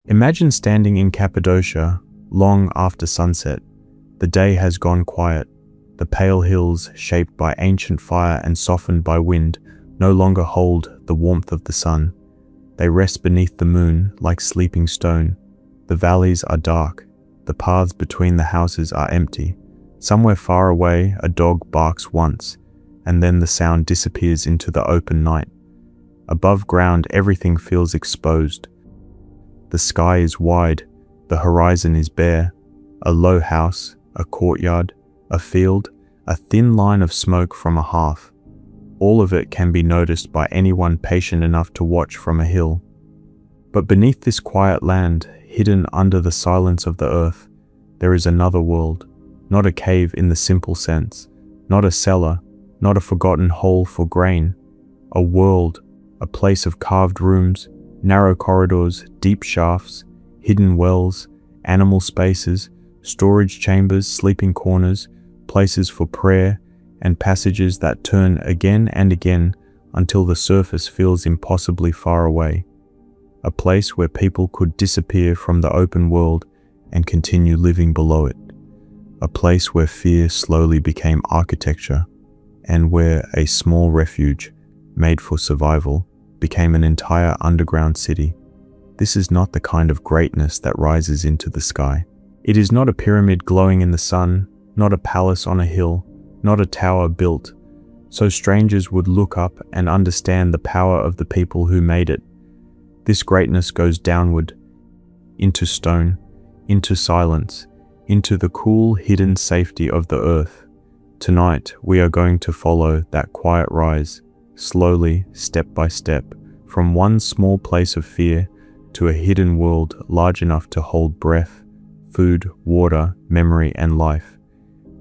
Imagine standing in Cappadocia long after sunset. The day has gone quiet. The pale hills, shaped by ancient fire and softened by wind, no longer hold the warmth of the sun. They rest beneath the moon like sleeping stone. The valleys are dark. The paths between the houses are empty. Somewhere far away, a dog barks once, and then the sound disappears into the open night. Above ground, everything feels exposed. The sky is wide. The horizon is bare. A low house, a courtyard, a field, a thin line of smoke from a hearth. All of it can be noticed by anyone patient enough to watch from a hill. But beneath this quiet land, hidden under the silence of the earth, there is another world. Not a cave in the simple sense, not a cellar, not a forgotten hole for grain. A world, a place of carved rooms, narrow corridors, deep shafts, hidden wells, animal spaces, storage chambers, sleeping corners, places for prayer, and passages that turn again and again until the surface feels impossibly far away. A place where people could disappear from the open world and continue living below it. A place where fear slowly became architecture, and where a small refuge, made for survival, became an entire underground city. This is not the kind of greatness that rises into the sky. It is not a pyramid glowing in the sun, not a palace on a hill, not a tower built so strangers would look up and understand the power of the people who made it. This greatness goes downward, into stone, into silence, into the cool, hidden safety of the earth. Tonight, we are going to follow that quiet rise, slowly, step by step, from one small place of fear to a hidden world large enough to hold breath, food, water, memory, and life.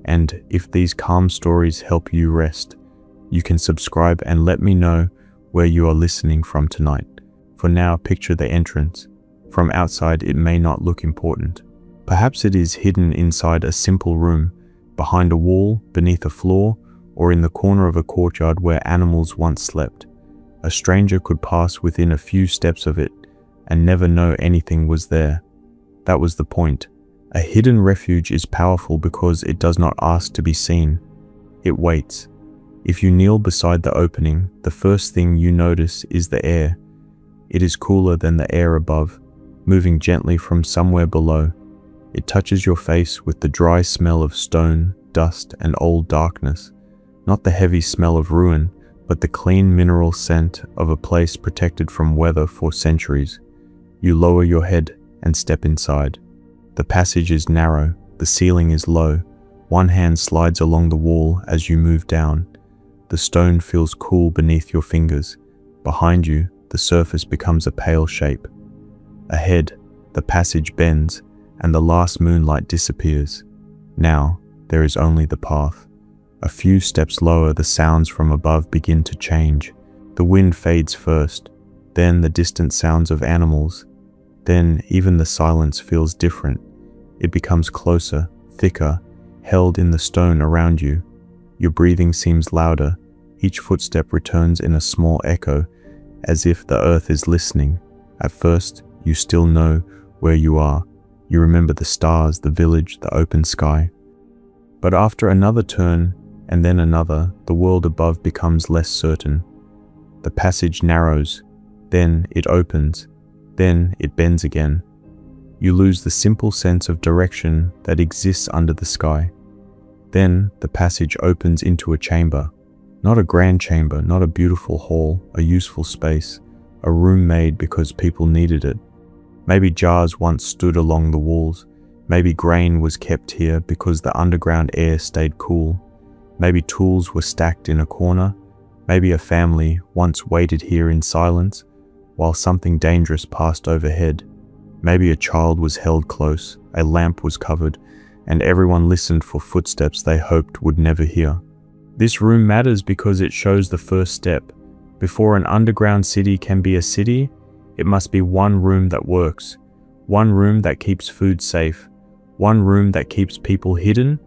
And if these calm stories help you rest, you can subscribe and let me know where you are listening from tonight. For now, picture the entrance. From outside, it may not look important. Perhaps it is hidden inside a simple room, behind a wall, beneath a floor, or in the corner of a courtyard where animals once slept. A stranger could pass within a few steps of it and never know anything was there. That was the point. A hidden refuge is powerful because it does not ask to be seen. It waits. If you kneel beside the opening, the first thing you notice is the air. It is cooler than the air above, moving gently from somewhere below. It touches your face with the dry smell of stone, dust, and old darkness. Not the heavy smell of ruin, but the clean mineral scent of a place protected from weather for centuries. You lower your head and step inside. The passage is narrow, the ceiling is low. One hand slides along the wall as you move down. The stone feels cool beneath your fingers. Behind you, the surface becomes a pale shape. Ahead, the passage bends, and the last moonlight disappears. Now, there is only the path. A few steps lower, the sounds from above begin to change. The wind fades first, then the distant sounds of animals. Then even the silence feels different. It becomes closer, thicker, held in the stone around you. Your breathing seems louder. Each footstep returns in a small echo, as if the earth is listening. At first, you still know where you are. You remember the stars, the village, the open sky. But after another turn, and then another, the world above becomes less certain. The passage narrows, then it opens, then it bends again. You lose the simple sense of direction that exists under the sky. Then the passage opens into a chamber. Not a grand chamber, not a beautiful hall, a useful space, a room made because people needed it. Maybe jars once stood along the walls. Maybe grain was kept here because the underground air stayed cool. Maybe tools were stacked in a corner. Maybe a family once waited here in silence while something dangerous passed overhead. Maybe a child was held close, a lamp was covered, and everyone listened for footsteps they hoped would never hear. This room matters because it shows the first step. Before an underground city can be a city, it must be one room that works, one room that keeps food safe, one room that keeps people hidden,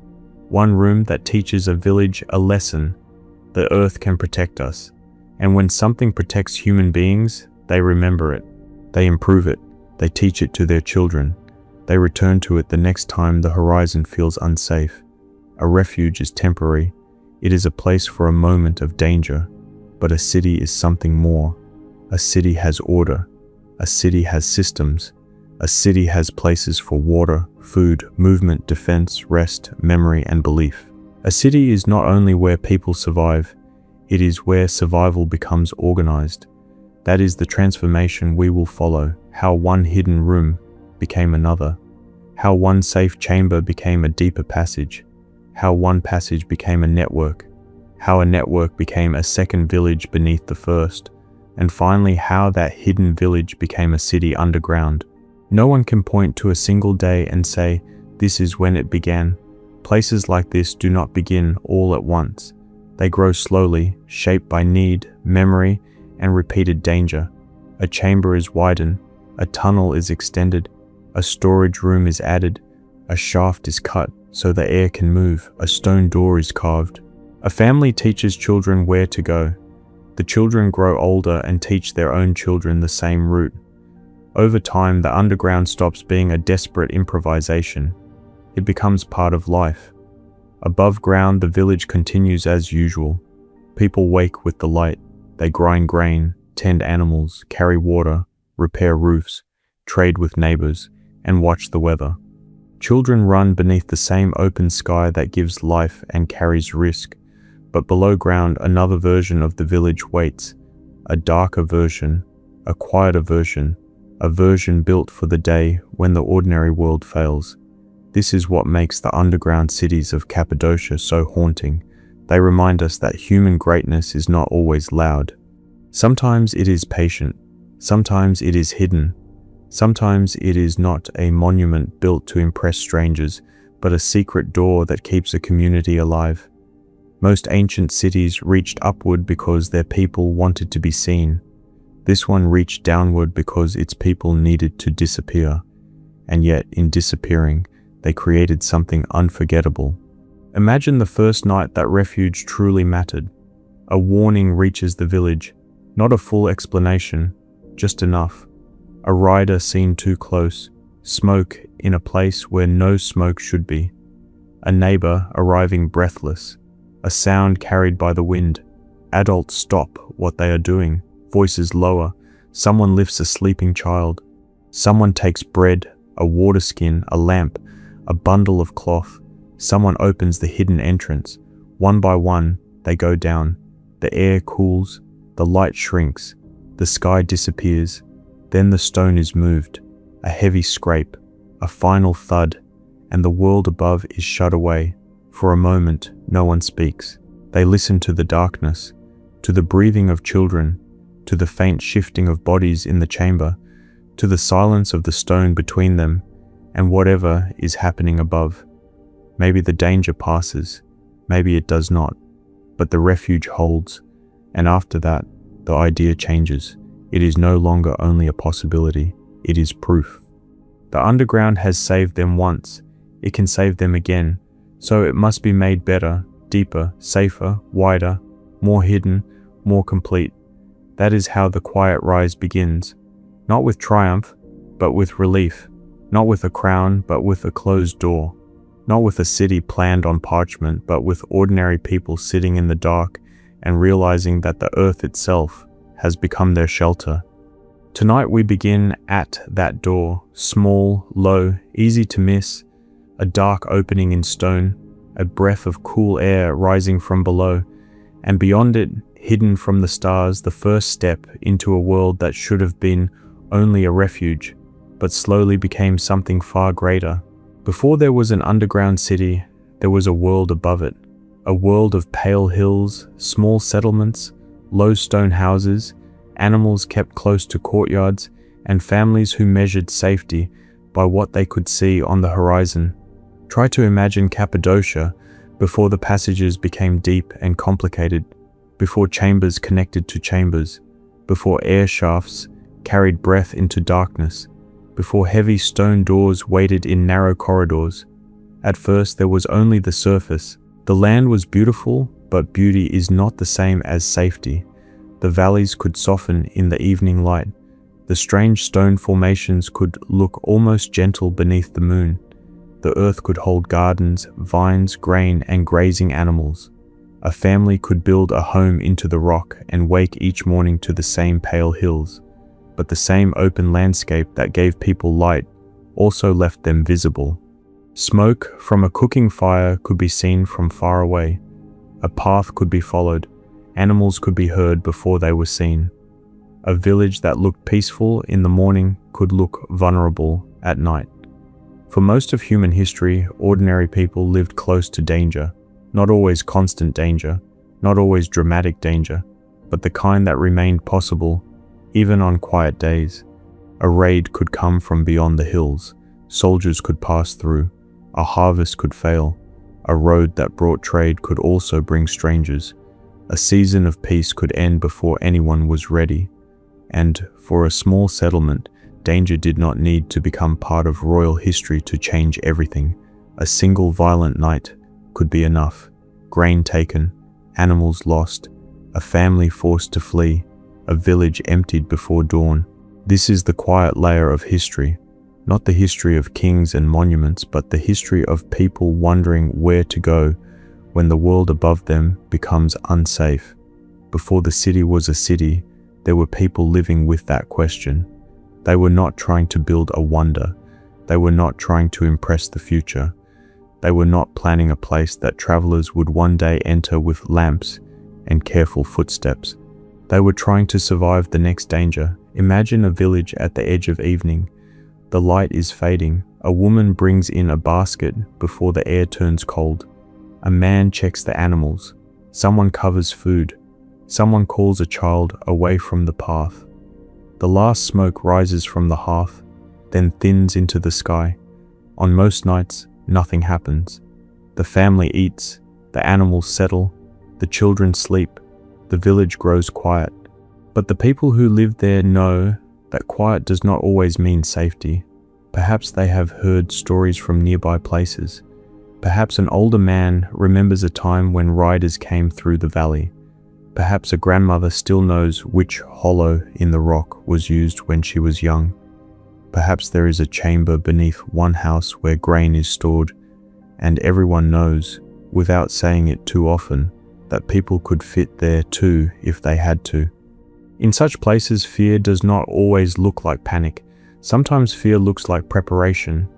one room that teaches a village a lesson. The earth can protect us, and when something protects human beings, they remember it, they improve it, They teach it to their children. They return to it the next time the horizon feels unsafe. A refuge is temporary. It is a place for a moment of danger. But a city is something more. A city has order. A city has systems. A city has places for water, food, movement, defense, rest, memory, and belief. A city is not only where people survive, it is where survival becomes organized. That is the transformation we will follow, how one hidden room became another, how one safe chamber became a deeper passage, how one passage became a network, how a network became a second village beneath the first, and finally how that hidden village became a city underground. No one can point to a single day and say, this is when it began. Places like this do not begin all at once. They grow slowly, shaped by need, memory, and repeated danger. A chamber is widened, a tunnel is extended, a storage room is added, a shaft is cut so the air can move, a stone door is carved. A family teaches children where to go. The children grow older and teach their own children the same route. Over time, the underground stops being a desperate improvisation. It becomes part of life. Above ground, the village continues as usual. People wake with the light. They grind grain, tend animals, carry water, repair roofs, trade with neighbors, and watch the weather. Children run beneath the same open sky that gives life and carries risk. But below ground, another version of the village waits. A darker version, a quieter version, a version built for the day when the ordinary world fails. This is what makes the underground cities of Cappadocia so haunting. They remind us that human greatness is not always loud. Sometimes it is patient. Sometimes it is hidden. Sometimes it is not a monument built to impress strangers, but a secret door that keeps a community alive. Most ancient cities reached upward because their people wanted to be seen. This one reached downward because its people needed to disappear. And yet, in disappearing, they created something unforgettable. Imagine the first night that refuge truly mattered. A warning reaches the village, not a full explanation, just enough. A rider seen too close, smoke in a place where no smoke should be. A neighbor arriving breathless, a sound carried by the wind. Adults stop what they are doing, voices lower. Someone lifts a sleeping child. Someone takes bread, a water skin, a lamp, a bundle of cloth. Someone opens the hidden entrance. One by one, they go down. The air cools, the light shrinks, the sky disappears. Then the stone is moved, a heavy scrape, a final thud, and the world above is shut away. For a moment, no one speaks. They listen to the darkness, to the breathing of children, to the faint shifting of bodies in the chamber, to the silence of the stone between them, and whatever is happening above. Maybe the danger passes, maybe it does not, but the refuge holds, and after that, the idea changes. It is no longer only a possibility, it is proof. The underground has saved them once, it can save them again, so it must be made better, deeper, safer, wider, more hidden, more complete. That is how the quiet rise begins, not with triumph, but with relief, not with a crown, but with a closed door, not with a city planned on parchment, but with ordinary people sitting in the dark and realizing that the earth itself has become their shelter. Tonight we begin at that door, small, low, easy to miss, a dark opening in stone, a breath of cool air rising from below, and beyond it, hidden from the stars, the first step into a world that should have been only a refuge, but slowly became something far greater. Before there was an underground city, there was a world above it, a world of pale hills, small settlements, low stone houses, animals kept close to courtyards, and families who measured safety by what they could see on the horizon. Try to imagine Cappadocia before the passages became deep and complicated, before chambers connected to chambers, before air shafts carried breath into darkness, before heavy stone doors waited in narrow corridors. At first there was only the surface. The land was beautiful, but beauty is not the same as safety. The valleys could soften in the evening light. The strange stone formations could look almost gentle beneath the moon. The earth could hold gardens, vines, grain, and grazing animals. A family could build a home into the rock and wake each morning to the same pale hills. But the same open landscape that gave people light also left them visible. Smoke from a cooking fire could be seen from far away. A path could be followed. Animals could be heard before they were seen. A village that looked peaceful in the morning could look vulnerable at night. For most of human history, ordinary people lived close to danger. Not always constant danger, not always dramatic danger, but the kind that remained possible, even on quiet days. A raid could come from beyond the hills. Soldiers could pass through. A harvest could fail. A road that brought trade could also bring strangers. A season of peace could end before anyone was ready. And for a small settlement, danger did not need to become part of royal history to change everything. A single violent night could be enough. Grain taken, animals lost, a family forced to flee, a village emptied before dawn. This is the quiet layer of history, not the history of kings and monuments, but the history of people wondering where to go when the world above them becomes unsafe. Before the city was a city, there were people living with that question. They were not trying to build a wonder. They were not trying to impress the future. They were not planning a place that travelers would one day enter with lamps and careful footsteps. They were trying to survive the next danger. Imagine a village at the edge of evening. The light is fading. A woman brings in a basket before the air turns cold. A man checks the animals. Someone covers food. Someone calls a child away from the path. The last smoke rises from the hearth, then thins into the sky. On most nights, nothing happens. The family eats, the animals settle, the children sleep, the village grows quiet. But the people who live there know that quiet does not always mean safety. Perhaps they have heard stories from nearby places. Perhaps an older man remembers a time when riders came through the valley. Perhaps a grandmother still knows which hollow in the rock was used when she was young. Perhaps there is a chamber beneath one house where grain is stored, and everyone knows, without saying it too often, that people could fit there too if they had to. In such places, fear does not always look like panic. Sometimes fear looks like preparation.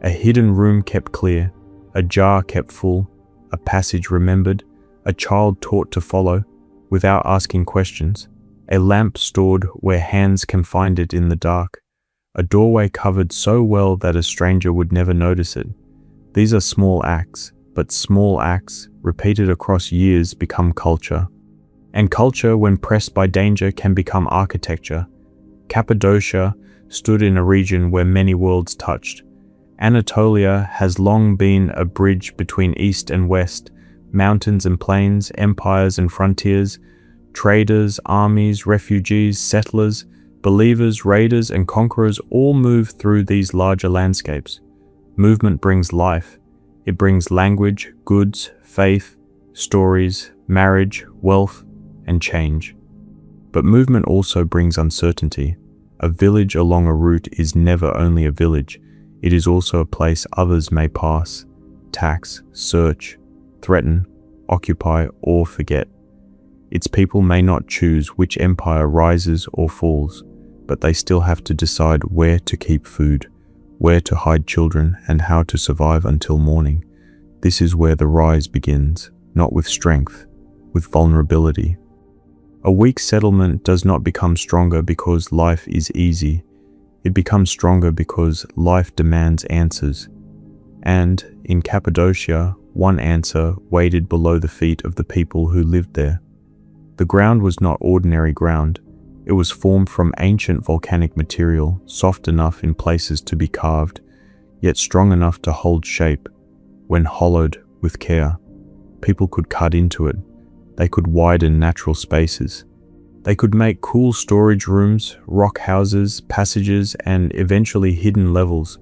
A hidden room kept clear, a jar kept full, a passage remembered, a child taught to follow without asking questions, a lamp stored where hands can find it in the dark, a doorway covered so well that a stranger would never notice it. These are small acts, but small acts, repeated across years, become culture. And culture, when pressed by danger, can become architecture. Cappadocia stood in a region where many worlds touched. Anatolia has long been a bridge between east and west, mountains and plains, empires and frontiers, traders, armies, refugees, settlers, believers, raiders, and conquerors all move through these larger landscapes. Movement brings life. It brings language, goods, faith, stories, marriage, wealth, and change. But movement also brings uncertainty. A village along a route is never only a village. It is also a place others may pass, tax, search, threaten, occupy, or forget. Its people may not choose which empire rises or falls, but they still have to decide where to keep food, where to hide children, and how to survive until morning. This is where the rise begins, not with strength, with vulnerability. A weak settlement does not become stronger because life is easy. It becomes stronger because life demands answers. And in Cappadocia, one answer waited below the feet of the people who lived there. The ground was not ordinary ground. It was formed from ancient volcanic material, soft enough in places to be carved, yet strong enough to hold shape. When hollowed with care, people could cut into it. They could widen natural spaces. They could make cool storage rooms, rock houses, passages, and eventually hidden levels.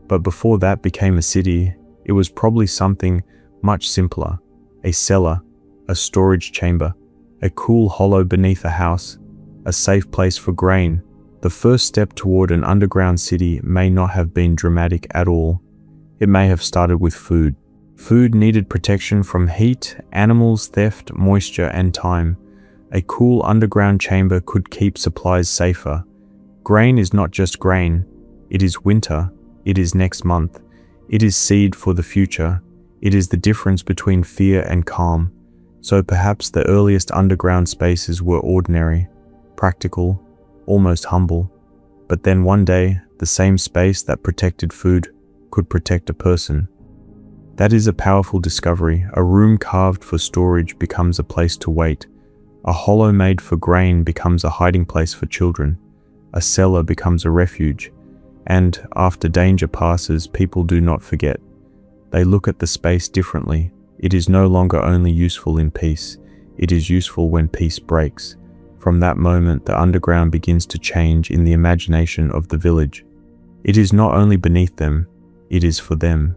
But before that became a city, it was probably something much simpler: a cellar, a storage chamber, a cool hollow beneath a house, a safe place for grain, The first step toward an underground city may not have been dramatic at all. It may have started with food. Food needed protection from heat, animals, theft, moisture, and time. A cool underground chamber could keep supplies safer. Grain is not just grain. It is winter. It is next month. It is seed for the future. It is the difference between fear and calm. So perhaps the earliest underground spaces were ordinary, practical, almost humble. But then one day, the same space that protected food could protect a person. That is a powerful discovery. A room carved for storage becomes a place to wait. A hollow made for grain becomes a hiding place for children. A cellar becomes a refuge. And after danger passes, people do not forget. They look at the space differently. It is no longer only useful in peace. It is useful when peace breaks. From that moment, the underground begins to change in the imagination of the village. It is not only beneath them, it is for them.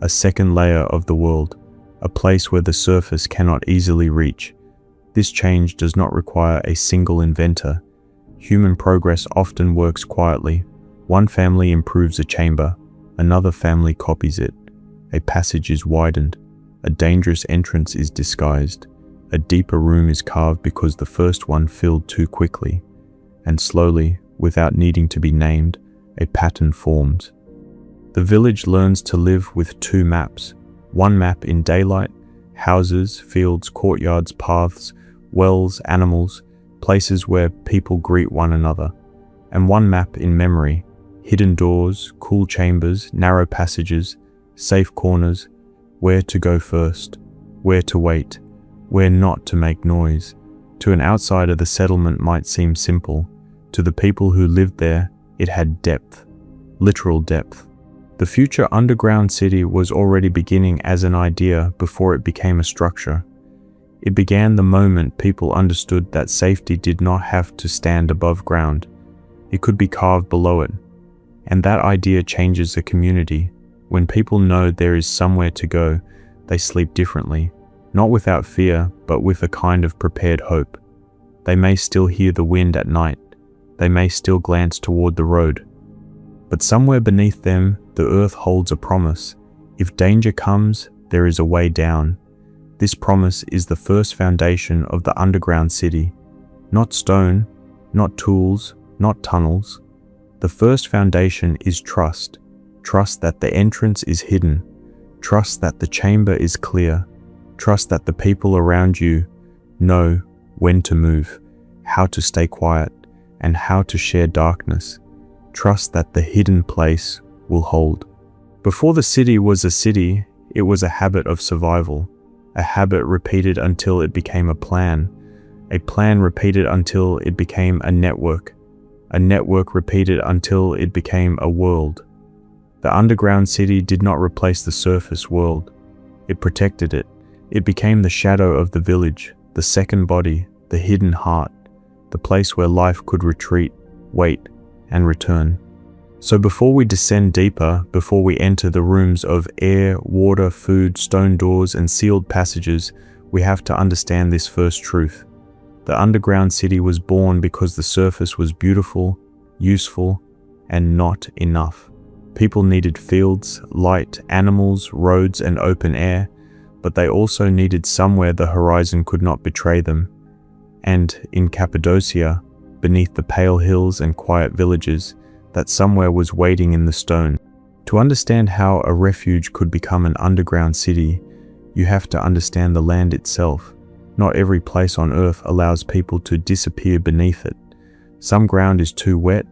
A second layer of the world, a place where the surface cannot easily reach. This change does not require a single inventor. Human progress often works quietly. One family improves a chamber, another family copies it. A passage is widened, a dangerous entrance is disguised, a deeper room is carved because the first one filled too quickly, and slowly, without needing to be named, a pattern forms. The village learns to live with two maps, one map in daylight, houses, fields, courtyards, paths, wells, animals, places where people greet one another, and one map in memory, hidden doors, cool chambers, narrow passages, safe corners, where to go first, where to wait, where not to make noise. To an outsider, the settlement might seem simple. To the people who lived there, it had depth, literal depth. The future underground city was already beginning as an idea before it became a structure. It began the moment people understood that safety did not have to stand above ground. It could be carved below it. And that idea changes a community. When people know there is somewhere to go, they sleep differently, not without fear, but with a kind of prepared hope. They may still hear the wind at night. They may still glance toward the road. But somewhere beneath them, the earth holds a promise. If danger comes, there is a way down. This promise is the first foundation of the underground city. Not stone, not tools, not tunnels. The first foundation is trust. Trust that the entrance is hidden. Trust that the chamber is clear. Trust that the people around you know when to move, how to stay quiet, and how to share darkness. Trust that the hidden place will hold. Before the city was a city, it was a habit of survival, a habit repeated until it became a plan repeated until it became a network repeated until it became a world. The underground city did not replace the surface world. It protected it. It became the shadow of the village, the second body, the hidden heart, the place where life could retreat, wait, and return. So before we descend deeper, before we enter the rooms of air, water, food, stone doors, and sealed passages, we have to understand this first truth. The underground city was born because the surface was beautiful, useful, and not enough. People needed fields, light, animals, roads, and open air, but they also needed somewhere the horizon could not betray them. And in Cappadocia, beneath the pale hills and quiet villages, that somewhere was waiting in the stone. To understand how a refuge could become an underground city, you have to understand the land itself. Not every place on earth allows people to disappear beneath it. Some ground is too wet,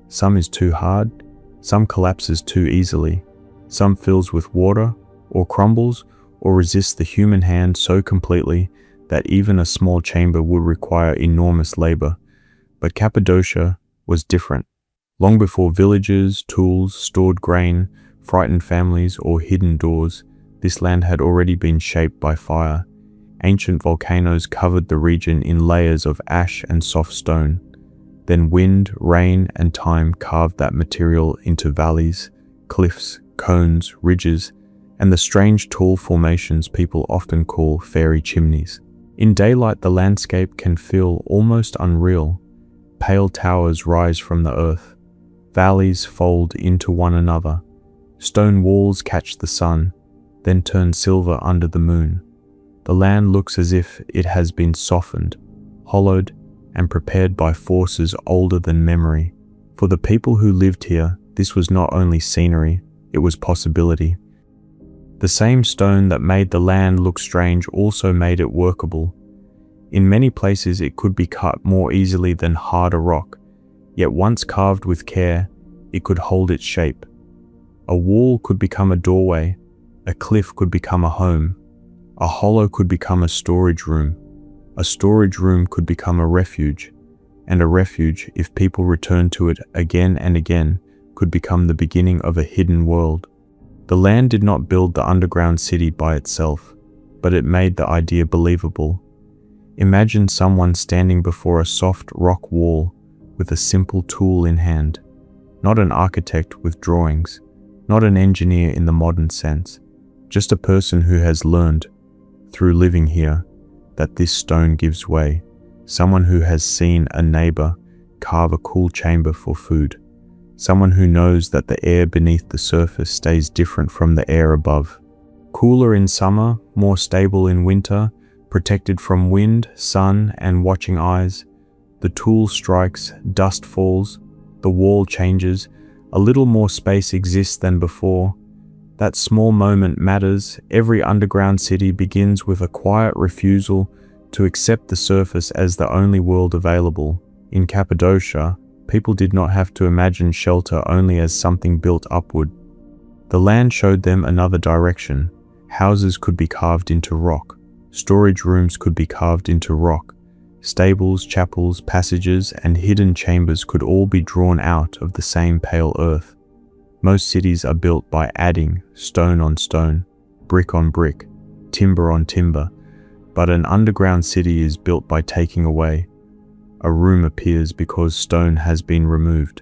some is too hard, some collapses too easily, some fills with water, or crumbles, or resists the human hand so completely that even a small chamber would require enormous labor. But Cappadocia was different. Long before villages, tools, stored grain, frightened families, or hidden doors, this land had already been shaped by fire. Ancient volcanoes covered the region in layers of ash and soft stone. Then wind, rain, and time carved that material into valleys, cliffs, cones, ridges, and the strange tall formations people often call fairy chimneys. In daylight, the landscape can feel almost unreal. pale towers rise from the earth. Valleys fold into one another. Stone walls catch the sun, then turn silver under the moon. The land looks as if it has been softened, hollowed, and prepared by forces older than memory. For the people who lived here, this was not only scenery, it was possibility. The same stone that made the land look strange also made it workable. In many places it could be cut more easily than harder rock, yet once carved with care, it could hold its shape. A wall could become a doorway, a cliff could become a home, a hollow could become a storage room could become a refuge, and a refuge, if people returned to it again and again, could become the beginning of a hidden world. The land did not build the underground city by itself, but it made the idea believable. Imagine someone standing before a soft rock wall with a simple tool in hand, not an architect with drawings, not an engineer in the modern sense, just a person who has learned, through living here, that this stone gives way, someone who has seen a neighbor carve a cool chamber for food, someone who knows that the air beneath the surface stays different from the air above, cooler in summer, more stable in winter, protected from wind, sun, and watching eyes. The tool strikes, dust falls, the wall changes, a little more space exists than before. That small moment matters. Every underground city begins with a quiet refusal to accept the surface as the only world available. In Cappadocia, people did not have to imagine shelter only as something built upward. The land showed them another direction. Houses could be carved into rock. Storage rooms could be carved into rock. Stables, chapels, passages, and hidden chambers could all be drawn out of the same pale earth. Most cities are built by adding stone on stone, brick on brick, timber on timber, but an underground city is built by taking away. A room appears because stone has been removed.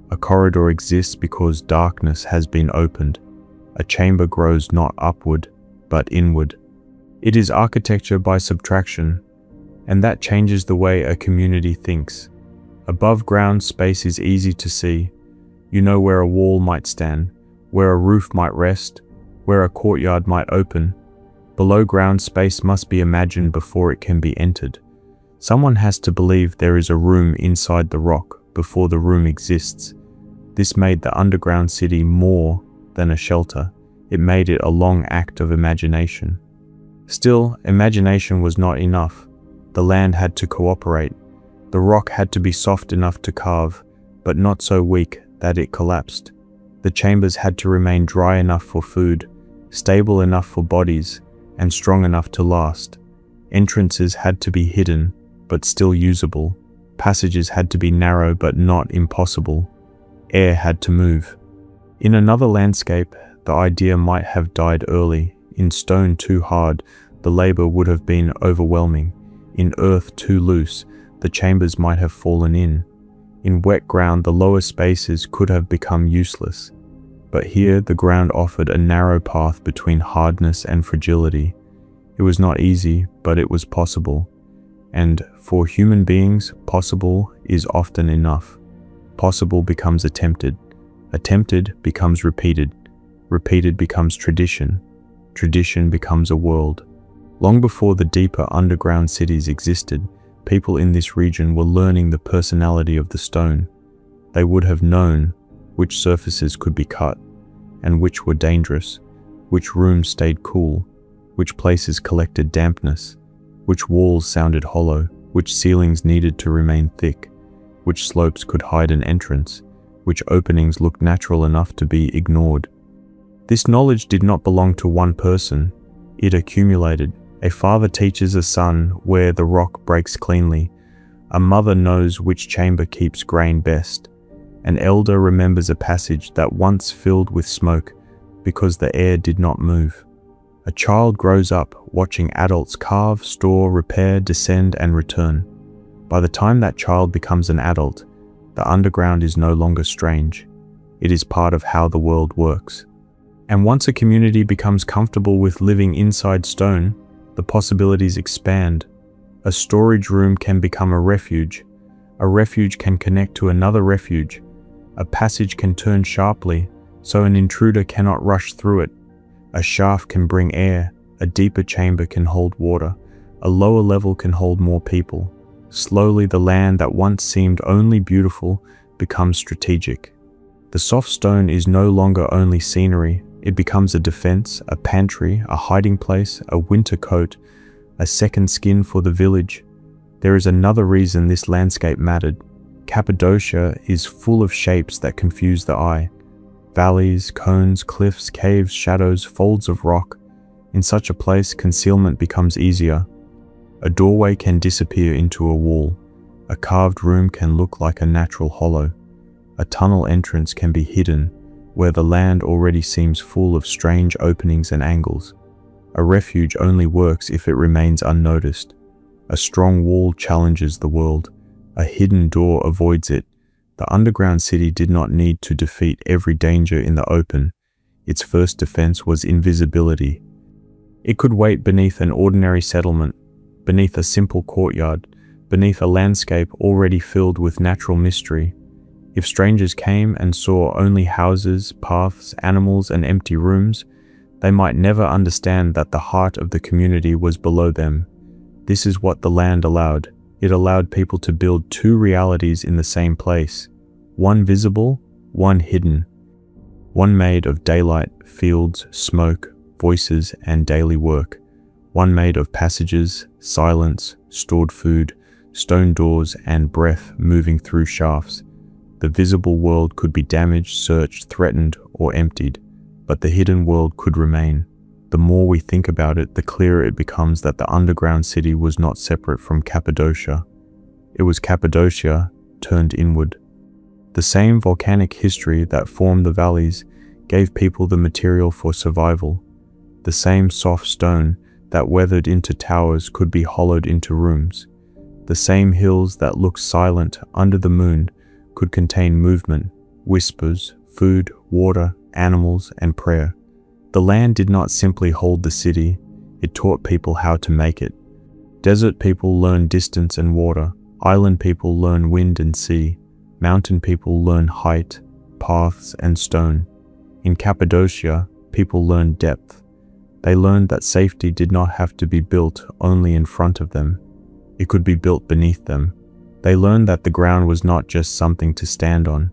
A corridor exists because darkness has been opened. A chamber grows not upward, but inward. It is architecture by subtraction, and that changes the way a community thinks. Above ground space is easy to see. You know where a wall might stand, where a roof might rest, where a courtyard might open. Below ground space must be imagined before it can be entered. Someone has to believe there is a room inside the rock before the room exists. This made the underground city more than a shelter. It made it a long act of imagination. Still, imagination was not enough. The land had to cooperate. The rock had to be soft enough to carve, but not so weak that it collapsed. The chambers had to remain dry enough for food, stable enough for bodies, and strong enough to last. Entrances had to be hidden, but still usable. Passages had to be narrow but not impossible. Air had to move. In another landscape, the idea might have died early. In stone too hard, the labor would have been overwhelming. In earth too loose, the chambers might have fallen in. In wet ground, the lower spaces could have become useless. But here, the ground offered a narrow path between hardness and fragility. It was not easy, but it was possible. And for human beings, possible is often enough. Possible becomes attempted. Attempted becomes repeated. Repeated becomes tradition. Tradition becomes a world. Long before the deeper underground cities existed, people in this region were learning the personality of the stone. They would have known which surfaces could be cut, and which were dangerous, which rooms stayed cool, which places collected dampness, which walls sounded hollow, which ceilings needed to remain thick, which slopes could hide an entrance, which openings looked natural enough to be ignored. This knowledge did not belong to one person. It accumulated. A father teaches a son where the rock breaks cleanly. A mother knows which chamber keeps grain best. An elder remembers a passage that once filled with smoke because the air did not move. A child grows up watching adults carve, store, repair, descend, and return. By the time that child becomes an adult, the underground is no longer strange. It is part of how the world works. And once a community becomes comfortable with living inside stone, the possibilities expand. A storage room can become a refuge A refuge can connect to another refuge. A passage can turn sharply, so an intruder cannot rush through it. A shaft can bring air. A deeper chamber can hold water. A lower level can hold more people. Slowly, the land that once seemed only beautiful becomes strategic. The soft stone is no longer only scenery. It becomes a defense, a pantry, a hiding place, a winter coat, a second skin for the village. There is another reason this landscape mattered. Cappadocia is full of shapes that confuse the eye. Valleys, cones, cliffs, caves, shadows, folds of rock. In such a place, concealment becomes easier. A doorway can disappear into a wall. A carved room can look like a natural hollow. A tunnel entrance can be hidden, where the land already seems full of strange openings and angles. A refuge only works if it remains unnoticed. A strong wall challenges the world. A hidden door avoids it. The underground city did not need to defeat every danger in the open. Its first defense was invisibility. It could wait beneath an ordinary settlement, beneath a simple courtyard, beneath a landscape already filled with natural mystery. If strangers came and saw only houses, paths, animals, and empty rooms, they might never understand that the heart of the community was below them. This is what the land allowed. It allowed people to build two realities in the same place. One visible, one hidden. One made of daylight, fields, smoke, voices, and daily work. One made of passages, silence, stored food, stone doors, and breath moving through shafts. The visible world could be damaged, searched, threatened, or emptied, but the hidden world could remain. The more we think about it, the clearer it becomes that the underground city was not separate from Cappadocia. It was Cappadocia turned inward. The same volcanic history that formed the valleys gave people the material for survival. The same soft stone that weathered into towers could be hollowed into rooms. The same hills that looked silent under the moon could contain movement, whispers, food, water, animals, and prayer. The land did not simply hold the city, it taught people how to make it. Desert people learn distance and water, island people learn wind and sea, mountain people learn height, paths, and stone. In Cappadocia, people learned depth. They learned that safety did not have to be built only in front of them. It could be built beneath them. They learned that the ground was not just something to stand on.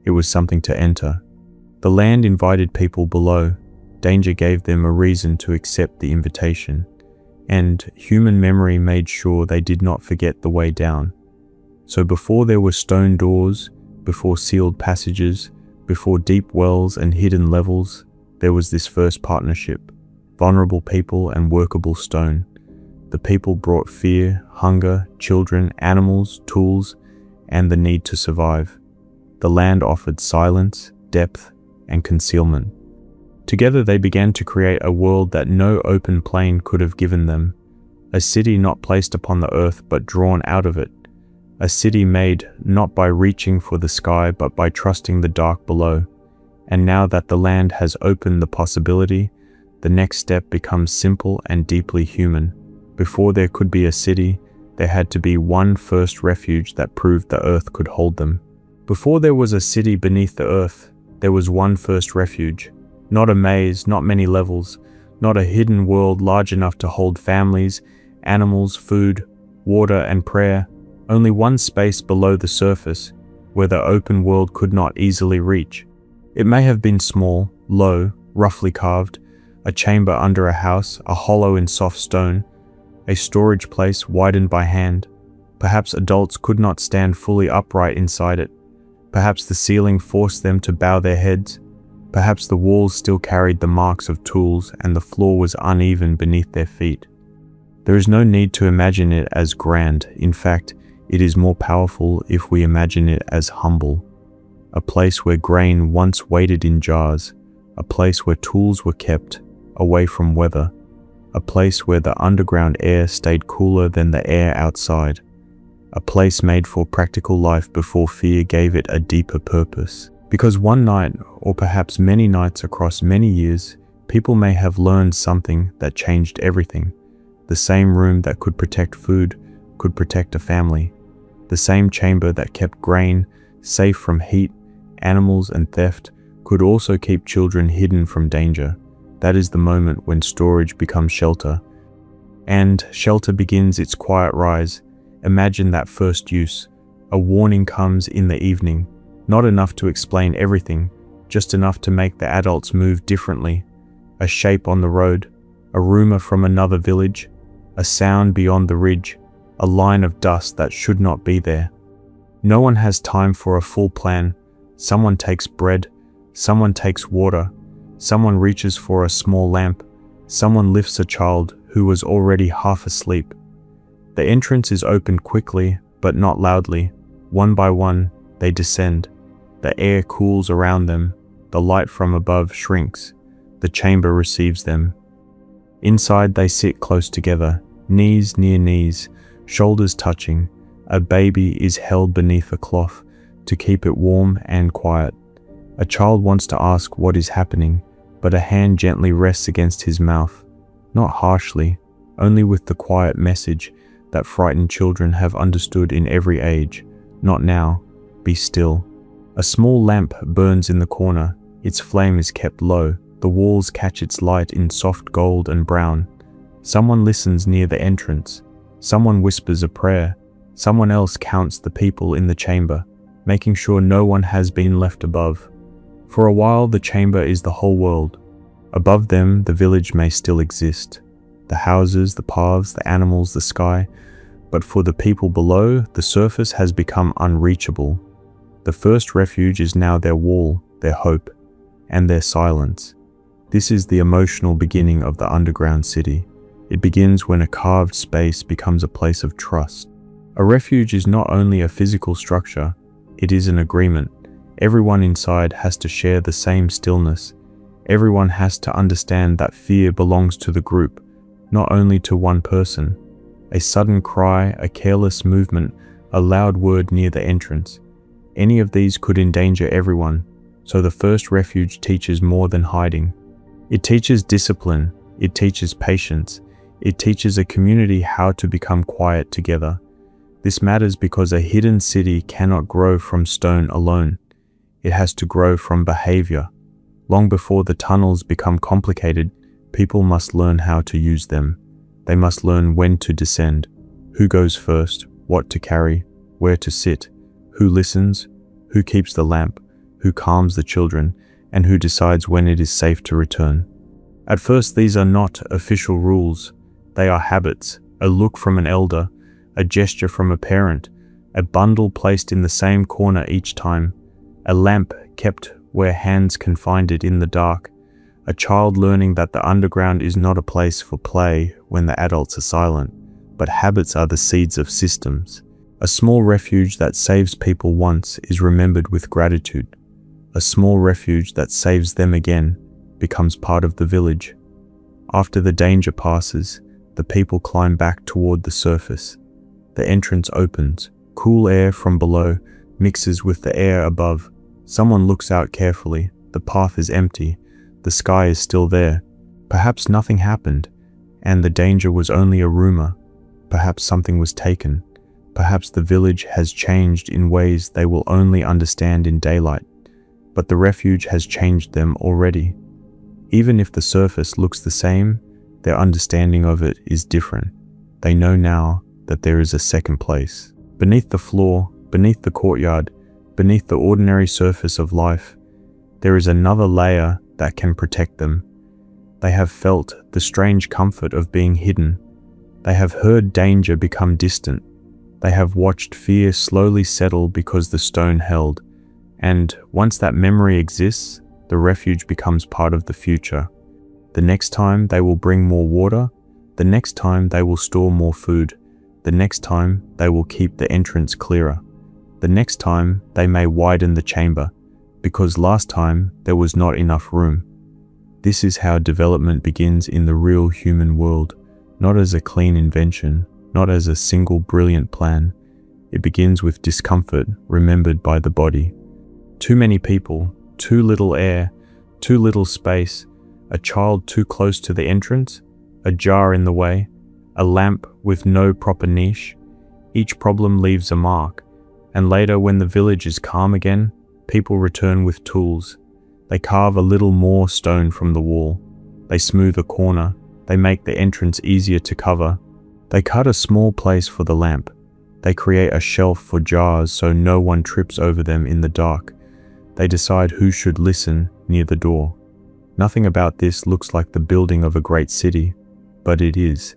It was something to enter. The land invited people below. Danger gave them a reason to accept the invitation. And human memory made sure they did not forget the way down. So before there were stone doors, before sealed passages, before deep wells and hidden levels, there was this first partnership. Vulnerable people and workable stone. The people brought fear, hunger, children, animals, tools, and the need to survive. The land offered silence, depth, and concealment. Together they began to create a world that no open plain could have given them. A city not placed upon the earth but drawn out of it. A city made not by reaching for the sky but by trusting the dark below. And now that the land has opened the possibility, the next step becomes simple and deeply human. Before there could be a city, there had to be one first refuge that proved the earth could hold them. Before there was a city beneath the earth, there was one first refuge. Not a maze, not many levels, not a hidden world large enough to hold families, animals, food, water, and prayer. Only one space below the surface, where the open world could not easily reach. It may have been small, low, roughly carved, a chamber under a house, a hollow in soft stone, a storage place widened by hand. Perhaps adults could not stand fully upright inside it. Perhaps the ceiling forced them to bow their heads. Perhaps the walls still carried the marks of tools and the floor was uneven beneath their feet. There is no need to imagine it as grand. In fact, it is more powerful if we imagine it as humble. A place where grain once waited in jars. A place where tools were kept away from weather. A place where the underground air stayed cooler than the air outside. A place made for practical life before fear gave it a deeper purpose. Because one night, or perhaps many nights across many years, people may have learned something that changed everything. The same room that could protect food could protect a family. The same chamber that kept grain safe from heat, animals, and theft could also keep children hidden from danger. That is the moment when storage becomes shelter. And shelter begins its quiet rise. Imagine that first use. A warning comes in the evening, not enough to explain everything, just enough to make the adults move differently. A shape on the road, a rumor from another village, a sound beyond the ridge, a line of dust that should not be there. No one has time for a full plan. Someone takes bread, someone takes water, someone reaches for a small lamp, someone lifts a child who was already half asleep. The entrance is opened quickly, but not loudly. One by one, they descend. The air cools around them. The light from above shrinks. The chamber receives them. Inside they sit close together, knees near knees, shoulders touching. A baby is held beneath a cloth to keep it warm and quiet. A child wants to ask what is happening, but a hand gently rests against his mouth. Not harshly, only with the quiet message that frightened children have understood in every age. Not now. Be still. A small lamp burns in the corner. Its flame is kept low. The walls catch its light in soft gold and brown. Someone listens near the entrance. Someone whispers a prayer. Someone else counts the people in the chamber, making sure no one has been left above. For a while, the chamber is the whole world. Above them, the village may still exist. The houses, the paths, the animals, the sky. But for the people below, the surface has become unreachable. The First Refuge is now their wall, their hope, and their silence. This is the emotional beginning of the underground city. It begins when a carved space becomes a place of trust. A refuge is not only a physical structure, it is an agreement. Everyone inside has to share the same stillness. Everyone has to understand that fear belongs to the group, not only to one person. A sudden cry, a careless movement, a loud word near the entrance. Any of these could endanger everyone, so the First Refuge teaches more than hiding. It teaches discipline, it teaches patience, it teaches a community how to become quiet together. This matters because a hidden city cannot grow from stone alone. It has to grow from behavior. Long before the tunnels become complicated, people must learn how to use them. They must learn when to descend, who goes first, what to carry, where to sit, who listens, who keeps the lamp, who calms the children, and who decides when it is safe to return. At first, these are not official rules. They are habits, a look from an elder, a gesture from a parent, a bundle placed in the same corner each time, a lamp kept where hands can find it in the dark, a child learning that the underground is not a place for play when the adults are silent, but habits are the seeds of systems. A small refuge that saves people once is remembered with gratitude. A small refuge that saves them again becomes part of the village. After the danger passes, the people climb back toward the surface. The entrance opens. Cool air from below mixes with the air above. Someone looks out carefully. The path is empty. The sky is still there. Perhaps nothing happened, and the danger was only a rumor. Perhaps something was taken. Perhaps the village has changed in ways they will only understand in daylight. But the refuge has changed them already. Even if the surface looks the same, their understanding of it is different. They know now that there is a second place. Beneath the floor, beneath the courtyard, beneath the ordinary surface of life, there is another layer that can protect them. They have felt the strange comfort of being hidden. They have heard danger become distant. They have watched fear slowly settle because the stone held. And once that memory exists, the refuge becomes part of the future. The next time they will bring more water. The next time they will store more food. The next time they will keep the entrance clearer. The next time they may widen the chamber, because last time there was not enough room. This is how development begins in the real human world, not as a clean invention, not as a single brilliant plan. It begins with discomfort remembered by the body. Too many people, too little air, too little space, a child too close to the entrance, a jar in the way, a lamp with no proper niche. Each problem leaves a mark, and later when the village is calm again, people return with tools. They carve a little more stone from the wall. They smooth a corner. They make the entrance easier to cover. They cut a small place for the lamp. They create a shelf for jars so no one trips over them in the dark. They decide who should listen near the door. Nothing about this looks like the building of a great city, but it is.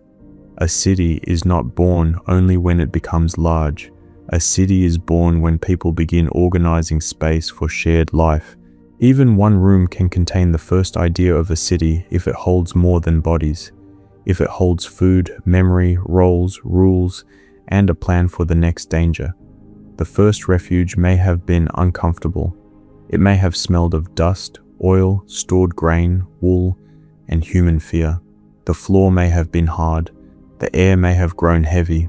A city is not born only when it becomes large. A city is born when people begin organizing space for shared life. Even one room can contain the first idea of a city if it holds more than bodies. If it holds food, memory, roles, rules, and a plan for the next danger. The first refuge may have been uncomfortable. It may have smelled of dust, oil, stored grain, wool, and human fear. The floor may have been hard. The air may have grown heavy.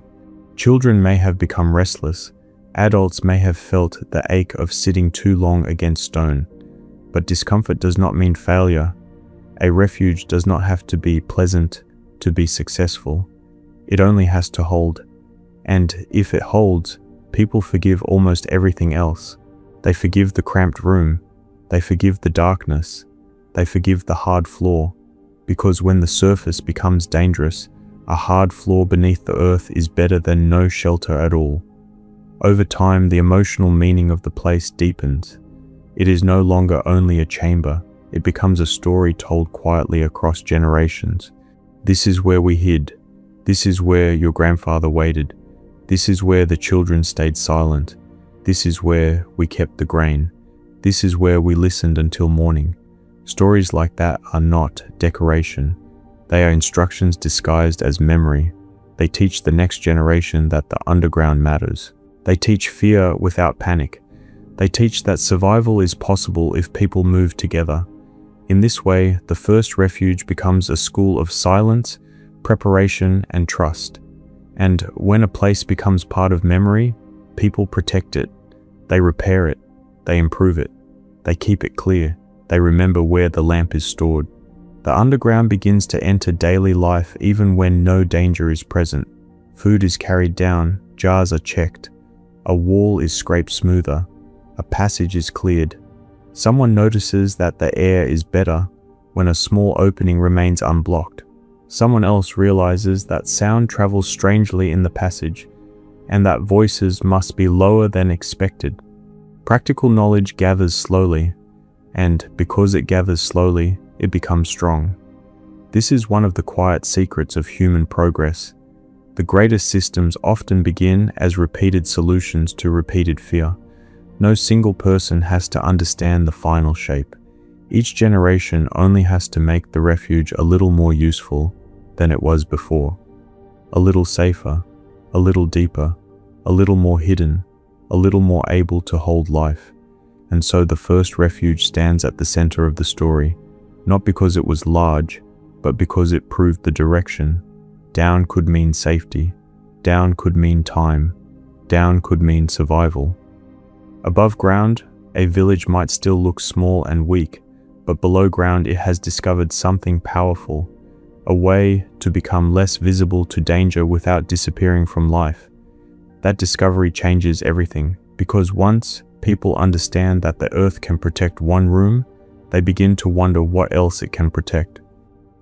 Children may have become restless. Adults may have felt the ache of sitting too long against stone. But discomfort does not mean failure. A refuge does not have to be pleasant to be successful. It only has to hold. And if it holds, people forgive almost everything else. They forgive the cramped room. They forgive the darkness. They forgive the hard floor. Because when the surface becomes dangerous, a hard floor beneath the earth is better than no shelter at all. Over time, the emotional meaning of the place deepens. It is no longer only a chamber. It becomes a story told quietly across generations. This is where we hid. This is where your grandfather waited. This is where the children stayed silent. This is where we kept the grain. This is where we listened until morning. Stories like that are not decoration. They are instructions disguised as memory. They teach the next generation that the underground matters. They teach fear without panic. They teach that survival is possible if people move together. In this way, the first refuge becomes a school of silence, preparation, and trust. And when a place becomes part of memory, people protect it. They repair it. They improve it. They keep it clear. They remember where the lamp is stored. The underground begins to enter daily life even when no danger is present. Food is carried down, jars are checked, a wall is scraped smoother, a passage is cleared. Someone notices that the air is better when a small opening remains unblocked. Someone else realizes that sound travels strangely in the passage, and that voices must be lower than expected. Practical knowledge gathers slowly, and because it gathers slowly, it becomes strong. This is one of the quiet secrets of human progress. The greatest systems often begin as repeated solutions to repeated fear. No single person has to understand the final shape. Each generation only has to make the refuge a little more useful than it was before. A little safer, a little deeper, a little more hidden, a little more able to hold life. And so the first refuge stands at the center of the story, not because it was large, but because it proved the direction. Down could mean safety. Down could mean time. Down could mean survival. Above ground, a village might still look small and weak, but below ground it has discovered something powerful, a way to become less visible to danger without disappearing from life. That discovery changes everything, because once people understand that the earth can protect one room, they begin to wonder what else it can protect.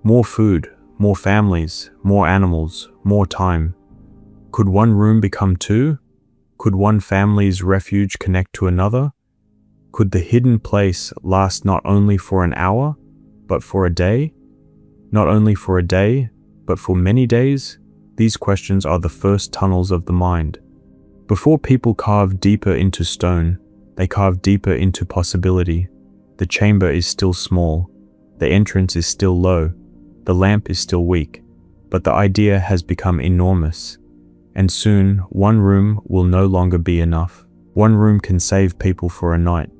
More food, more families, more animals, more time. Could one room become two? Could one family's refuge connect to another? Could the hidden place last not only for an hour, but for a day? Not only for a day, but for many days? These questions are the first tunnels of the mind. Before people carve deeper into stone, they carve deeper into possibility. The chamber is still small. The entrance is still low. The lamp is still weak. But the idea has become enormous. And soon, one room will no longer be enough. One room can save people for a night,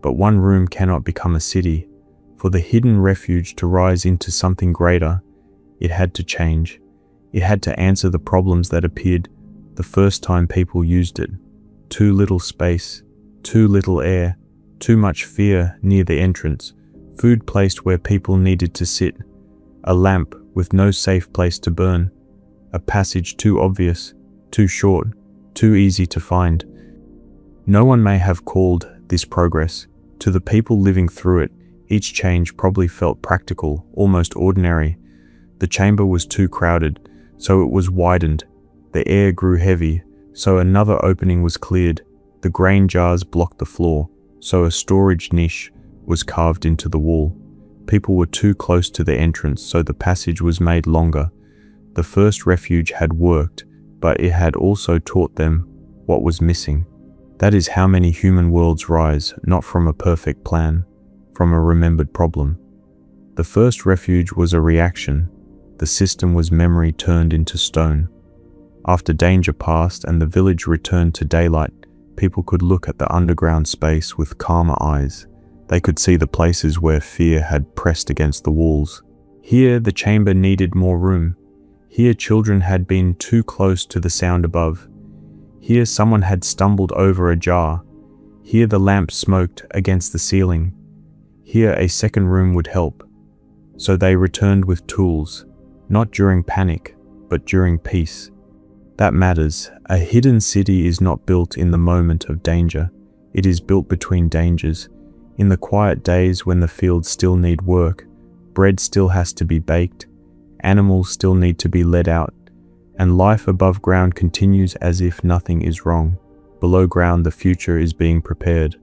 but one room cannot become a city. For the hidden refuge to rise into something greater, it had to change. It had to answer the problems that appeared the first time people used it. Too little space, too little air, too much fear near the entrance, food placed where people needed to sit, a lamp with no safe place to burn, a passage too obvious, too short, too easy to find. No one may have called this progress. To the people living through it, each change probably felt practical, almost ordinary. The chamber was too crowded, so it was widened. The air grew heavy, so another opening was cleared. The grain jars blocked the floor, so a storage niche was carved into the wall. People were too close to the entrance, so the passage was made longer. The first refuge had worked, but it had also taught them what was missing. That is how many human worlds rise, not from a perfect plan, from a remembered problem. The first refuge was a reaction. The system was memory turned into stone. After danger passed and the village returned to daylight, people could look at the underground space with calmer eyes. They could see the places where fear had pressed against the walls. Here the chamber needed more room. Here children had been too close to the sound above. Here someone had stumbled over a jar. Here the lamp smoked against the ceiling. Here a second room would help. So they returned with tools, not during panic, but during peace. That matters. A hidden city is not built in the moment of danger. It is built between dangers. In the quiet days when the fields still need work, bread still has to be baked, animals still need to be let out, and life above ground continues as if nothing is wrong. Below ground the future is being prepared.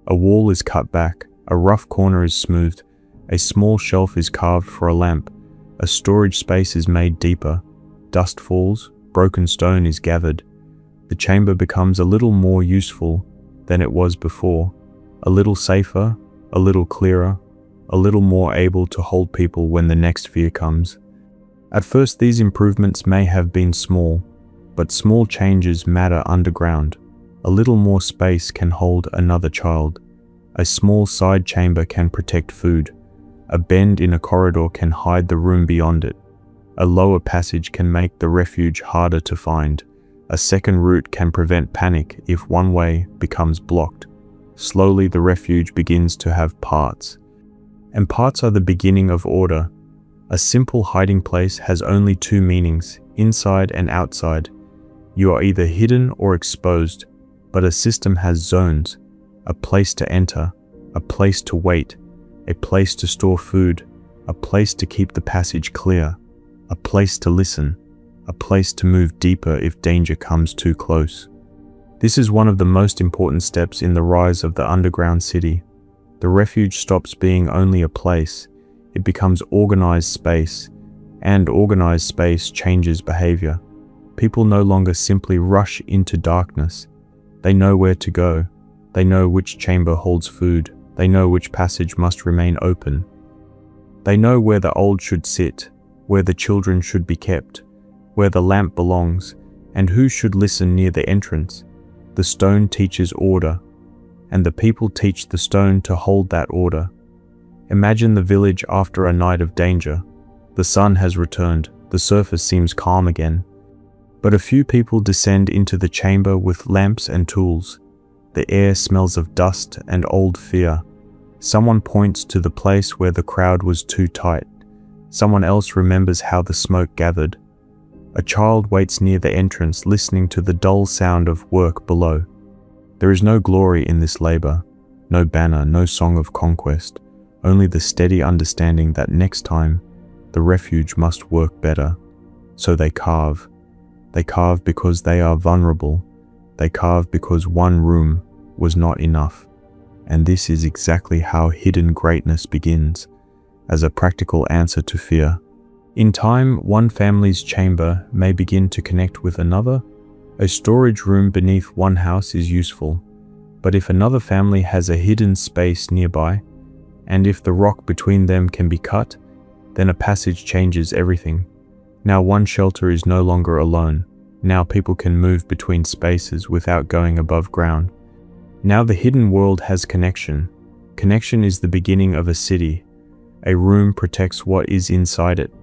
A wall is cut back, a rough corner is smoothed, a small shelf is carved for a lamp, a storage space is made deeper, dust falls, broken stone is gathered. The chamber becomes a little more useful than it was before, a little safer, a little clearer, a little more able to hold people when the next fear comes. At first these improvements may have been small, but small changes matter underground. A little more space can hold another child. A small side chamber can protect food. A bend in a corridor can hide the room beyond it. A lower passage can make the refuge harder to find. A second route can prevent panic if one way becomes blocked. Slowly the refuge begins to have parts. And parts are the beginning of order. A simple hiding place has only two meanings, inside and outside. You are either hidden or exposed, but a system has zones, a place to enter, a place to wait, a place to store food, a place to keep the passage clear, a place to listen, a place to move deeper if danger comes too close. This is one of the most important steps in the rise of the underground city. The refuge stops being only a place. It becomes organized space, and organized space changes behavior. People no longer simply rush into darkness. They know where to go. They know which chamber holds food. They know which passage must remain open. They know where the old should sit, where the children should be kept, where the lamp belongs, and who should listen near the entrance. The stone teaches order, and the people teach the stone to hold that order. Imagine the village after a night of danger. The sun has returned, the surface seems calm again. But a few people descend into the chamber with lamps and tools. The air smells of dust and old fear. Someone points to the place where the crowd was too tight. Someone else remembers how the smoke gathered. A child waits near the entrance, listening to the dull sound of work below. There is no glory in this labor, no banner, no song of conquest. Only the steady understanding that next time, the refuge must work better. So they carve. They carve because they are vulnerable. They carve because one room was not enough. And this is exactly how hidden greatness begins, as a practical answer to fear. In time, one family's chamber may begin to connect with another. A storage room beneath one house is useful. But if another family has a hidden space nearby, and if the rock between them can be cut, then a passage changes everything. Now one shelter is no longer alone. Now people can move between spaces without going above ground. Now the hidden world has connection. Connection is the beginning of a city. A room protects what is inside it.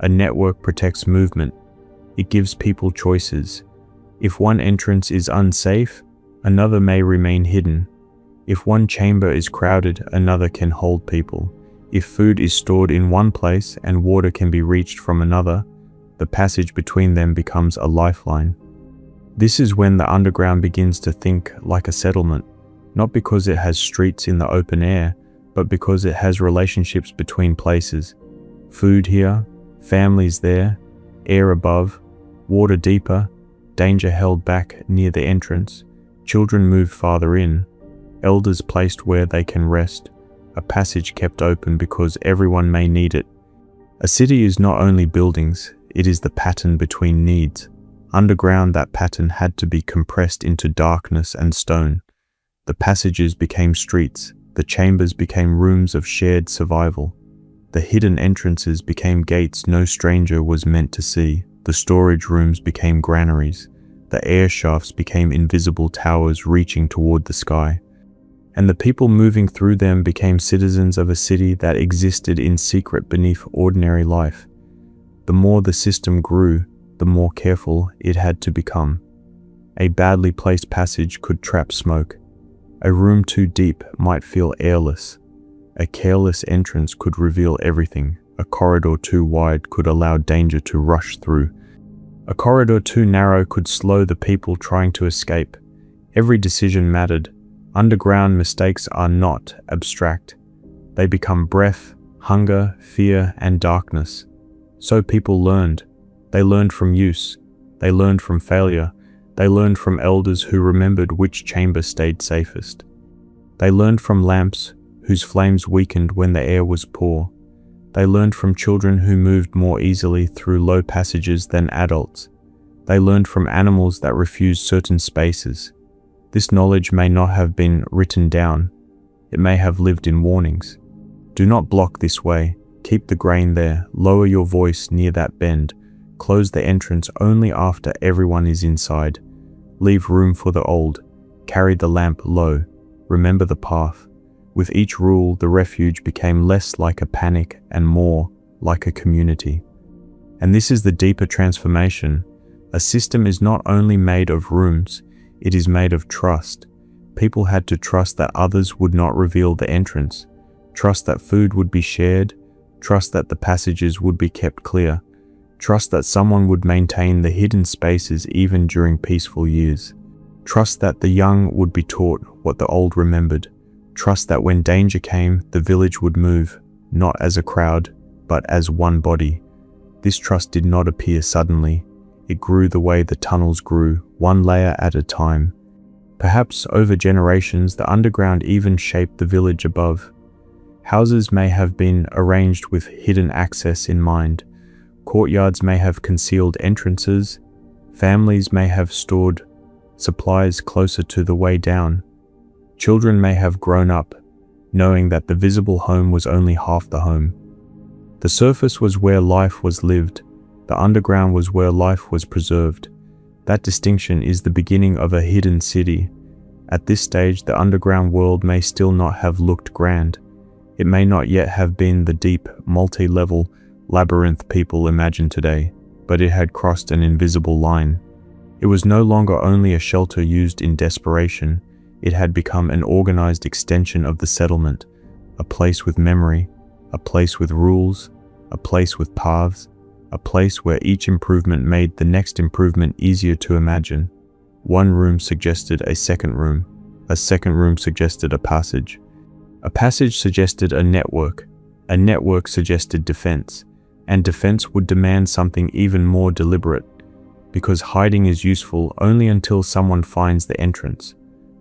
A network protects movement. It gives people choices. If one entrance is unsafe, another may remain hidden. If one chamber is crowded, another can hold people. If food is stored in one place and water can be reached from another, the passage between them becomes a lifeline. This is when the underground begins to think like a settlement, not because it has streets in the open air, but because it has relationships between places. Food here, families there, air above, water deeper, danger held back near the entrance, children moved farther in, elders placed where they can rest, a passage kept open because everyone may need it. A city is not only buildings, it is the pattern between needs. Underground, that pattern had to be compressed into darkness and stone. The passages became streets, the chambers became rooms of shared survival. The hidden entrances became gates no stranger was meant to see. The storage rooms became granaries. The air shafts became invisible towers reaching toward the sky. And the people moving through them became citizens of a city that existed in secret beneath ordinary life. The more the system grew, the more careful it had to become. A badly placed passage could trap smoke. A room too deep might feel airless. A careless entrance could reveal everything. A corridor too wide could allow danger to rush through. A corridor too narrow could slow the people trying to escape. Every decision mattered. Underground mistakes are not abstract. They become breath, hunger, fear, and darkness. So people learned. They learned from use. They learned from failure. They learned from elders who remembered which chamber stayed safest. They learned from lamps whose flames weakened when the air was poor. They learned from children who moved more easily through low passages than adults. They learned from animals that refused certain spaces. This knowledge may not have been written down. It may have lived in warnings. Do not block this way. Keep the grain there. Lower your voice near that bend. Close the entrance only after everyone is inside. Leave room for the old. Carry the lamp low. Remember the path. With each rule, the refuge became less like a panic and more like a community. And this is the deeper transformation. A system is not only made of rooms, it is made of trust. People had to trust that others would not reveal the entrance, trust that food would be shared, trust that the passages would be kept clear, trust that someone would maintain the hidden spaces even during peaceful years, trust that the young would be taught what the old remembered, trust that when danger came, the village would move, not as a crowd, but as one body. This trust did not appear suddenly. It grew the way the tunnels grew, one layer at a time. Perhaps over generations, the underground even shaped the village above. Houses may have been arranged with hidden access in mind. Courtyards may have concealed entrances. Families may have stored supplies closer to the way down. Children may have grown up, knowing that the visible home was only half the home. The surface was where life was lived. The underground was where life was preserved. That distinction is the beginning of a hidden city. At this stage, the underground world may still not have looked grand. It may not yet have been the deep, multi-level labyrinth people imagine today, but it had crossed an invisible line. It was no longer only a shelter used in desperation. It had become an organized extension of the settlement, a place with memory, a place with rules, a place with paths, a place where each improvement made the next improvement easier to imagine. One room suggested a second room suggested a passage suggested a network suggested defense, and defense would demand something even more deliberate, because hiding is useful only until someone finds the entrance.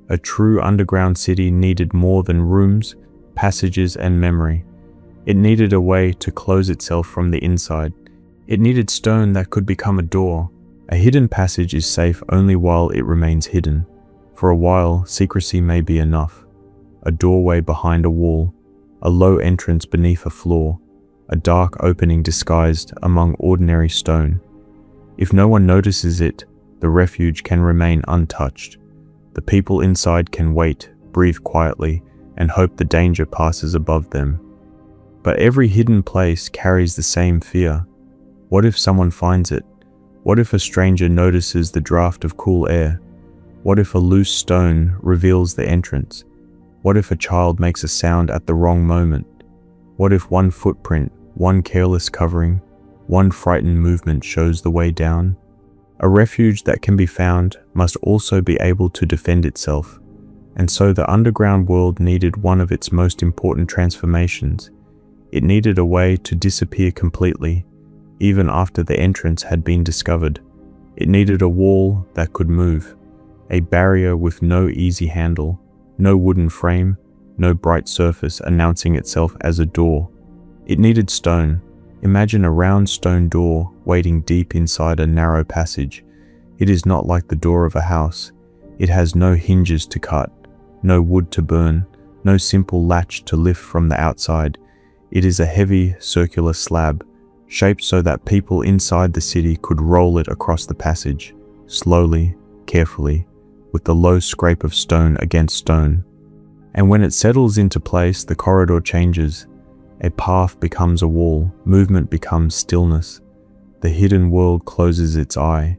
A true underground city needed more than rooms, passages, and memory. It needed a way to close itself from the inside. It needed stone that could become a door. A hidden passage is safe only while it remains hidden. For a while, secrecy may be enough. A doorway behind a wall, a low entrance beneath a floor, a dark opening disguised among ordinary stone. If no one notices it, the refuge can remain untouched. The people inside can wait, breathe quietly, and hope the danger passes above them. But every hidden place carries the same fear. What if someone finds it? What if a stranger notices the draft of cool air? What if a loose stone reveals the entrance? What if a child makes a sound at the wrong moment? What if one footprint, one careless covering, one frightened movement shows the way down? A refuge that can be found must also be able to defend itself, and so the underground world needed one of its most important transformations. It needed a way to disappear completely, even after the entrance had been discovered. It needed a wall that could move, a barrier with no easy handle, no wooden frame, no bright surface announcing itself as a door. It needed stone. Imagine a round stone door waiting deep inside a narrow passage. It is not like the door of a house. It has no hinges to cut, no wood to burn, no simple latch to lift from the outside. It is a heavy, circular slab, shaped so that people inside the city could roll it across the passage, slowly, carefully, with the low scrape of stone against stone. And when it settles into place, the corridor changes. A path becomes a wall, movement becomes stillness. The hidden world closes its eye.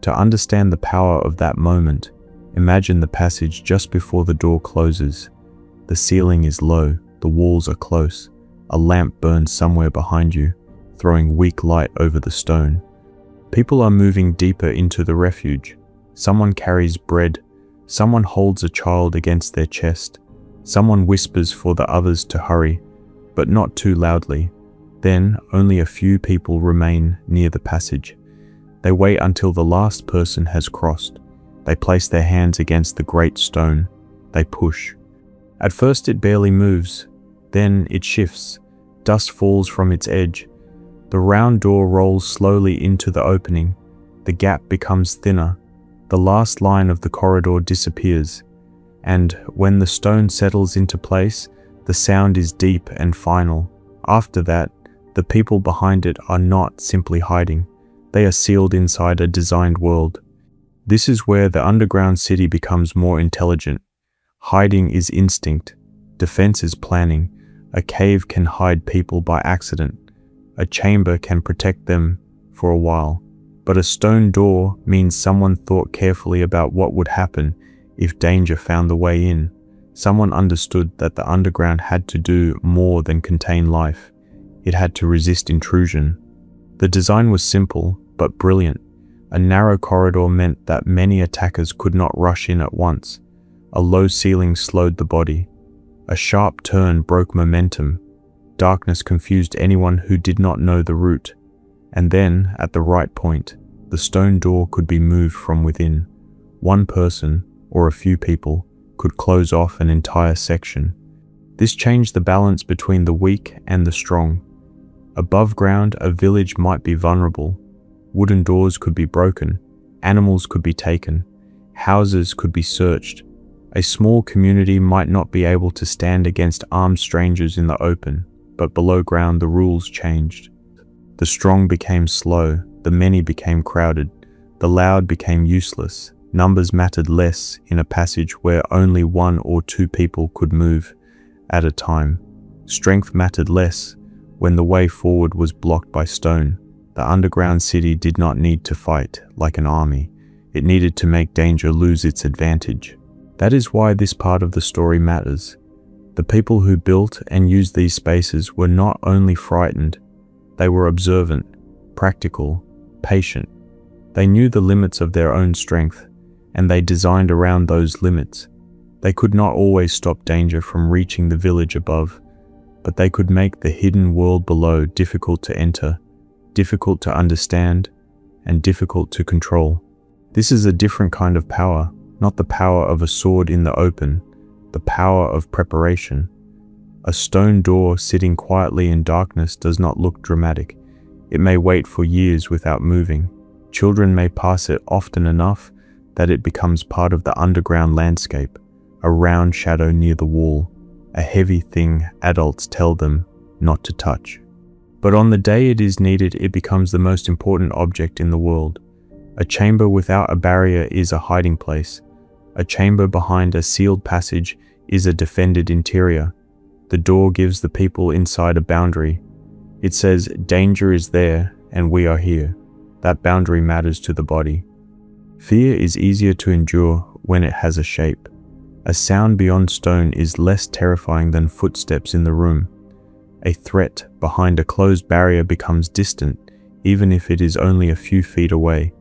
To understand the power of that moment, imagine the passage just before the door closes. The ceiling is low, the walls are close. A lamp burns somewhere behind you, throwing weak light over the stone. People are moving deeper into the refuge. Someone carries bread. Someone holds a child against their chest. Someone whispers for the others to hurry, but not too loudly. Then only a few people remain near the passage. They wait until the last person has crossed. They place their hands against the great stone. They push. At first it barely moves. Then it shifts. Dust falls from its edge. The round door rolls slowly into the opening. The gap becomes thinner. The last line of the corridor disappears. And when the stone settles into place, the sound is deep and final. After that, the people behind it are not simply hiding. They are sealed inside a designed world. This is where the underground city becomes more intelligent. Hiding is instinct. Defense is planning. A cave can hide people by accident. A chamber can protect them for a while. But a stone door means someone thought carefully about what would happen if danger found the way in. Someone understood that the underground had to do more than contain life. It had to resist intrusion. The design was simple, but brilliant. A narrow corridor meant that many attackers could not rush in at once. A low ceiling slowed the body. A sharp turn broke momentum. Darkness confused anyone who did not know the route. And then, at the right point, the stone door could be moved from within. One person, or a few people, could close off an entire section. This changed the balance between the weak and the strong. Above ground, a village might be vulnerable. Wooden doors could be broken. Animals could be taken. Houses could be searched. A small community might not be able to stand against armed strangers in the open, but below ground the rules changed. The strong became slow. The many became crowded. The loud became useless. Numbers mattered less in a passage where only one or two people could move at a time. Strength mattered less when the way forward was blocked by stone. The underground city did not need to fight like an army. It needed to make danger lose its advantage. That is why this part of the story matters. The people who built and used these spaces were not only frightened, they were observant, practical, patient. They knew the limits of their own strength, and they designed around those limits. They could not always stop danger from reaching the village above, but they could make the hidden world below difficult to enter, difficult to understand, and difficult to control. This is a different kind of power, not the power of a sword in the open, the power of preparation. A stone door sitting quietly in darkness does not look dramatic. It may wait for years without moving. Children may pass it often enough that it becomes part of the underground landscape, a round shadow near the wall, a heavy thing adults tell them not to touch. But on the day it is needed, it becomes the most important object in the world. A chamber without a barrier is a hiding place. A chamber behind a sealed passage is a defended interior. The door gives the people inside a boundary. It says, danger is there and we are here. That boundary matters to the body. Fear is easier to endure when it has a shape. A sound beyond stone is less terrifying than footsteps in the room. A threat behind a closed barrier becomes distant, even if it is only a few feet away.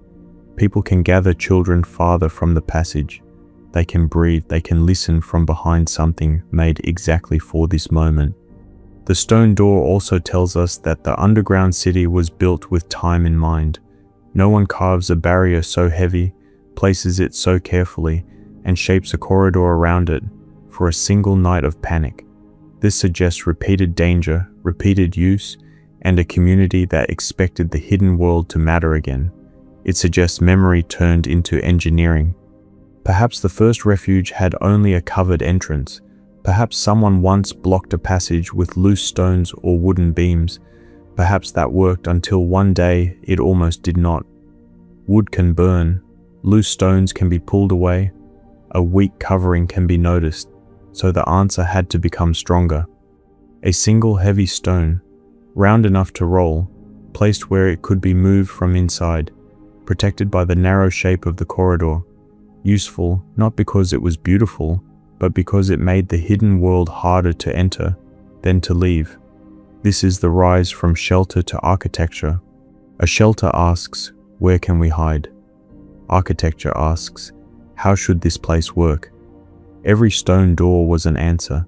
People can gather children farther from the passage. They can breathe, they can listen from behind something made exactly for this moment. The stone door also tells us that the underground city was built with time in mind. No one carves a barrier so heavy, places it so carefully, and shapes a corridor around it for a single night of panic. This suggests repeated danger, repeated use, and a community that expected the hidden world to matter again. It suggests memory turned into engineering. Perhaps the first refuge had only a covered entrance. Perhaps someone once blocked a passage with loose stones or wooden beams. Perhaps that worked until one day it almost did not. Wood can burn, loose stones can be pulled away, a weak covering can be noticed, so the answer had to become stronger. A single heavy stone, round enough to roll, placed where it could be moved from inside, protected by the narrow shape of the corridor. Useful not because it was beautiful, but because it made the hidden world harder to enter than to leave. This is the rise from shelter to architecture. A shelter asks, where can we hide? Architecture asks, how should this place work? Every stone door was an answer.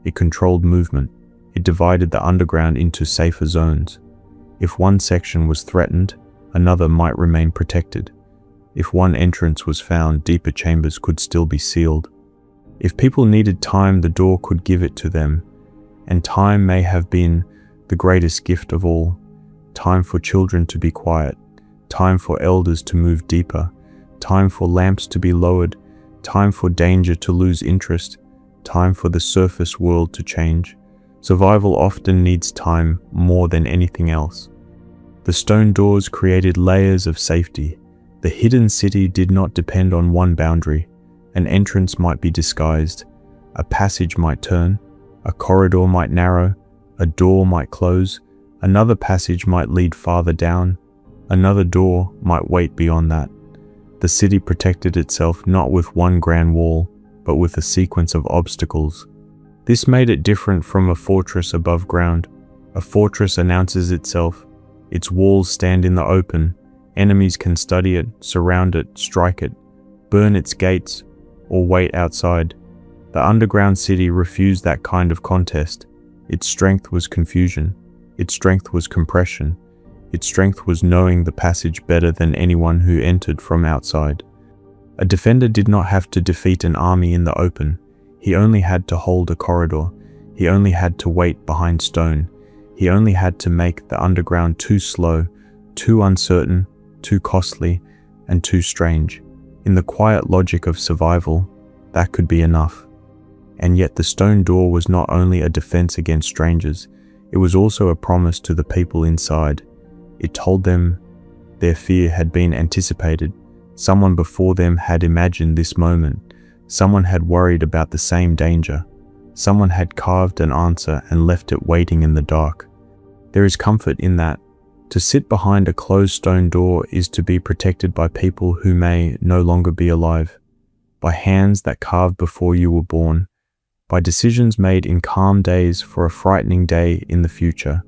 It controlled movement. It divided the underground into safer zones. If one section was threatened, another might remain protected. If one entrance was found, deeper chambers could still be sealed. If people needed time, the door could give it to them. And time may have been the greatest gift of all. Time for children to be quiet. Time for elders to move deeper. Time for lamps to be lowered. Time for danger to lose interest. Time for the surface world to change. Survival often needs time more than anything else. The stone doors created layers of safety. The hidden city did not depend on one boundary. An entrance might be disguised. A passage might turn. A corridor might narrow. A door might close. Another passage might lead farther down. Another door might wait beyond that. The city protected itself not with one grand wall, but with a sequence of obstacles. This made it different from a fortress above ground. A fortress announces itself. Its walls stand in the open. Enemies can study it, surround it, strike it, burn its gates, or wait outside. The underground city refused that kind of contest. Its strength was confusion. Its strength was compression. Its strength was knowing the passage better than anyone who entered from outside. A defender did not have to defeat an army in the open. He only had to hold a corridor. He only had to wait behind stone. He only had to make the underground too slow, too uncertain, too costly, and too strange. In the quiet logic of survival, that could be enough. And yet the stone door was not only a defense against strangers, it was also a promise to the people inside. It told them their fear had been anticipated. Someone before them had imagined this moment. Someone had worried about the same danger. Someone had carved an answer and left it waiting in the dark. There is comfort in that. To sit behind a closed stone door is to be protected by people who may no longer be alive, by hands that carved before you were born, by decisions made in calm days for a frightening day in the future.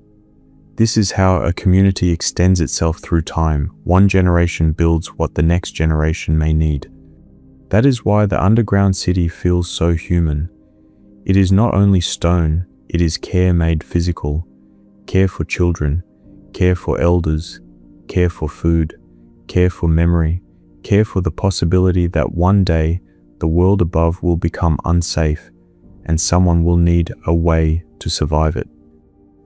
This is how a community extends itself through time. One generation builds what the next generation may need. That is why the underground city feels so human. It is not only stone, it is care made physical, care for children, care for elders, care for food, care for memory, care for the possibility that one day the world above will become unsafe and someone will need a way to survive it.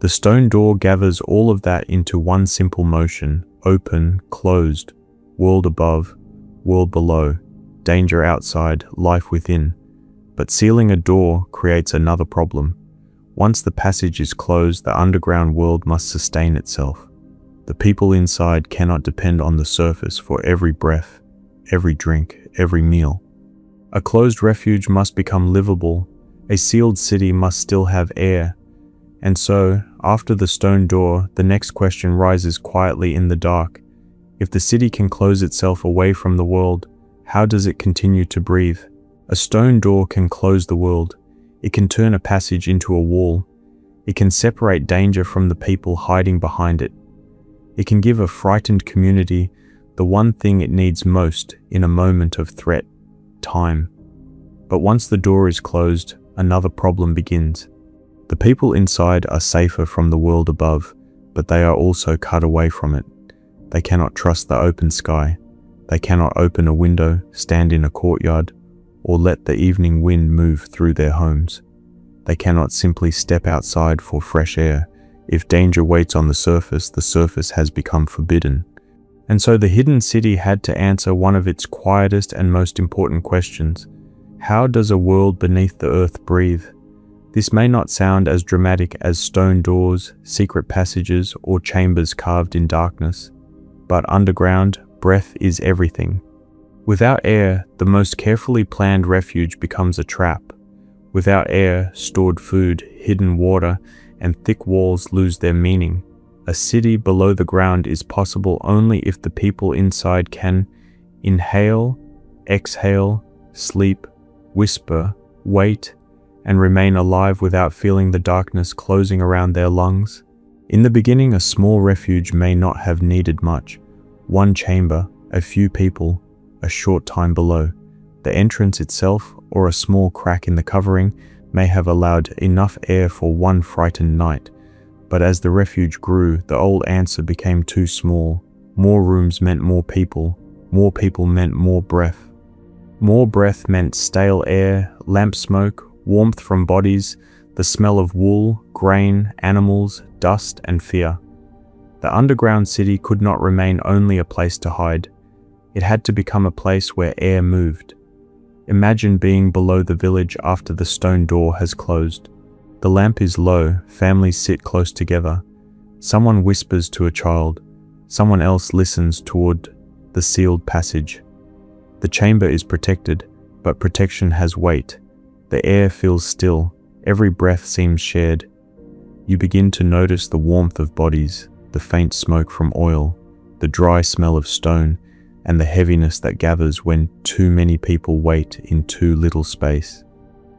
The stone door gathers all of that into one simple motion: open, closed, world above, world below, danger outside, life within. But sealing a door creates another problem. Once the passage is closed, the underground world must sustain itself. The people inside cannot depend on the surface for every breath, every drink, every meal. A closed refuge must become livable. A sealed city must still have air. And so, after the stone door, the next question rises quietly in the dark. If the city can close itself away from the world, how does it continue to breathe? A stone door can close the world. It can turn a passage into a wall. It can separate danger from the people hiding behind it. It can give a frightened community the one thing it needs most in a moment of threat: time. But once the door is closed, another problem begins. The people inside are safer from the world above, but they are also cut away from it. They cannot trust the open sky. They cannot open a window, stand in a courtyard, or let the evening wind move through their homes. They cannot simply step outside for fresh air. If danger waits on the surface has become forbidden. And so the hidden city had to answer one of its quietest and most important questions. How does a world beneath the earth breathe? This may not sound as dramatic as stone doors, secret passages, or chambers carved in darkness, but underground, breath is everything. Without air, the most carefully planned refuge becomes a trap. Without air, stored food, hidden water, and thick walls lose their meaning. A city below the ground is possible only if the people inside can inhale, exhale, sleep, whisper, wait, and remain alive without feeling the darkness closing around their lungs. In the beginning, a small refuge may not have needed much. One chamber, a few people, a short time below. The entrance itself, or a small crack in the covering, may have allowed enough air for one frightened night. But as the refuge grew, the old answer became too small. More rooms meant more people meant more breath. More breath meant stale air, lamp smoke, warmth from bodies, the smell of wool, grain, animals, dust, and fear. The underground city could not remain only a place to hide. It had to become a place where air moved. Imagine being below the village after the stone door has closed. The lamp is low, families sit close together. Someone whispers to a child. Someone else listens toward the sealed passage. The chamber is protected, but protection has weight. The air feels still. Every breath seems shared. You begin to notice the warmth of bodies, the faint smoke from oil, the dry smell of stone, and the heaviness that gathers when too many people wait in too little space.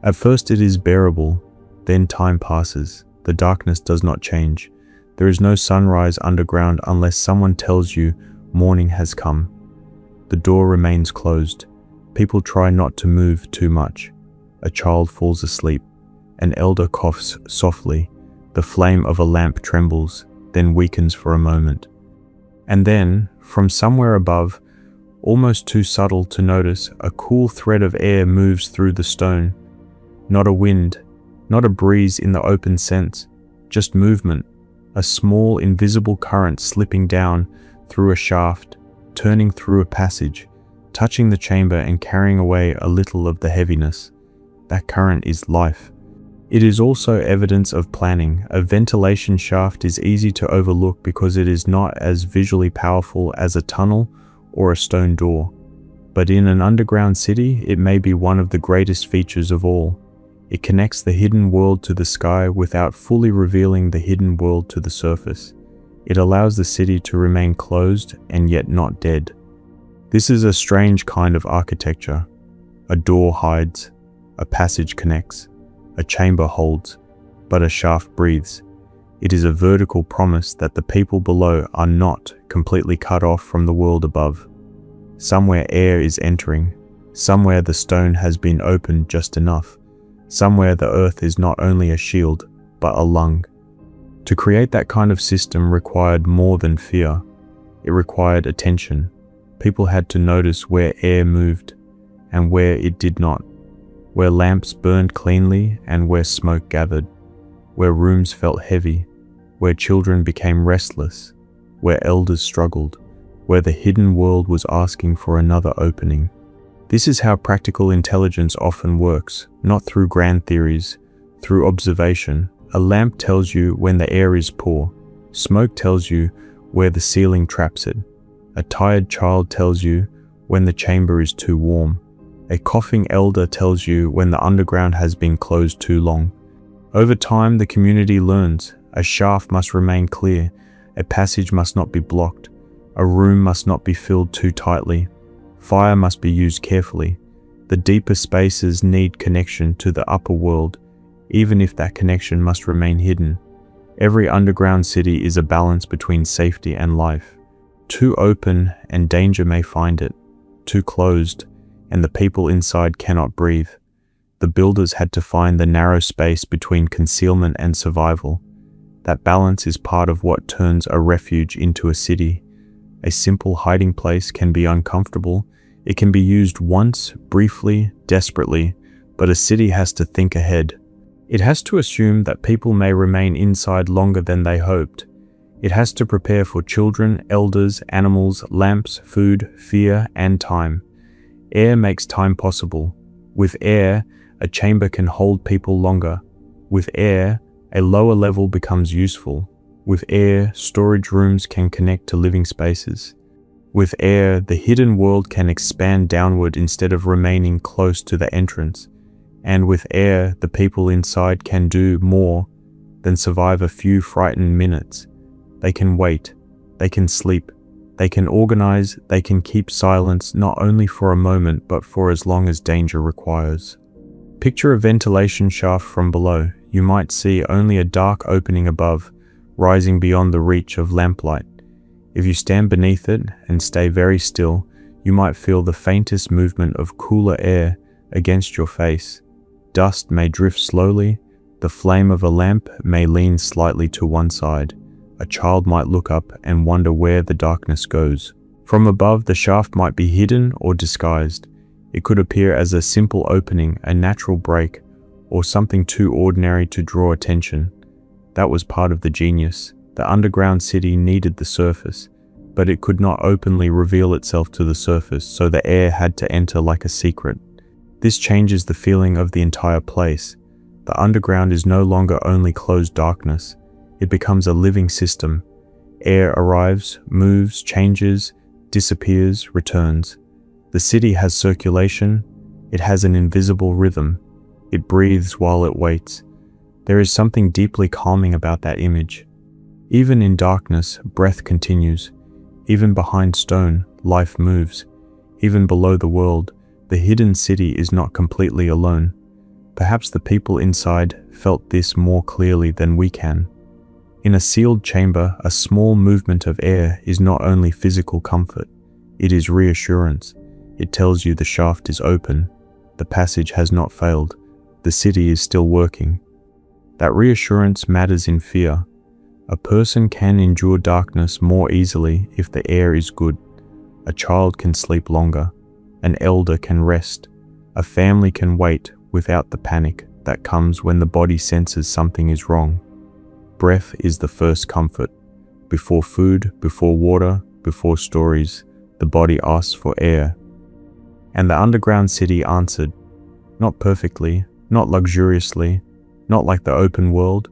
At first it is bearable, then time passes. The darkness does not change. There is no sunrise underground unless someone tells you morning has come. The door remains closed. People try not to move too much. A child falls asleep. An elder coughs softly. The flame of a lamp trembles, then weakens for a moment. And then, from somewhere above, almost too subtle to notice, a cool thread of air moves through the stone. Not a wind, not a breeze in the open sense, just movement, a small invisible current slipping down through a shaft, turning through a passage, touching the chamber and carrying away a little of the heaviness. That current is life. It is also evidence of planning. A ventilation shaft is easy to overlook because it is not as visually powerful as a tunnel or a stone door. But in an underground city, it may be one of the greatest features of all. It connects the hidden world to the sky without fully revealing the hidden world to the surface. It allows the city to remain closed and yet not dead. This is a strange kind of architecture. A door hides, a passage connects, a chamber holds, but a shaft breathes. It is a vertical promise that the people below are not completely cut off from the world above. Somewhere air is entering. Somewhere the stone has been opened just enough. Somewhere the earth is not only a shield, but a lung. To create that kind of system required more than fear. It required attention. People had to notice where air moved and where it did not, where lamps burned cleanly and where smoke gathered, where rooms felt heavy, where children became restless, where elders struggled, where the hidden world was asking for another opening. This is how practical intelligence often works, not through grand theories, through observation. A lamp tells you when the air is poor. Smoke tells you where the ceiling traps it. A tired child tells you when the chamber is too warm. A coughing elder tells you when the underground has been closed too long. Over time, the community learns. A shaft must remain clear. A passage must not be blocked. A room must not be filled too tightly. Fire must be used carefully. The deeper spaces need connection to the upper world, even if that connection must remain hidden. Every underground city is a balance between safety and life. Too open and danger may find it. Too closed and the people inside cannot breathe. The builders had to find the narrow space between concealment and survival. That balance is part of what turns a refuge into a city. A simple hiding place can be uncomfortable. It can be used once, briefly, desperately, but a city has to think ahead. It has to assume that people may remain inside longer than they hoped. It has to prepare for children, elders, animals, lamps, food, fear, and time. Air makes time possible. With air, a chamber can hold people longer. With air, a lower level becomes useful. With air, storage rooms can connect to living spaces. With air, the hidden world can expand downward instead of remaining close to the entrance. And with air, the people inside can do more than survive a few frightened minutes. They can wait, they can sleep, they can organize, they can keep silence not only for a moment but for as long as danger requires. Picture a ventilation shaft from below. You might see only a dark opening above, rising beyond the reach of lamplight. If you stand beneath it and stay very still, you might feel the faintest movement of cooler air against your face. Dust may drift slowly, the flame of a lamp may lean slightly to one side. A child might look up and wonder where the darkness goes. From above, the shaft might be hidden or disguised. It could appear as a simple opening, a natural break, or something too ordinary to draw attention. That was part of the genius. The underground city needed the surface, but it could not openly reveal itself to the surface, so the air had to enter like a secret. This changes the feeling of the entire place. The underground is no longer only closed darkness. It becomes a living system. Air arrives, moves, changes, disappears, returns. The city has circulation. It has an invisible rhythm. It breathes while it waits. There is something deeply calming about that image. Even in darkness, breath continues. Even behind stone, life moves. Even below the world, the hidden city is not completely alone. Perhaps the people inside felt this more clearly than we can. In a sealed chamber, a small movement of air is not only physical comfort, it is reassurance. It tells you the shaft is open, the passage has not failed, the city is still working. That reassurance matters in fear. A person can endure darkness more easily if the air is good. A child can sleep longer. An elder can rest. A family can wait without the panic that comes when the body senses something is wrong. Breath is the first comfort. Before food, before water, before stories, the body asks for air. And the underground city answered, not perfectly, not luxuriously, not like the open world,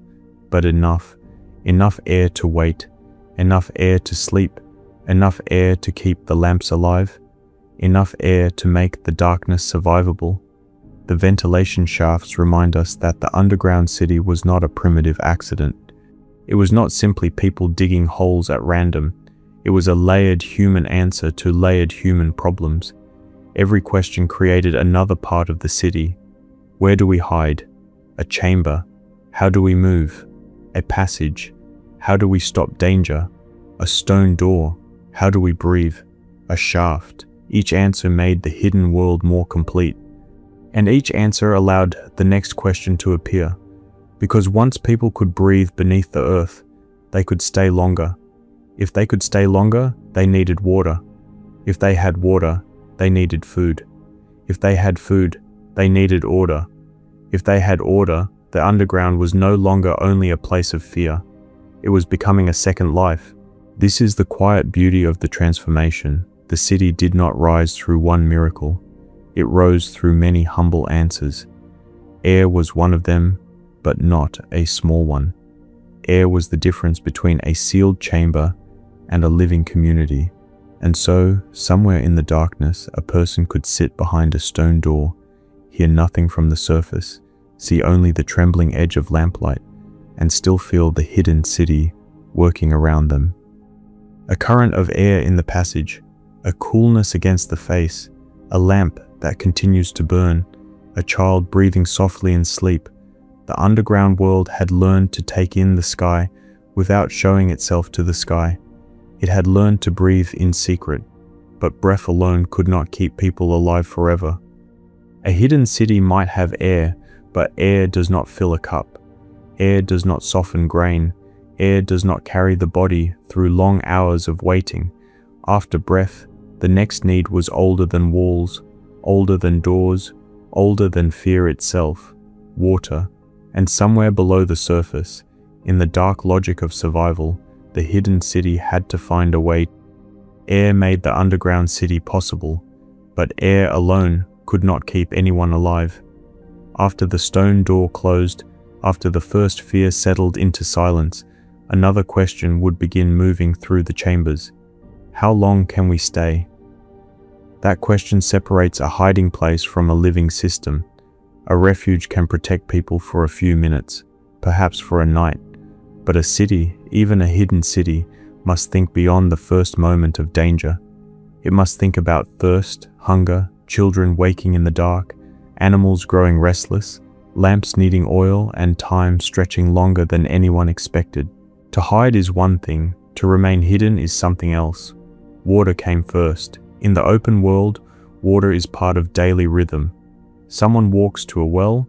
but enough air to wait, enough air to sleep, enough air to keep the lamps alive, enough air to make the darkness survivable. The ventilation shafts remind us that the underground city was not a primitive accident. It was not simply people digging holes at random. It was a layered human answer to layered human problems. Every question created another part of the city. Where do we hide? A chamber. How do we move? A passage. How do we stop danger? A stone door. How do we breathe? A shaft. Each answer made the hidden world more complete. And each answer allowed the next question to appear. Because once people could breathe beneath the earth, they could stay longer. If they could stay longer, they needed water. If they had water, they needed food. If they had food, they needed order. If they had order, the underground was no longer only a place of fear. It was becoming a second life. This is the quiet beauty of the transformation. The city did not rise through one miracle. It rose through many humble answers. Air was one of them, but not a small one. Air was the difference between a sealed chamber and a living community. And so, somewhere in the darkness, a person could sit behind a stone door, hear nothing from the surface, see only the trembling edge of lamplight, and still feel the hidden city working around them. A current of air in the passage, a coolness against the face, a lamp that continues to burn, a child breathing softly in sleep. The underground world had learned to take in the sky without showing itself to the sky. It had learned to breathe in secret, but breath alone could not keep people alive forever. A hidden city might have air, but air does not fill a cup. Air does not soften grain. Air does not carry the body through long hours of waiting. After breath, the next need was older than walls, older than doors, older than fear itself, water. And somewhere below the surface, in the dark logic of survival, the hidden city had to find a way. Air made the underground city possible, but air alone could not keep anyone alive. After the stone door closed, after the first fear settled into silence, another question would begin moving through the chambers. How long can we stay? That question separates a hiding place from a living system. A refuge can protect people for a few minutes, perhaps for a night, but a city, even a hidden city, must think beyond the first moment of danger. It must think about thirst, hunger, children waking in the dark, animals growing restless, lamps needing oil, and time stretching longer than anyone expected. To hide is one thing, to remain hidden is something else. Water came first. In the open world, water is part of daily rhythm. Someone walks to a well,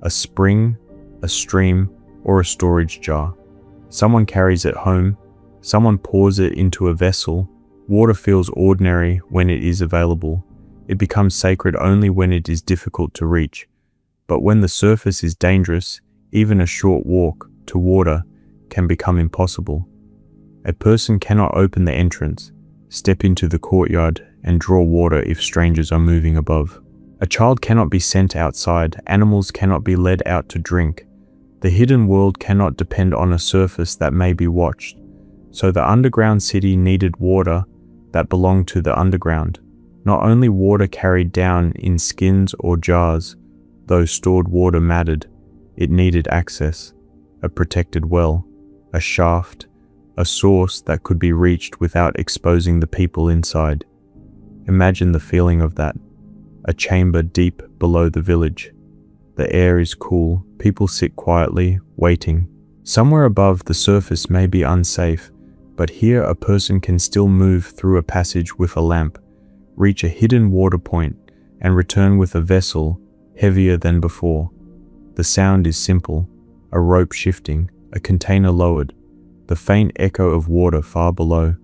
a spring, a stream, or a storage jar. Someone carries it home. Someone pours it into a vessel. Water feels ordinary when it is available. It becomes sacred only when it is difficult to reach. But when the surface is dangerous, even a short walk to water can become impossible. A person cannot open the entrance, step into the courtyard, and draw water if strangers are moving above. A child cannot be sent outside. Animals cannot be led out to drink. The hidden world cannot depend on a surface that may be watched. So the underground city needed water that belonged to the underground. Not only water carried down in skins or jars, though stored water mattered, it needed access, a protected well, a shaft, a source that could be reached without exposing the people inside. Imagine the feeling of that. A chamber deep below the village. The air is cool, people sit quietly, waiting. Somewhere above the surface may be unsafe, but here a person can still move through a passage with a lamp, reach a hidden water point, and return with a vessel heavier than before. The sound is simple, a rope shifting, a container lowered, the faint echo of water far below.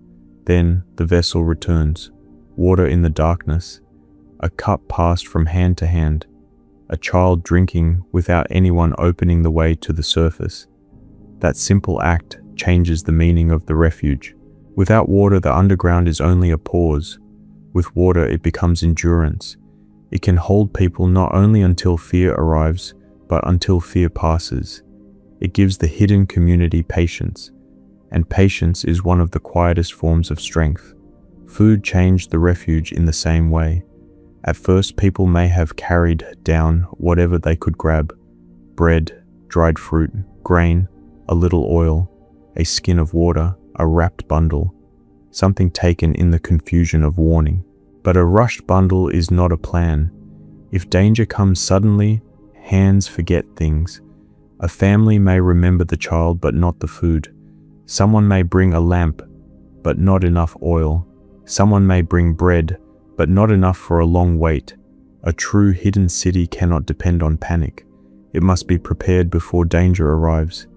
Then the vessel returns, water in the darkness, a cup passed from hand to hand, a child drinking without anyone opening the way to the surface. That simple act changes the meaning of the refuge. Without water, the underground is only a pause. With water, it becomes endurance. It can hold people not only until fear arrives, but until fear passes. It gives the hidden community patience, and patience is one of the quietest forms of strength. Food changed the refuge in the same way. At first, people may have carried down whatever they could grab: bread, dried fruit, grain, a little oil, a skin of water, a wrapped bundle, something taken in the confusion of warning. But a rushed bundle is not a plan. If danger comes suddenly, hands forget things. A family may remember the child but not the food. Someone may bring a lamp, but not enough oil. Someone may bring bread, but not enough for a long wait. A true hidden city cannot depend on panic. It must be prepared before danger arrives.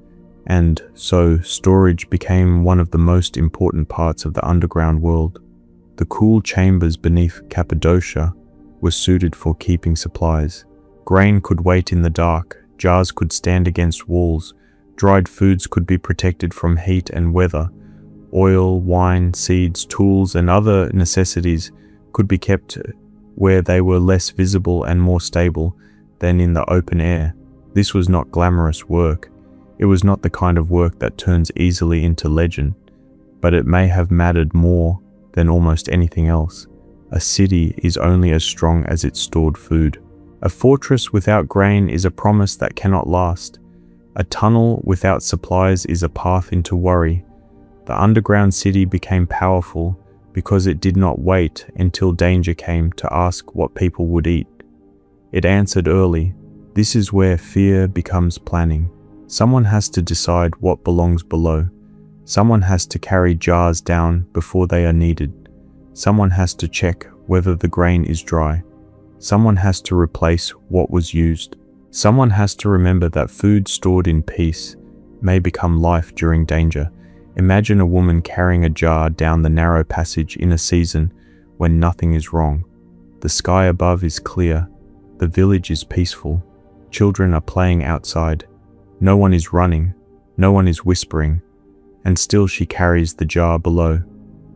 And so storage became one of the most important parts of the underground world. The cool chambers beneath Cappadocia were suited for keeping supplies. Grain could wait in the dark, jars could stand against walls, dried foods could be protected from heat and weather. Oil, wine, seeds, tools, and other necessities could be kept where they were less visible and more stable than in the open air. This was not glamorous work. It was not the kind of work that turns easily into legend, but it may have mattered more than almost anything else. A city is only as strong as its stored food. A fortress without grain is a promise that cannot last. A tunnel without supplies is a path into worry. The underground city became powerful because it did not wait until danger came to ask what people would eat. It answered early. This is where fear becomes planning. Someone has to decide what belongs below. Someone has to carry jars down before they are needed. Someone has to check whether the grain is dry. Someone has to replace what was used. Someone has to remember that food stored in peace may become life during danger. Imagine a woman carrying a jar down the narrow passage in a season when nothing is wrong. The sky above is clear. The village is peaceful. Children are playing outside. No one is running. No one is whispering. And still she carries the jar below,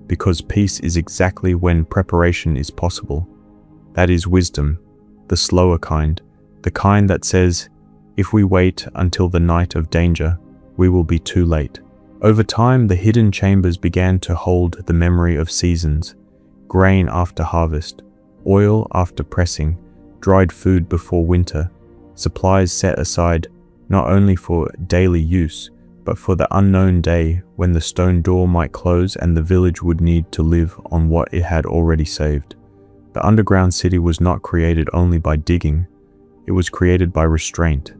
because peace is exactly when preparation is possible. That is wisdom, the slower kind, the kind that says, if we wait until the night of danger, we will be too late. Over time, the hidden chambers began to hold the memory of seasons, grain after harvest, oil after pressing, dried food before winter, supplies set aside not only for daily use, but for the unknown day when the stone door might close and the village would need to live on what it had already saved. The underground city was not created only by digging. It was created by restraint,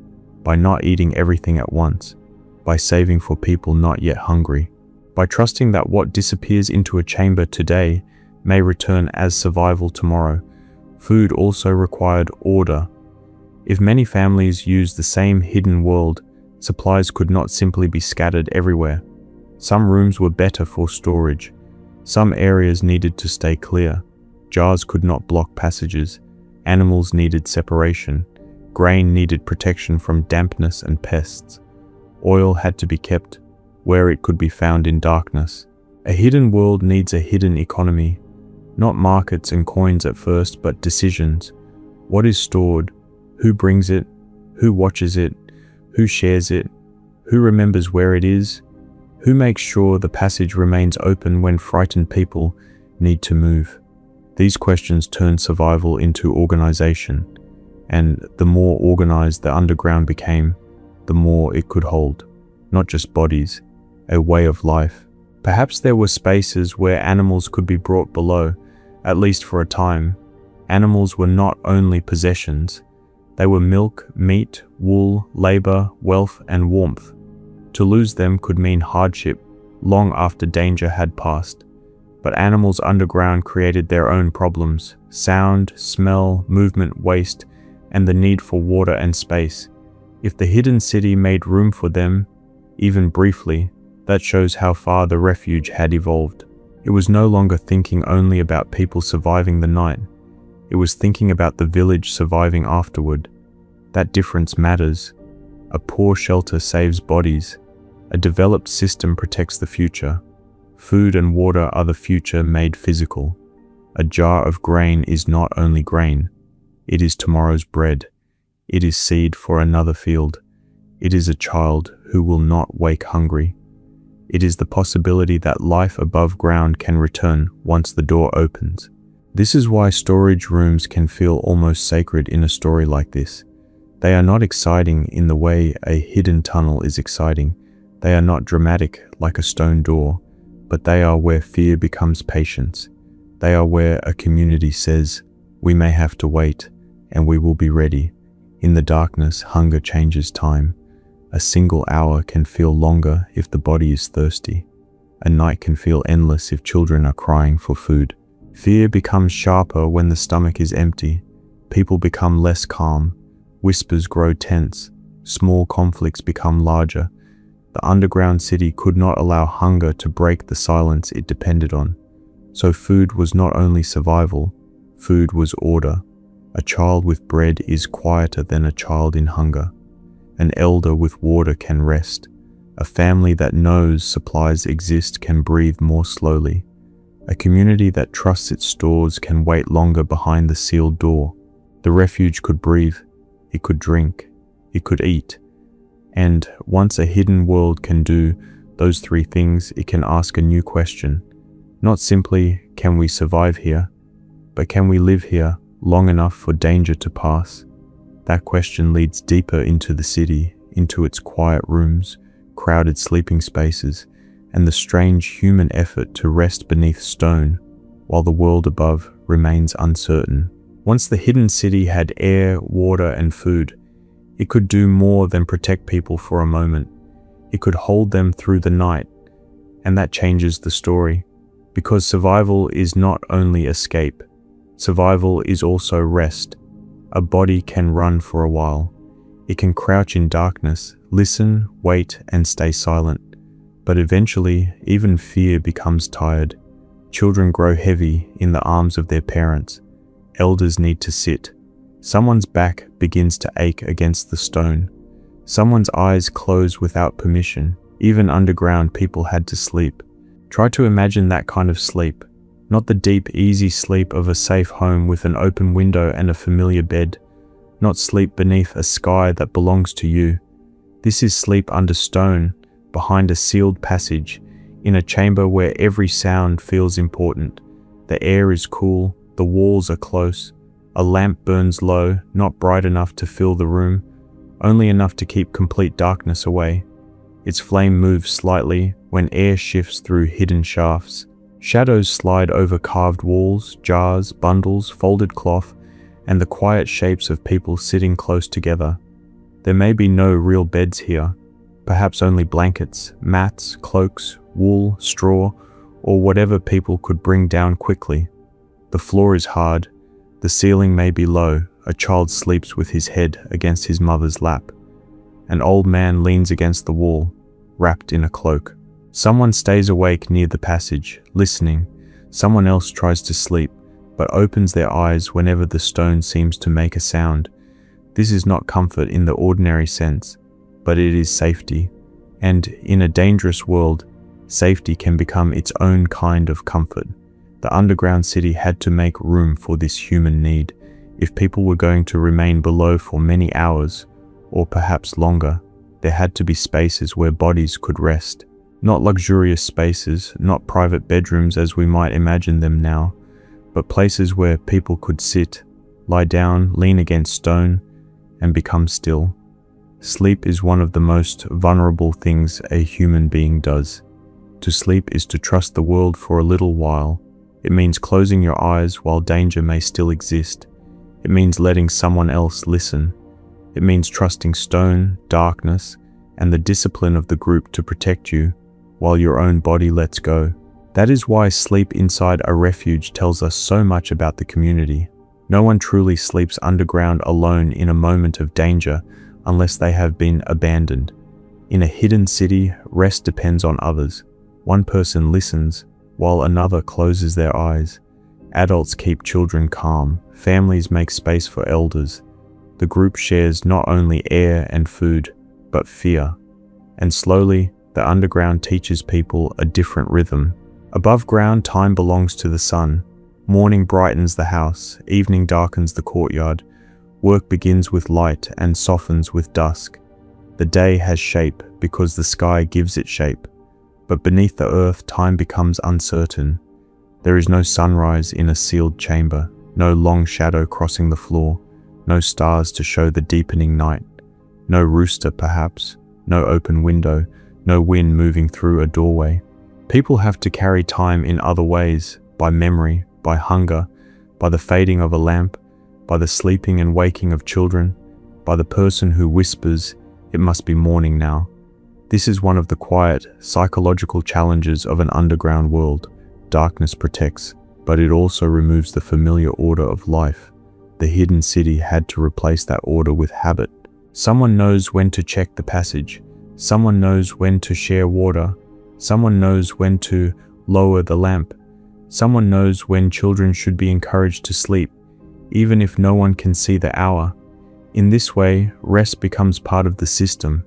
by not eating everything at once, by saving for people not yet hungry, by trusting that what disappears into a chamber today may return as survival tomorrow. Food also required order. If many families used the same hidden world, supplies could not simply be scattered everywhere. Some rooms were better for storage. Some areas needed to stay clear. Jars could not block passages. Animals needed separation. Grain needed protection from dampness and pests. Oil had to be kept where it could be found in darkness. A hidden world needs a hidden economy. Not markets and coins at first, but decisions. What is stored? Who brings it? Who watches it? Who shares it? Who remembers where it is? Who makes sure the passage remains open when frightened people need to move? These questions turn survival into organization, and the more organized the underground became, the more it could hold. Not just bodies, a way of life. Perhaps there were spaces where animals could be brought below, at least for a time. Animals were not only possessions. They were milk, meat, wool, labor, wealth, and warmth. To lose them could mean hardship long after danger had passed. But animals underground created their own problems: sound, smell, movement, waste, and the need for water and space. If the hidden city made room for them, even briefly, that shows how far the refuge had evolved. It was no longer thinking only about people surviving the night. It was thinking about the village surviving afterward. That difference matters. A poor shelter saves bodies. A developed system protects the future. Food and water are the future made physical. A jar of grain is not only grain. It is tomorrow's bread. It is seed for another field. It is a child who will not wake hungry. It is the possibility that life above ground can return once the door opens. This is why storage rooms can feel almost sacred in a story like this. They are not exciting in the way a hidden tunnel is exciting. They are not dramatic like a stone door, but they are where fear becomes patience. They are where a community says, we may have to wait, and we will be ready. In the darkness, hunger changes time. A single hour can feel longer if the body is thirsty. A night can feel endless if children are crying for food. Fear becomes sharper when the stomach is empty. People become less calm. Whispers grow tense. Small conflicts become larger. The underground city could not allow hunger to break the silence it depended on. So food was not only survival, food was order. A child with bread is quieter than a child in hunger. An elder with water can rest. A family that knows supplies exist can breathe more slowly. A community that trusts its stores can wait longer behind the sealed door. The refuge could breathe, it could drink, it could eat. And once a hidden world can do those three things, it can ask a new question. Not simply, can we survive here? But can we live here long enough for danger to pass? That question leads deeper into the city, into its quiet rooms, crowded sleeping spaces, and the strange human effort to rest beneath stone while the world above remains uncertain. Once the hidden city had air, water, and food, it could do more than protect people for a moment. It could hold them through the night. And that changes the story. Because survival is not only escape, survival is also rest. A body can run for a while. It can crouch in darkness, listen, wait, and stay silent. But eventually, even fear becomes tired. Children grow heavy in the arms of their parents. Elders need to sit. Someone's back begins to ache against the stone. Someone's eyes close without permission. Even underground, people had to sleep. Try to imagine that kind of sleep. Not the deep, easy sleep of a safe home with an open window and a familiar bed. Not sleep beneath a sky that belongs to you. This is sleep under stone, behind a sealed passage, in a chamber where every sound feels important. The air is cool, the walls are close. A lamp burns low, not bright enough to fill the room, only enough to keep complete darkness away. Its flame moves slightly when air shifts through hidden shafts. Shadows slide over carved walls, jars, bundles, folded cloth, and the quiet shapes of people sitting close together. There may be no real beds here, perhaps only blankets, mats, cloaks, wool, straw, or whatever people could bring down quickly. The floor is hard, the ceiling may be low, a child sleeps with his head against his mother's lap. An old man leans against the wall, wrapped in a cloak. Someone stays awake near the passage, listening. Someone else tries to sleep, but opens their eyes whenever the stone seems to make a sound. This is not comfort in the ordinary sense, but it is safety. And in a dangerous world, safety can become its own kind of comfort. The underground city had to make room for this human need. If people were going to remain below for many hours, or perhaps longer, there had to be spaces where bodies could rest. Not luxurious spaces, not private bedrooms as we might imagine them now, but places where people could sit, lie down, lean against stone, and become still. Sleep is one of the most vulnerable things a human being does. To sleep is to trust the world for a little while. It means closing your eyes while danger may still exist. It means letting someone else listen. It means trusting stone, darkness, and the discipline of the group to protect you while your own body lets go. That is why sleep inside a refuge tells us so much about the community. No one truly sleeps underground alone in a moment of danger unless they have been abandoned. In a hidden city, rest depends on others. One person listens while another closes their eyes. Adults keep children calm. Families make space for elders. The group shares not only air and food, but fear. And slowly, the underground teaches people a different rhythm. Above ground, time belongs to the sun. Morning brightens the house, evening darkens the courtyard. Work begins with light and softens with dusk. The day has shape because the sky gives it shape. But beneath the earth, time becomes uncertain. There is no sunrise in a sealed chamber, no long shadow crossing the floor, no stars to show the deepening night, no rooster perhaps, no open window, no wind moving through a doorway. People have to carry time in other ways, by memory, by hunger, by the fading of a lamp, by the sleeping and waking of children, by the person who whispers, "It must be morning now." This is one of the quiet, psychological challenges of an underground world. Darkness protects, but it also removes the familiar order of life. The hidden city had to replace that order with habit. Someone knows when to check the passage. Someone knows when to share water. Someone knows when to lower the lamp. Someone knows when children should be encouraged to sleep, even if no one can see the hour. In this way, rest becomes part of the system.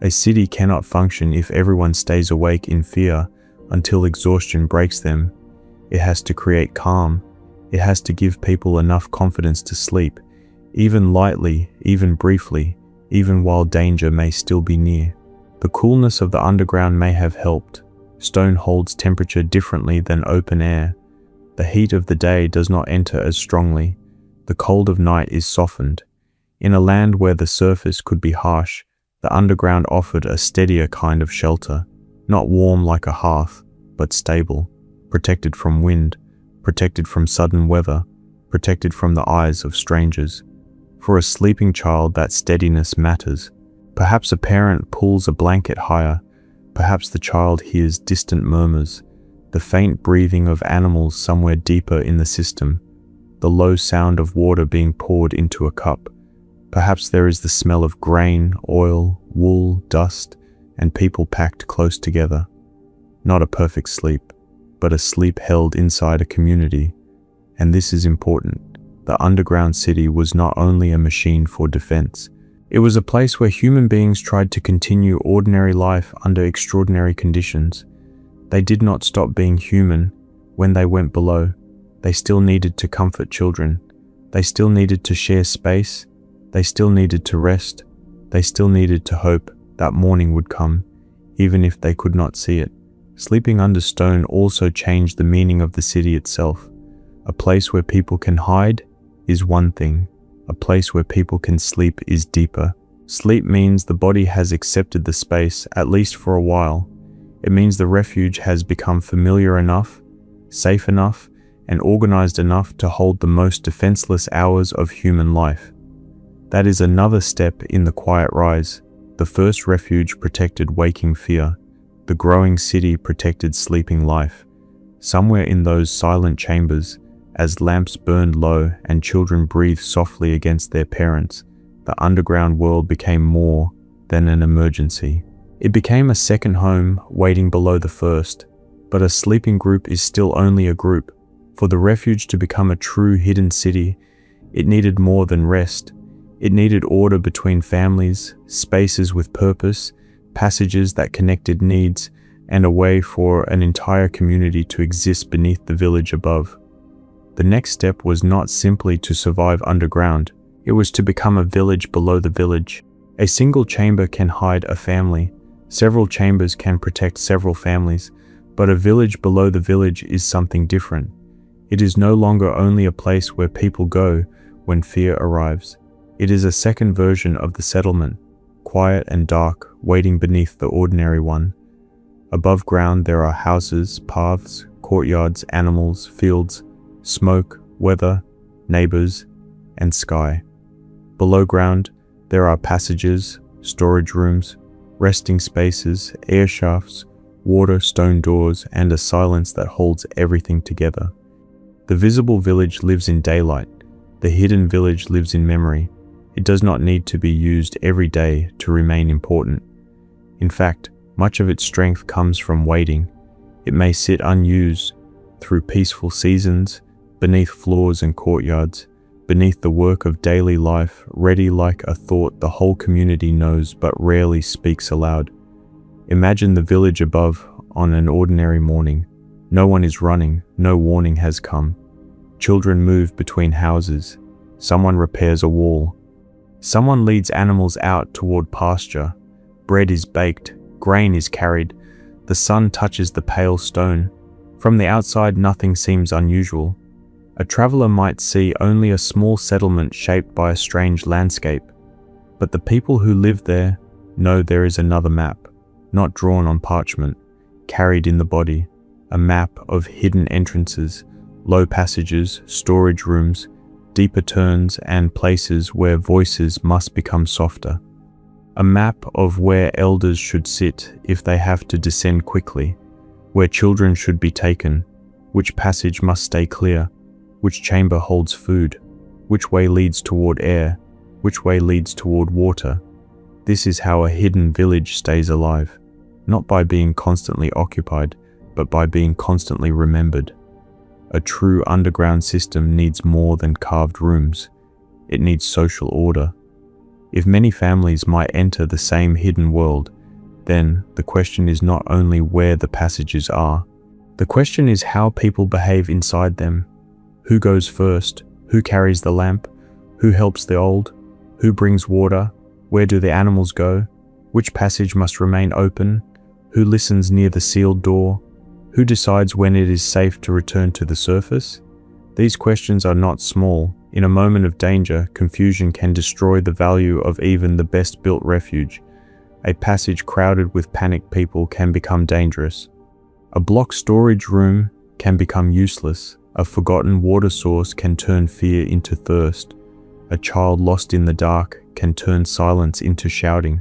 A city cannot function if everyone stays awake in fear until exhaustion breaks them. It has to create calm. It has to give people enough confidence to sleep, even lightly, even briefly, even while danger may still be near. The coolness of the underground may have helped. Stone holds temperature differently than open air. The heat of the day does not enter as strongly. The cold of night is softened. In a land where the surface could be harsh, the underground offered a steadier kind of shelter, not warm like a hearth, but stable, protected from wind, protected from sudden weather, protected from the eyes of strangers. For a sleeping child, that steadiness matters. Perhaps a parent pulls a blanket higher. Perhaps the child hears distant murmurs, the faint breathing of animals somewhere deeper in the system, the low sound of water being poured into a cup. Perhaps there is the smell of grain, oil, wool, dust, and people packed close together. Not a perfect sleep, but a sleep held inside a community. And this is important. The underground city was not only a machine for defense. It was a place where human beings tried to continue ordinary life under extraordinary conditions. They did not stop being human when they went below. They still needed to comfort children. They still needed to share space. They still needed to rest. They still needed to hope that morning would come, even if they could not see it. Sleeping under stone also changed the meaning of the city itself. A place where people can hide is one thing. A place where people can sleep is deeper. Sleep means the body has accepted the space, at least for a while. It means the refuge has become familiar enough, safe enough, and organized enough to hold the most defenseless hours of human life. That is another step in the quiet rise. The first refuge protected waking fear. The growing city protected sleeping life. Somewhere in those silent chambers, as lamps burned low and children breathed softly against their parents, the underground world became more than an emergency. It became a second home waiting below the first. But a sleeping group is still only a group. For the refuge to become a true hidden city, it needed more than rest. It needed order between families, spaces with purpose, passages that connected needs, and a way for an entire community to exist beneath the village above. The next step was not simply to survive underground. It was to become a village below the village. A single chamber can hide a family. Several chambers can protect several families. But a village below the village is something different. It is no longer only a place where people go when fear arrives. It is a second version of the settlement, quiet and dark, waiting beneath the ordinary one. Above ground there are houses, paths, courtyards, animals, fields, smoke, weather, neighbors, and sky. Below ground there are passages, storage rooms, resting spaces, air shafts, water, stone doors, and a silence that holds everything together. The visible village lives in daylight. The hidden village lives in memory. It does not need to be used every day to remain important. In fact, much of its strength comes from waiting. It may sit unused through peaceful seasons, beneath floors and courtyards, beneath the work of daily life, ready like a thought the whole community knows but rarely speaks aloud. Imagine the village above on an ordinary morning. No one is running, no warning has come. Children move between houses. Someone repairs a wall. Someone leads animals out toward pasture. Bread is baked, grain is carried. The sun touches the pale stone. From the outside, nothing seems unusual. A traveler might see only a small settlement shaped by a strange landscape. But the people who live there know there is another map, not drawn on parchment, carried in the body, a map of hidden entrances, low passages, storage rooms, deeper turns, and places where voices must become softer. A map of where elders should sit if they have to descend quickly, where children should be taken, which passage must stay clear, which chamber holds food, which way leads toward air, which way leads toward water. This is how a hidden village stays alive, not by being constantly occupied, but by being constantly remembered. A true underground system needs more than carved rooms. It needs social order. If many families might enter the same hidden world, then the question is not only where the passages are. The question is how people behave inside them. Who goes first? Who carries the lamp? Who helps the old? Who brings water? Where do the animals go? Which passage must remain open? Who listens near the sealed door? Who decides when it is safe to return to the surface? These questions are not small. In a moment of danger, confusion can destroy the value of even the best-built refuge. A passage crowded with panicked people can become dangerous. A blocked storage room can become useless. A forgotten water source can turn fear into thirst. A child lost in the dark can turn silence into shouting.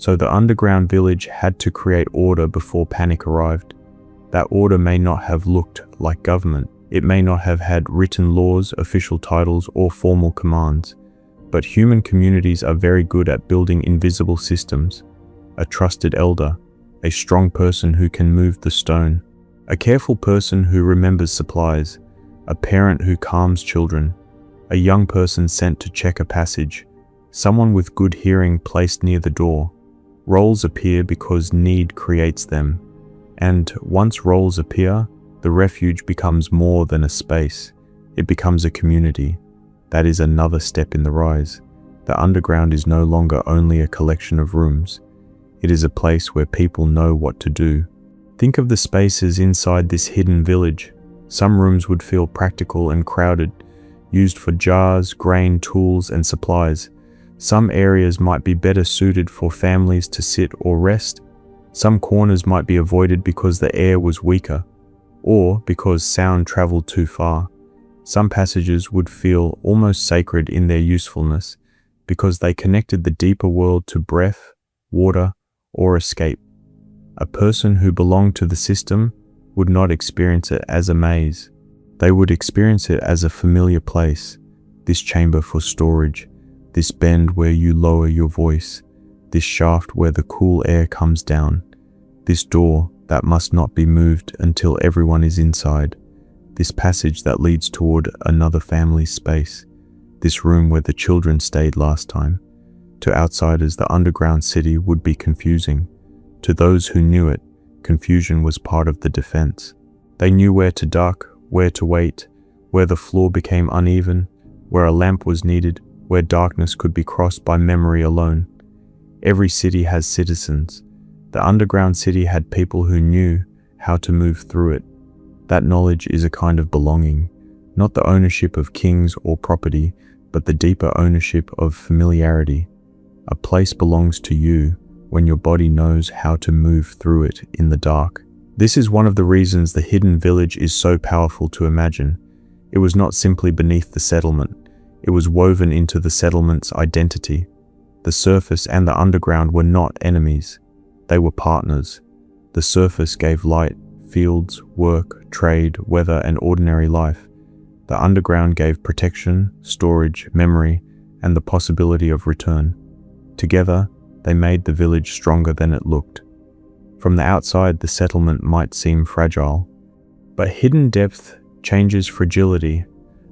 So the underground village had to create order before panic arrived. That order may not have looked like government. It may not have had written laws, official titles, or formal commands. But human communities are very good at building invisible systems. A trusted elder, a strong person who can move the stone, a careful person who remembers supplies, a parent who calms children, a young person sent to check a passage, someone with good hearing placed near the door. Roles appear because need creates them. And once roles appear, the refuge becomes more than a space. It becomes a community. That is another step in the rise. The underground is no longer only a collection of rooms. It is a place where people know what to do. Think of the spaces inside this hidden village. Some rooms would feel practical and crowded, used for jars, grain, tools, and supplies. Some areas might be better suited for families to sit or rest. Some corners might be avoided because the air was weaker, or because sound traveled too far. Some passages would feel almost sacred in their usefulness because they connected the deeper world to breath, water, or escape. A person who belonged to the system would not experience it as a maze. They would experience it as a familiar place, this chamber for storage, this bend where you lower your voice, this shaft where the cool air comes down, this door that must not be moved until everyone is inside, this passage that leads toward another family's space, this room where the children stayed last time. To outsiders, the underground city would be confusing. To those who knew it, confusion was part of the defense. They knew where to duck, where to wait, where the floor became uneven, where a lamp was needed, where darkness could be crossed by memory alone. Every city has citizens. The underground city had people who knew how to move through it. That knowledge is a kind of belonging, not the ownership of kings or property, but the deeper ownership of familiarity. A place belongs to you when your body knows how to move through it in the dark. This is one of the reasons the hidden village is so powerful to imagine. It was not simply beneath the settlement. It was woven into the settlement's identity. The surface and the underground were not enemies. They were partners. The surface gave light, fields, work, trade, weather, and ordinary life. The underground gave protection, storage, memory, and the possibility of return. Together, they made the village stronger than it looked. From the outside, the settlement might seem fragile, but hidden depth changes fragility.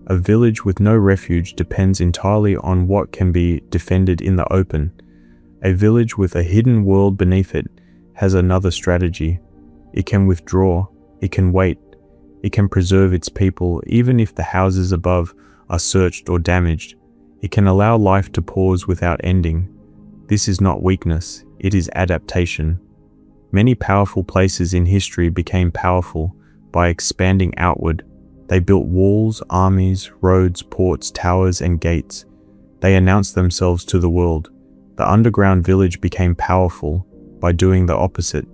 A village with no refuge depends entirely on what can be defended in the open. A village with a hidden world beneath it has another strategy. It can withdraw, it can wait, it can preserve its people even if the houses above are searched or damaged. It can allow life to pause without ending. This is not weakness, it is adaptation. Many powerful places in history became powerful by expanding outward. They built walls, armies, roads, ports, towers, and gates. They announced themselves to the world. The underground village became powerful by doing the opposite.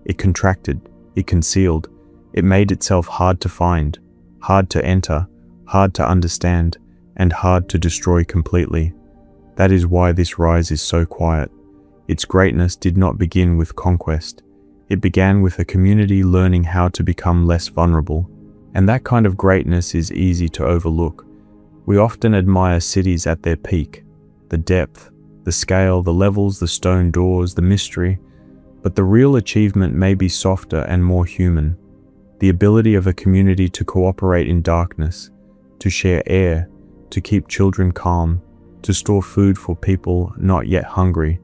It contracted, it concealed, it made itself hard to find, hard to enter, hard to understand, and hard to destroy completely. That is why this rise is so quiet. Its greatness did not begin with conquest. It began with a community learning how to become less vulnerable. And that kind of greatness is easy to overlook. We often admire cities at their peak, the depth, the scale, the levels, the stone doors, the mystery. But the real achievement may be softer and more human. The ability of a community to cooperate in darkness, to share air, to keep children calm, to store food for people not yet hungry,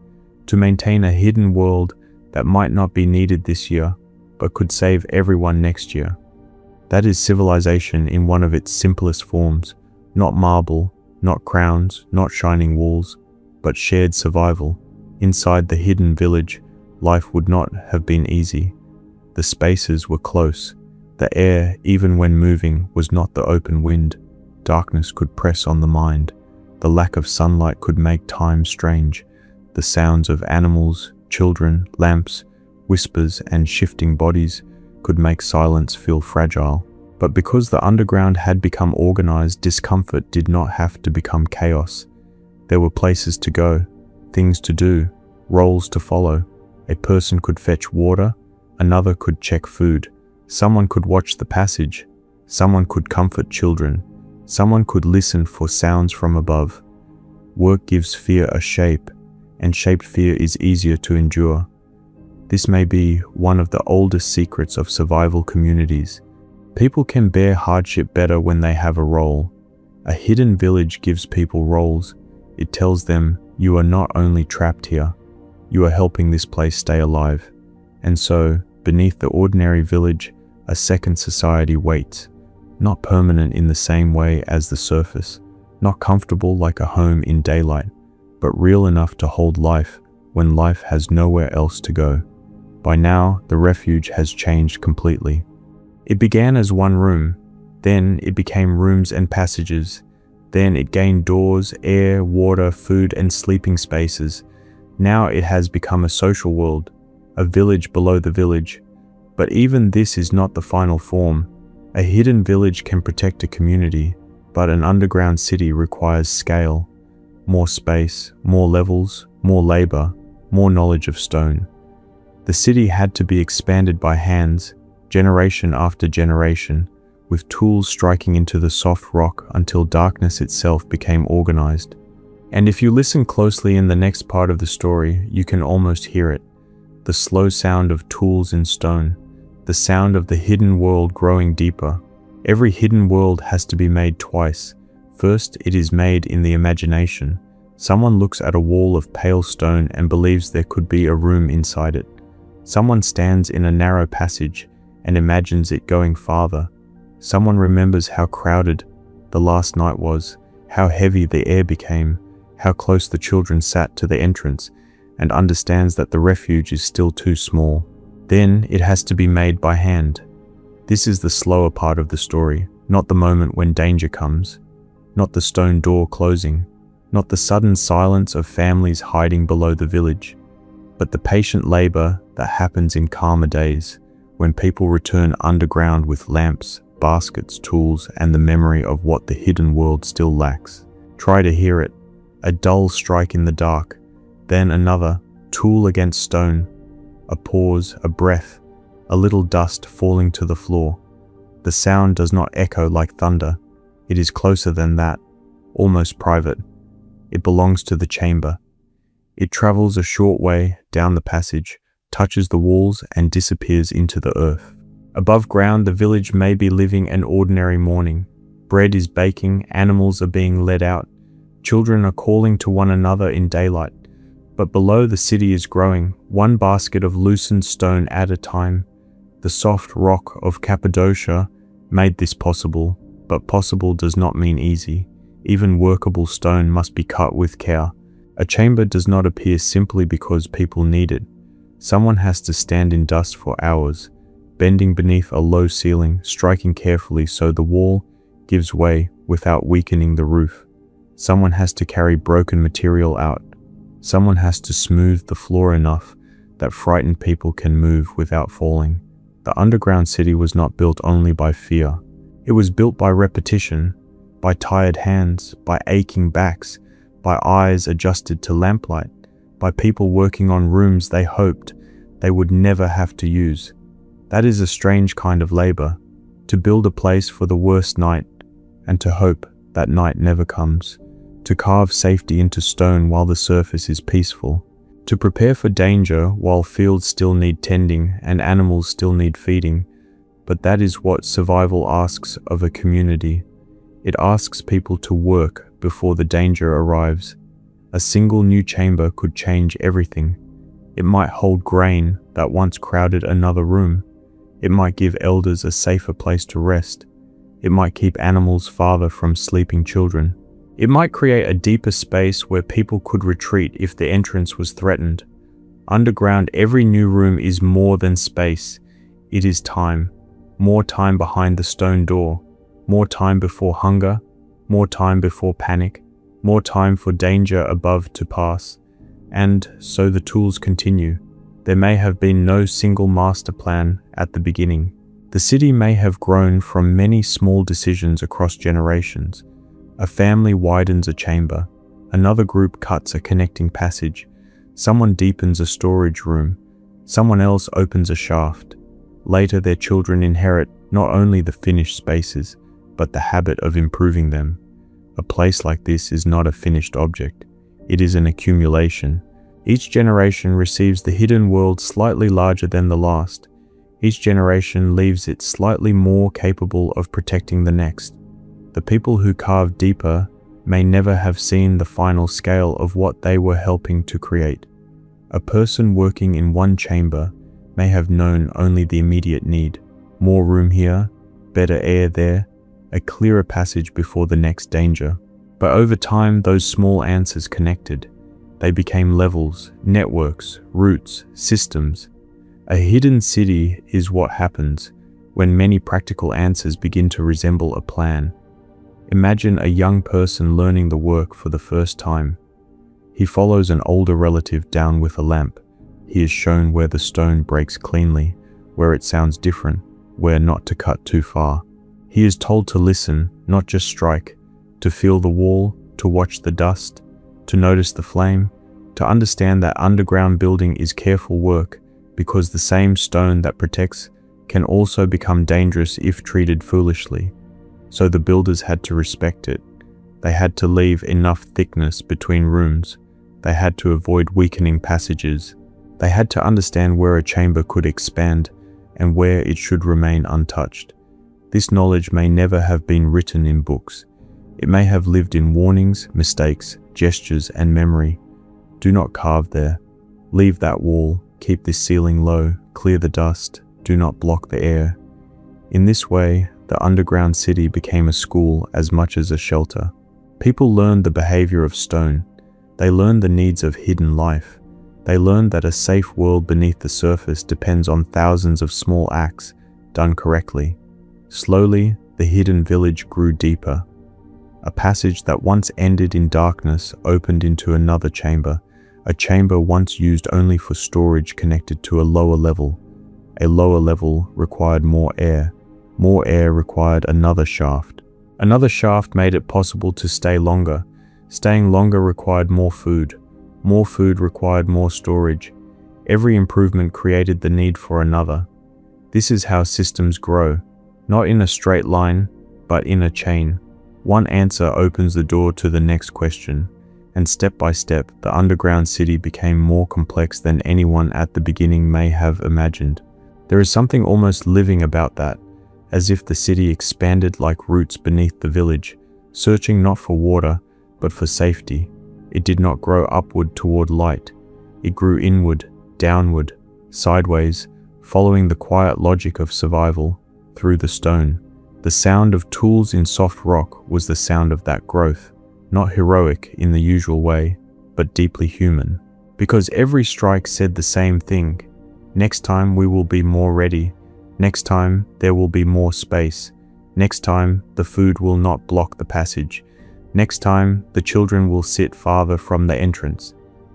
to maintain a hidden world that might not be needed this year, but could save everyone next year. That is civilization in one of its simplest forms, not marble, not crowns, not shining walls, but shared survival. Inside the hidden village, life would not have been easy. The spaces were close. The air, even when moving, was not the open wind. Darkness could press on the mind. The lack of sunlight could make time strange. The sounds of animals, children, lamps, whispers, and shifting bodies could make silence feel fragile. But because the underground had become organized, discomfort did not have to become chaos. There were places to go, things to do, roles to follow. A person could fetch water, another could check food, someone could watch the passage, someone could comfort children, someone could listen for sounds from above. Work gives fear a shape, and shaped fear is easier to endure. This may be one of the oldest secrets of survival communities. People can bear hardship better when they have a role. A hidden village gives people roles. It tells them, you are not only trapped here, you are helping this place stay alive. And so, beneath the ordinary village, a second society waits, not permanent in the same way as the surface, not comfortable like a home in daylight, but real enough to hold life when life has nowhere else to go. By now, the refuge has changed completely. It began as one room, then it became rooms and passages, then it gained doors, air, water, food, and sleeping spaces. Now it has become a social world, a village below the village. But even this is not the final form. A hidden village can protect a community, but an underground city requires scale, more space, more levels, more labor, more knowledge of stone. The city had to be expanded by hands, generation after generation, with tools striking into the soft rock until darkness itself became organized. And if you listen closely in the next part of the story, you can almost hear it. The slow sound of tools in stone, the sound of the hidden world growing deeper. Every hidden world has to be made twice. First, it is made in the imagination. Someone looks at a wall of pale stone and believes there could be a room inside it. Someone stands in a narrow passage and imagines it going farther. Someone remembers how crowded the last night was, how heavy the air became, how close the children sat to the entrance, and understands that the refuge is still too small. Then it has to be made by hand. This is the slower part of the story, not the moment when danger comes, not the stone door closing, not the sudden silence of families hiding below the village, but the patient labor that happens in calmer days, when people return underground with lamps, baskets, tools, and the memory of what the hidden world still lacks. Try to hear it. A dull strike in the dark, then another, tool against stone, a pause, a breath, a little dust falling to the floor. The sound does not echo like thunder. It is closer than that, almost private. It belongs to the chamber. It travels a short way down the passage, touches the walls, and disappears into the earth. Above ground, the village may be living an ordinary morning. Bread is baking, animals are being led out, children are calling to one another in daylight. But below, the city is growing, one basket of loosened stone at a time. The soft rock of Cappadocia made this possible, but possible does not mean easy. Even workable stone must be cut with care. A chamber does not appear simply because people need it. Someone has to stand in dust for hours, bending beneath a low ceiling, striking carefully so the wall gives way without weakening the roof. Someone has to carry broken material out. Someone has to smooth the floor enough that frightened people can move without falling. The underground city was not built only by fear. It was built by repetition, by tired hands, by aching backs, by eyes adjusted to lamplight, by people working on rooms they hoped they would never have to use. That is a strange kind of labor, to build a place for the worst night, and to hope that night never comes, to carve safety into stone while the surface is peaceful, to prepare for danger while fields still need tending and animals still need feeding. But that is what survival asks of a community. It asks people to work before the danger arrives. A single new chamber could change everything. It might hold grain that once crowded another room. It might give elders a safer place to rest. It might keep animals farther from sleeping children. It might create a deeper space where people could retreat if the entrance was threatened. Underground, every new room is more than space. It is time. More time behind the stone door. More time before hunger. More time before panic. More time for danger above to pass. And so the tools continue. There may have been no single master plan at the beginning. The city may have grown from many small decisions across generations. A family widens a chamber. Another group cuts a connecting passage. Someone deepens a storage room. Someone else opens a shaft. Later, their children inherit not only the finished spaces, but the habit of improving them. A place like this is not a finished object. It is an accumulation. Each generation receives the hidden world slightly larger than the last. Each generation leaves it slightly more capable of protecting the next. The people who carve deeper may never have seen the final scale of what they were helping to create. A person working in one chamber may have known only the immediate need. More room here, better air there, a clearer passage before the next danger. But over time, those small answers connected. They became levels, networks, routes, systems. A hidden city is what happens when many practical answers begin to resemble a plan. Imagine a young person learning the work for the first time. He follows an older relative down with a lamp. He is shown where the stone breaks cleanly, where it sounds different, where not to cut too far. He is told to listen, not just strike, to feel the wall, to watch the dust, to notice the flame, to understand that underground building is careful work, because the same stone that protects can also become dangerous if treated foolishly. So the builders had to respect it. They had to leave enough thickness between rooms. They had to avoid weakening passages. They had to understand where a chamber could expand and where it should remain untouched. This knowledge may never have been written in books. It may have lived in warnings, mistakes, gestures, and memory. Do not carve there. Leave that wall. Keep this ceiling low. Clear the dust. Do not block the air. In this way, the underground city became a school as much as a shelter. People learned the behavior of stone. They learned the needs of hidden life. They learned that a safe world beneath the surface depends on thousands of small acts done correctly. Slowly, the hidden village grew deeper. A passage that once ended in darkness opened into another chamber, a chamber once used only for storage connected to a lower level. A lower level required more air. More air required another shaft. Another shaft made it possible to stay longer. Staying longer required more food. More food required more storage. Every improvement created the need for another. This is how systems grow, not in a straight line, but in a chain. One answer opens the door to the next question, and step by step, the underground city became more complex than anyone at the beginning may have imagined. There is something almost living about that, as if the city expanded like roots beneath the village, searching not for water, but for safety. It did not grow upward toward light. It grew inward, downward, sideways, following the quiet logic of survival, through the stone. The sound of tools in soft rock was the sound of that growth, not heroic in the usual way, but deeply human. Because every strike said the same thing. Next time we will be more ready. Next time there will be more space. Next time the food will not block the passage. Next time the children will sit farther from the entrance.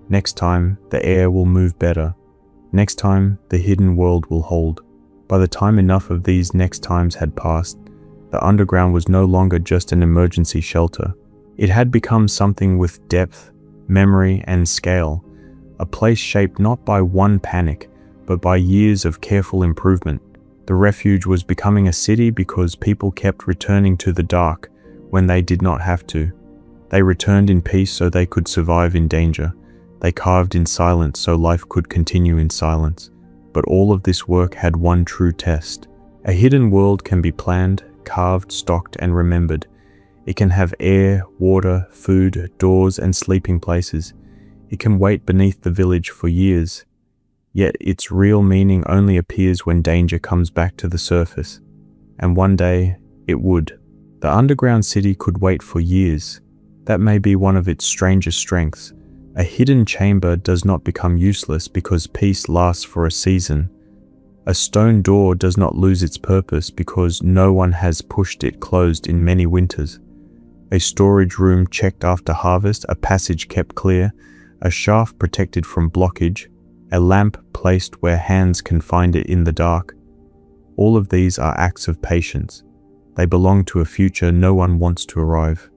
Next time the air will move better. Next time the hidden world will hold. By the time enough of these next times had passed, the underground was no longer just an emergency shelter. It had become something with depth, memory, and scale, a place shaped not by one panic, but by years of careful improvement. The refuge was becoming a city because people kept returning to the dark when they did not have to. They returned in peace so they could survive in danger. They carved in silence so life could continue in silence. But all of this work had one true test. A hidden world can be planned, carved, stocked, and remembered. It can have air, water, food, doors, and sleeping places. It can wait beneath the village for years. Yet its real meaning only appears when danger comes back to the surface. And one day, it would. The underground city could wait for years. That may be one of its strangest strengths. A hidden chamber does not become useless because peace lasts for a season. A stone door does not lose its purpose because no one has pushed it closed in many winters. A storage room checked after harvest, a passage kept clear, a shaft protected from blockage, a lamp placed where hands can find it in the dark. All of these are acts of patience. They belong to a future no one wants to arrive.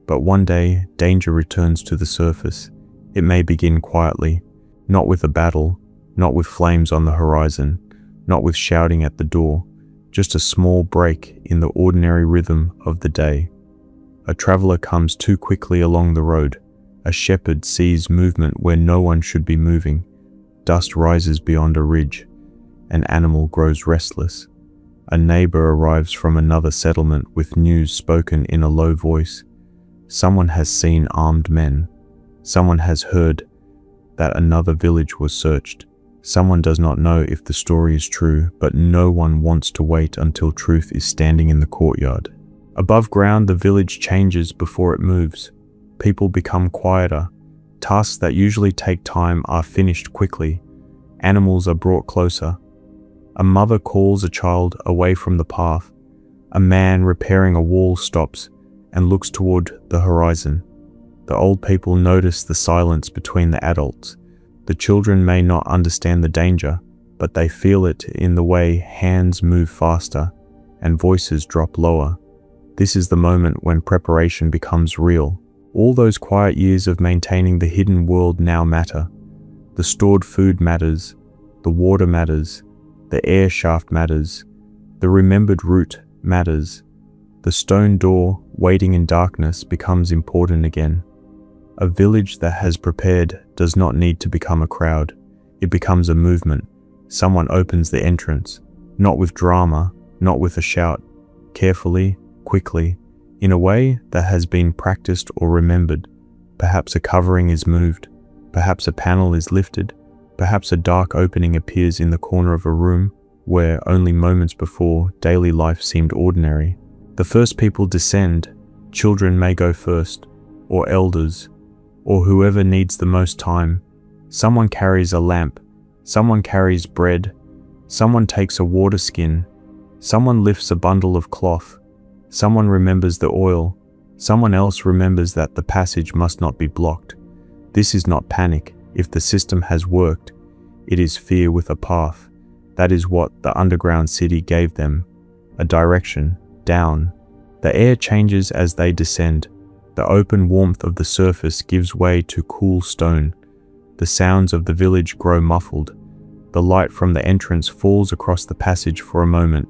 But one day, danger returns to the surface. It may begin quietly. Not with a battle, not with flames on the horizon, not with shouting at the door, just a small break in the ordinary rhythm of the day. A traveler comes too quickly along the road. A shepherd sees movement where no one should be moving. Dust rises beyond a ridge. An animal grows restless. A neighbor arrives from another settlement with news spoken in a low voice. Someone has seen armed men. Someone has heard that another village was searched. Someone does not know if the story is true, but no one wants to wait until truth is standing in the courtyard. Above ground, the village changes before it moves. People become quieter. Tasks that usually take time are finished quickly. Animals are brought closer. A mother calls a child away from the path. A man repairing a wall stops and looks toward the horizon. The old people notice the silence between the adults. The children may not understand the danger, but they feel it in the way hands move faster and voices drop lower. This is the moment when preparation becomes real. All those quiet years of maintaining the hidden world now matter. The stored food matters, the water matters, the air shaft matters, the remembered route matters. The stone door, waiting in darkness, becomes important again. A village that has prepared does not need to become a crowd. It becomes a movement. Someone opens the entrance, not with drama, not with a shout, carefully, quickly, in a way that has been practiced or remembered. Perhaps a covering is moved, perhaps a panel is lifted, perhaps a dark opening appears in the corner of a room where only moments before daily life seemed ordinary. The first people descend. Children may go first, or elders, or whoever needs the most time. Someone carries a lamp, someone carries bread, someone takes a water skin, someone lifts a bundle of cloth, someone remembers the oil, someone else remembers that the passage must not be blocked. This is not panic. If the system has worked, it is fear with a path. That is what the underground city gave them, a direction, down. The air changes as they descend. The open warmth of the surface gives way to cool stone. The sounds of the village grow muffled. The light from the entrance falls across the passage for a moment,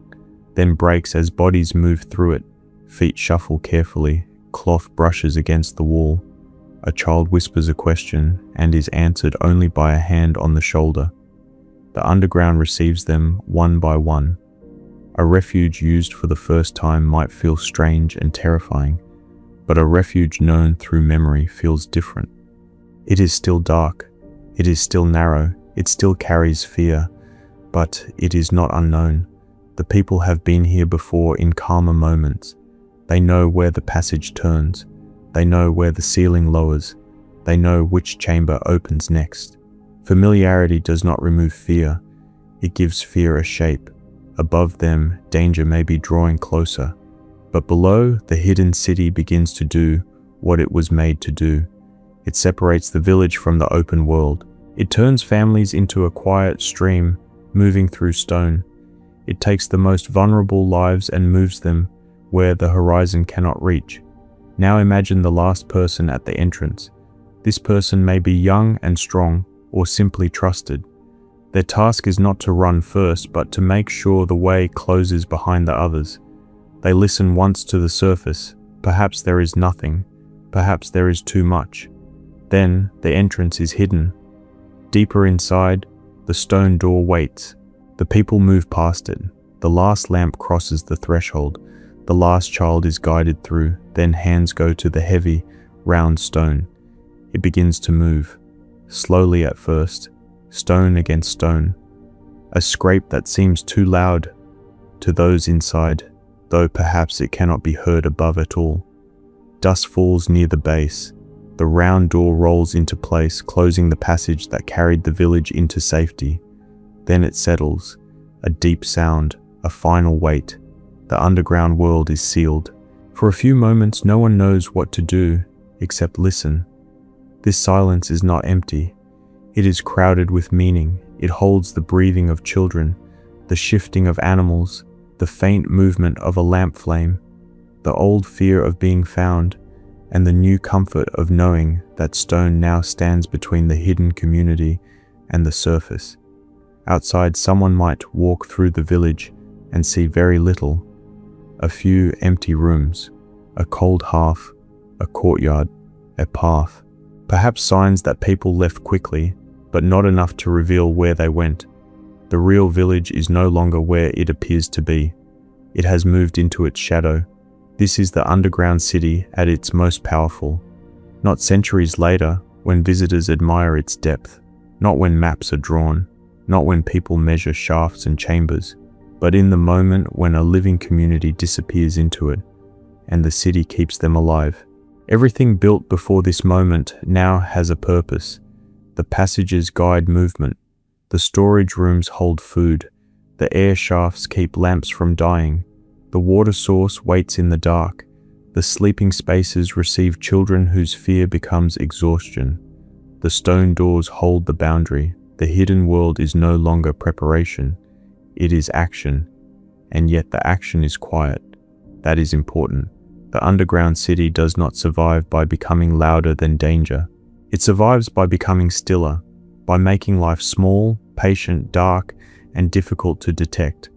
then breaks as bodies move through it. Feet shuffle carefully. Cloth brushes against the wall. A child whispers a question and is answered only by a hand on the shoulder. The underground receives them one by one. A refuge used for the first time might feel strange and terrifying, but a refuge known through memory feels different. It is still dark, it is still narrow, it still carries fear, but it is not unknown. The people have been here before in calmer moments. They know where the passage turns, they know where the ceiling lowers, they know which chamber opens next. Familiarity does not remove fear, it gives fear a shape. Above them, danger may be drawing closer, but below, the hidden city begins to do what it was made to do. It separates the village from the open world. It turns families into a quiet stream moving through stone. It takes the most vulnerable lives and moves them where the horizon cannot reach. Now imagine the last person at the entrance. This person may be young and strong, or simply trusted. Their task is not to run first, but to make sure the way closes behind the others. They listen once to the surface. Perhaps there is nothing. Perhaps there is too much. Then the entrance is hidden. Deeper inside, the stone door waits. The people move past it. The last lamp crosses the threshold. The last child is guided through. Then hands go to the heavy, round stone. It begins to move. Slowly at first, stone against stone. A scrape that seems too loud to those inside, though perhaps it cannot be heard above it all. Dust falls near the base. The round door rolls into place, closing the passage that carried the village into safety. Then it settles, a deep sound, a final weight. The underground world is sealed. For a few moments, no one knows what to do except listen. This silence is not empty. It is crowded with meaning. It holds the breathing of children, the shifting of animals, the faint movement of a lamp flame, the old fear of being found, and the new comfort of knowing that stone now stands between the hidden community and the surface. Outside, someone might walk through the village and see very little. A few empty rooms, a cold hearth, a courtyard, a path. Perhaps signs that people left quickly, but not enough to reveal where they went. The real village is no longer where it appears to be. It has moved into its shadow. This is the underground city at its most powerful. Not centuries later, when visitors admire its depth. Not when maps are drawn. Not when people measure shafts and chambers. But in the moment when a living community disappears into it, and the city keeps them alive. Everything built before this moment now has a purpose. The passages guide movement. The storage rooms hold food. The air shafts keep lamps from dying. The water source waits in the dark. The sleeping spaces receive children whose fear becomes exhaustion. The stone doors hold the boundary. The hidden world is no longer preparation. It is action. And yet the action is quiet. That is important. The underground city does not survive by becoming louder than danger. It survives by becoming stiller, by making life small, patient, dark, and difficult to detect,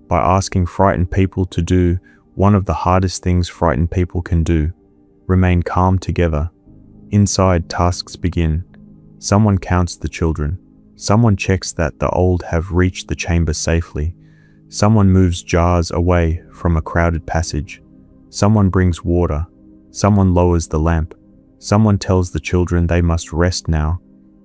by asking frightened people to do one of the hardest things frightened people can do: remain calm together. Inside, tasks begin. Someone counts the children. Someone checks that the old have reached the chamber safely. Someone moves jars away from a crowded passage. Someone brings water. Someone lowers the lamp. Someone tells the children they must rest now,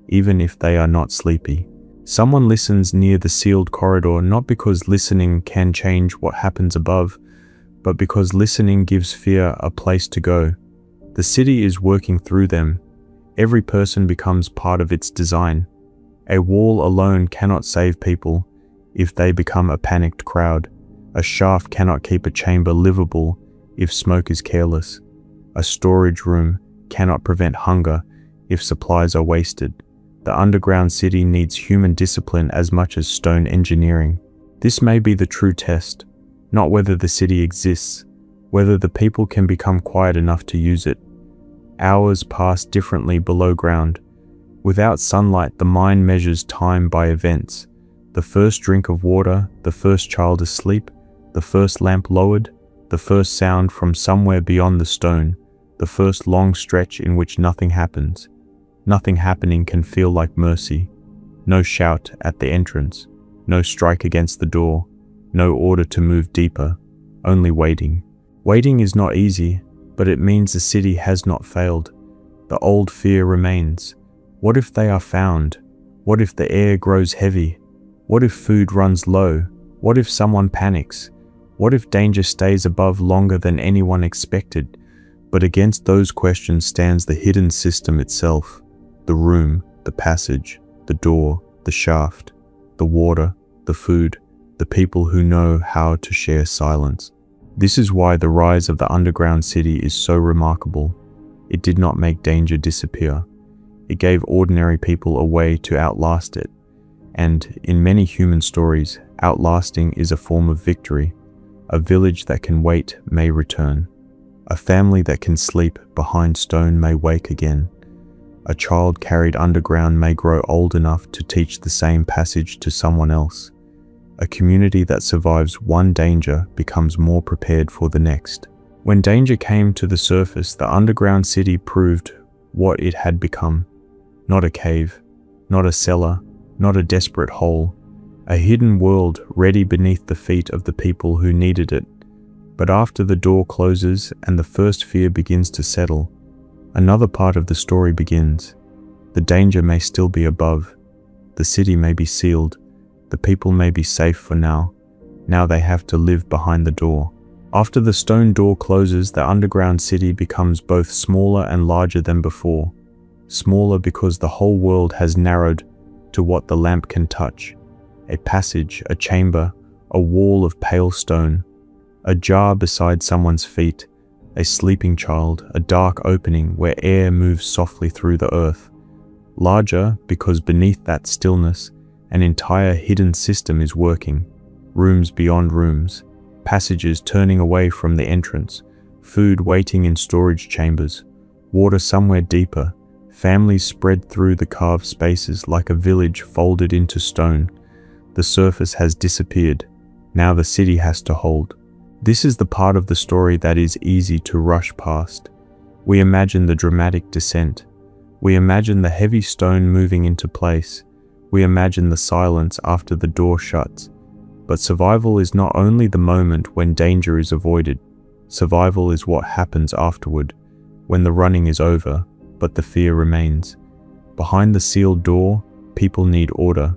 even if they are not sleepy. Someone listens near the sealed corridor, not because listening can change what happens above, but because listening gives fear a place to go. The city is working through them. Every person becomes part of its design. A wall alone cannot save people if they become a panicked crowd. A shaft cannot keep a chamber livable if smoke is careless. A storage room cannot prevent hunger if supplies are wasted. The underground city needs human discipline as much as stone engineering. This may be the true test, not whether the city exists, whether the people can become quiet enough to use it. Hours pass differently below ground. Without sunlight, the mind measures time by events. The first drink of water, the first child asleep, the first lamp lowered, the first sound from somewhere beyond the stone, the first long stretch in which nothing happens. Nothing happening can feel like mercy. No shout at the entrance, no strike against the door, no order to move deeper, only waiting. Waiting is not easy, but it means the city has not failed. The old fear remains. What if they are found? What if the air grows heavy? What if food runs low? What if someone panics? What if danger stays above longer than anyone expected? But against those questions stands the hidden system itself. The room, the passage, the door, the shaft, the water, the food, the people who know how to share silence. This is why the rise of the underground city is so remarkable. It did not make danger disappear. It gave ordinary people a way to outlast it. And in many human stories, outlasting is a form of victory. A village that can wait may return. A family that can sleep behind stone may wake again. A child carried underground may grow old enough to teach the same passage to someone else. A community that survives one danger becomes more prepared for the next. When danger came to the surface, the underground city proved what it had become. Not a cave, not a cellar, not a desperate hole. A hidden world ready beneath the feet of the people who needed it. But after the door closes and the first fear begins to settle, another part of the story begins. The danger may still be above. The city may be sealed. The people may be safe for now. Now they have to live behind the door. After the stone door closes, the underground city becomes both smaller and larger than before. Smaller because the whole world has narrowed to what the lamp can touch. A passage, a chamber, a wall of pale stone, a jar beside someone's feet, a sleeping child, a dark opening where air moves softly through the earth. Larger because beneath that stillness, an entire hidden system is working. Rooms beyond rooms, passages turning away from the entrance, food waiting in storage chambers, water somewhere deeper, Families spread through the carved spaces like a village folded into stone. The surface has disappeared. Now the city has to hold. This is the part of the story that is easy to rush past. We imagine the dramatic descent. We imagine the heavy stone moving into place. We imagine the silence after the door shuts. But survival is not only the moment when danger is avoided. Survival is what happens afterward, when the running is over, but the fear remains. Behind the sealed door, people need order.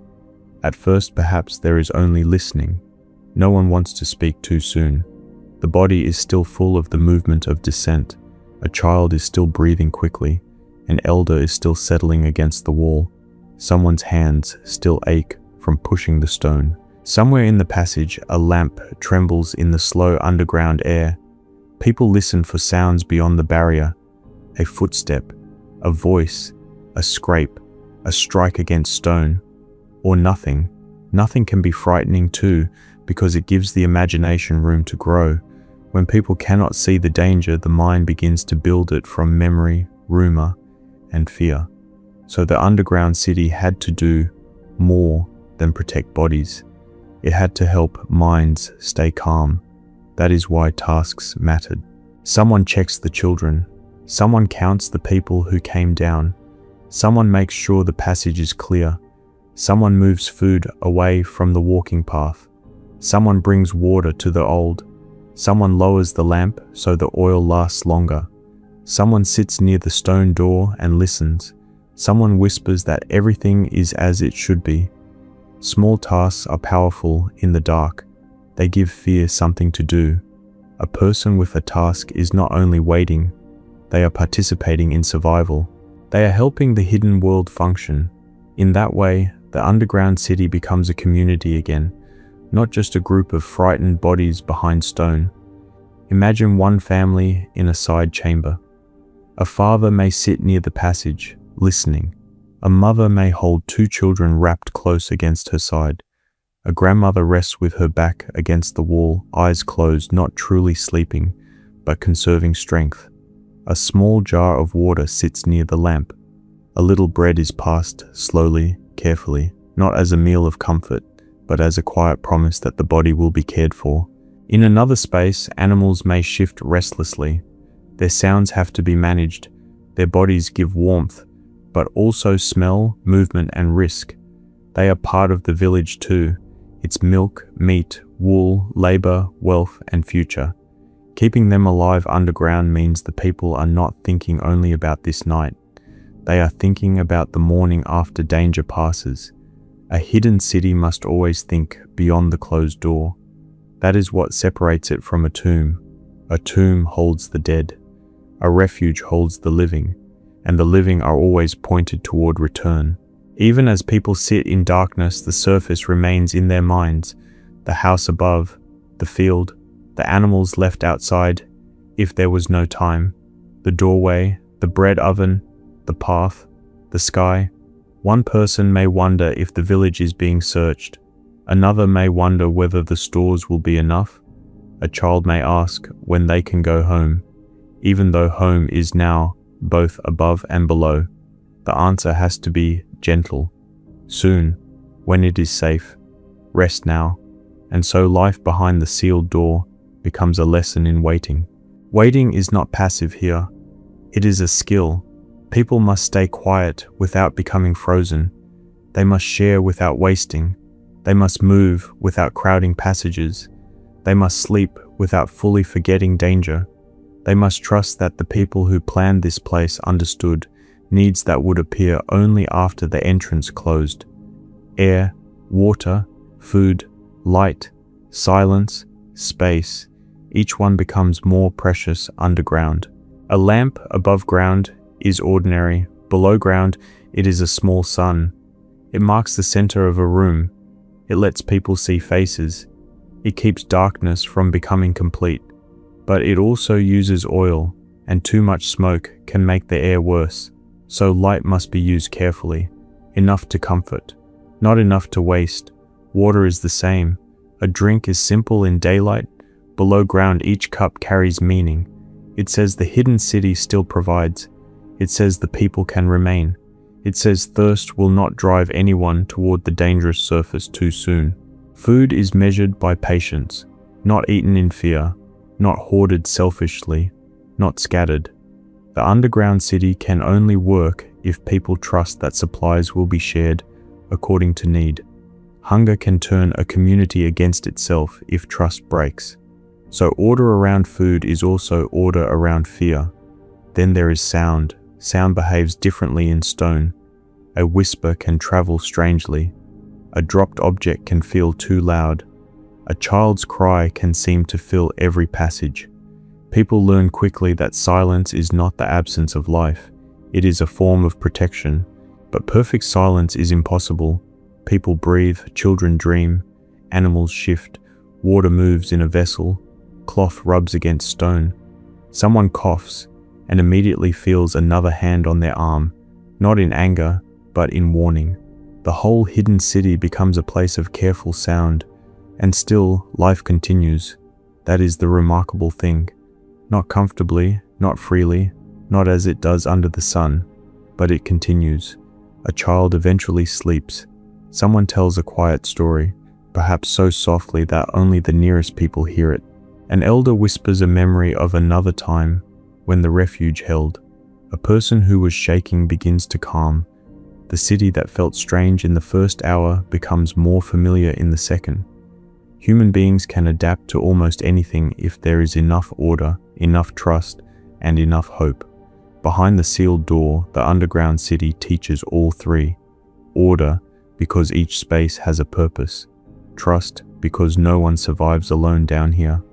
At first, perhaps there is only listening. No one wants to speak too soon. The body is still full of the movement of descent. A child is still breathing quickly. An elder is still settling against the wall. Someone's hands still ache from pushing the stone. Somewhere in the passage, a lamp trembles in the slow underground air. People listen for sounds beyond the barrier. A footstep, a voice, a scrape, a strike against stone, or nothing. Nothing can be frightening too, because it gives the imagination room to grow. When people cannot see the danger, the mind begins to build it from memory, rumor, and fear. So the underground city had to do more than protect bodies. It had to help minds stay calm. That is why tasks mattered. Someone checks the children. Someone counts the people who came down. Someone makes sure the passage is clear. Someone moves food away from the walking path. Someone brings water to the old. Someone lowers the lamp so the oil lasts longer. Someone sits near the stone door and listens. Someone whispers that everything is as it should be. Small tasks are powerful in the dark. They give fear something to do. A person with a task is not only waiting, they are participating in survival. They are helping the hidden world function. In that way, the underground city becomes a community again, not just a group of frightened bodies behind stone. Imagine one family in a side chamber. A father may sit near the passage, listening. A mother may hold two children wrapped close against her side. A grandmother rests with her back against the wall, eyes closed, not truly sleeping, but conserving strength. A small jar of water sits near the lamp. A little bread is passed slowly, carefully, not as a meal of comfort, but as a quiet promise that the body will be cared for. In another space, animals may shift restlessly. Their sounds have to be managed. Their bodies give warmth, but also smell, movement, and risk. They are part of the village too. Its milk, meat, wool, labor, wealth, and future. Keeping them alive underground means the people are not thinking only about this night. They are thinking about the morning after danger passes. A hidden city must always think beyond the closed door. That is what separates it from a tomb. A tomb holds the dead. A refuge holds the living, and the living are always pointed toward return. Even as people sit in darkness, the surface remains in their minds. The house above, the field, the animals left outside, if there was no time, the doorway, the bread oven, the path, the sky. One person may wonder if the village is being searched. Another may wonder whether the stores will be enough. A child may ask when they can go home, even though home is now both above and below. The answer has to be gentle. Soon, when it is safe. Rest now. And so life behind the sealed door becomes a lesson in waiting. Waiting is not passive here. It is a skill. People must stay quiet without becoming frozen. They must share without wasting. They must move without crowding passages. They must sleep without fully forgetting danger. They must trust that the people who planned this place understood needs that would appear only after the entrance closed. Air, water, food, light, silence, space. Each one becomes more precious underground. A lamp above ground is ordinary. Below ground, it is a small sun. It marks the center of a room. It lets people see faces. It keeps darkness from becoming complete. But it also uses oil, and too much smoke can make the air worse. So light must be used carefully. Enough to comfort, not enough to waste. Water is the same. A drink is simple in daylight. Below ground, each cup carries meaning. It says the hidden city still provides. It says the people can remain. It says thirst will not drive anyone toward the dangerous surface too soon. Food is measured by patience, not eaten in fear, not hoarded selfishly, not scattered. The underground city can only work if people trust that supplies will be shared according to need. Hunger can turn a community against itself if trust breaks. So order around food is also order around fear. Then there is sound. Sound behaves differently in stone. A whisper can travel strangely. A dropped object can feel too loud. A child's cry can seem to fill every passage. People learn quickly that silence is not the absence of life. It is a form of protection. But perfect silence is impossible. People breathe, children dream, animals shift, water moves in a vessel, cloth rubs against stone. Someone coughs and immediately feels another hand on their arm, not in anger, but in warning. The whole hidden city becomes a place of careful sound, and still life continues. That is the remarkable thing. Not comfortably, not freely, not as it does under the sun, but it continues. A child eventually sleeps. Someone tells a quiet story, perhaps so softly that only the nearest people hear it. An elder whispers a memory of another time when the refuge held. A person who was shaking begins to calm. The city that felt strange in the first hour becomes more familiar in the second. Human beings can adapt to almost anything if there is enough order, enough trust, and enough hope. Behind the sealed door, the underground city teaches all three. Order, because each space has a purpose. Trust, because no one survives alone down here.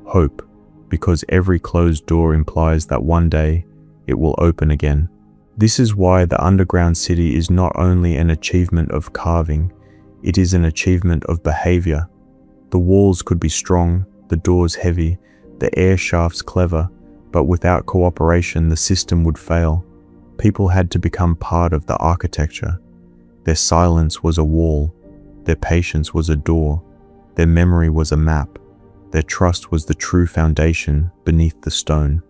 Hope, because every closed door implies that one day it will open again. This is why the underground city is not only an achievement of carving, it is an achievement of behavior. The walls could be strong, the doors heavy, the air shafts clever, but without cooperation the system would fail. People had to become part of the architecture. Their silence was a wall, their patience was a door, their memory was a map, their trust was the true foundation beneath the stone.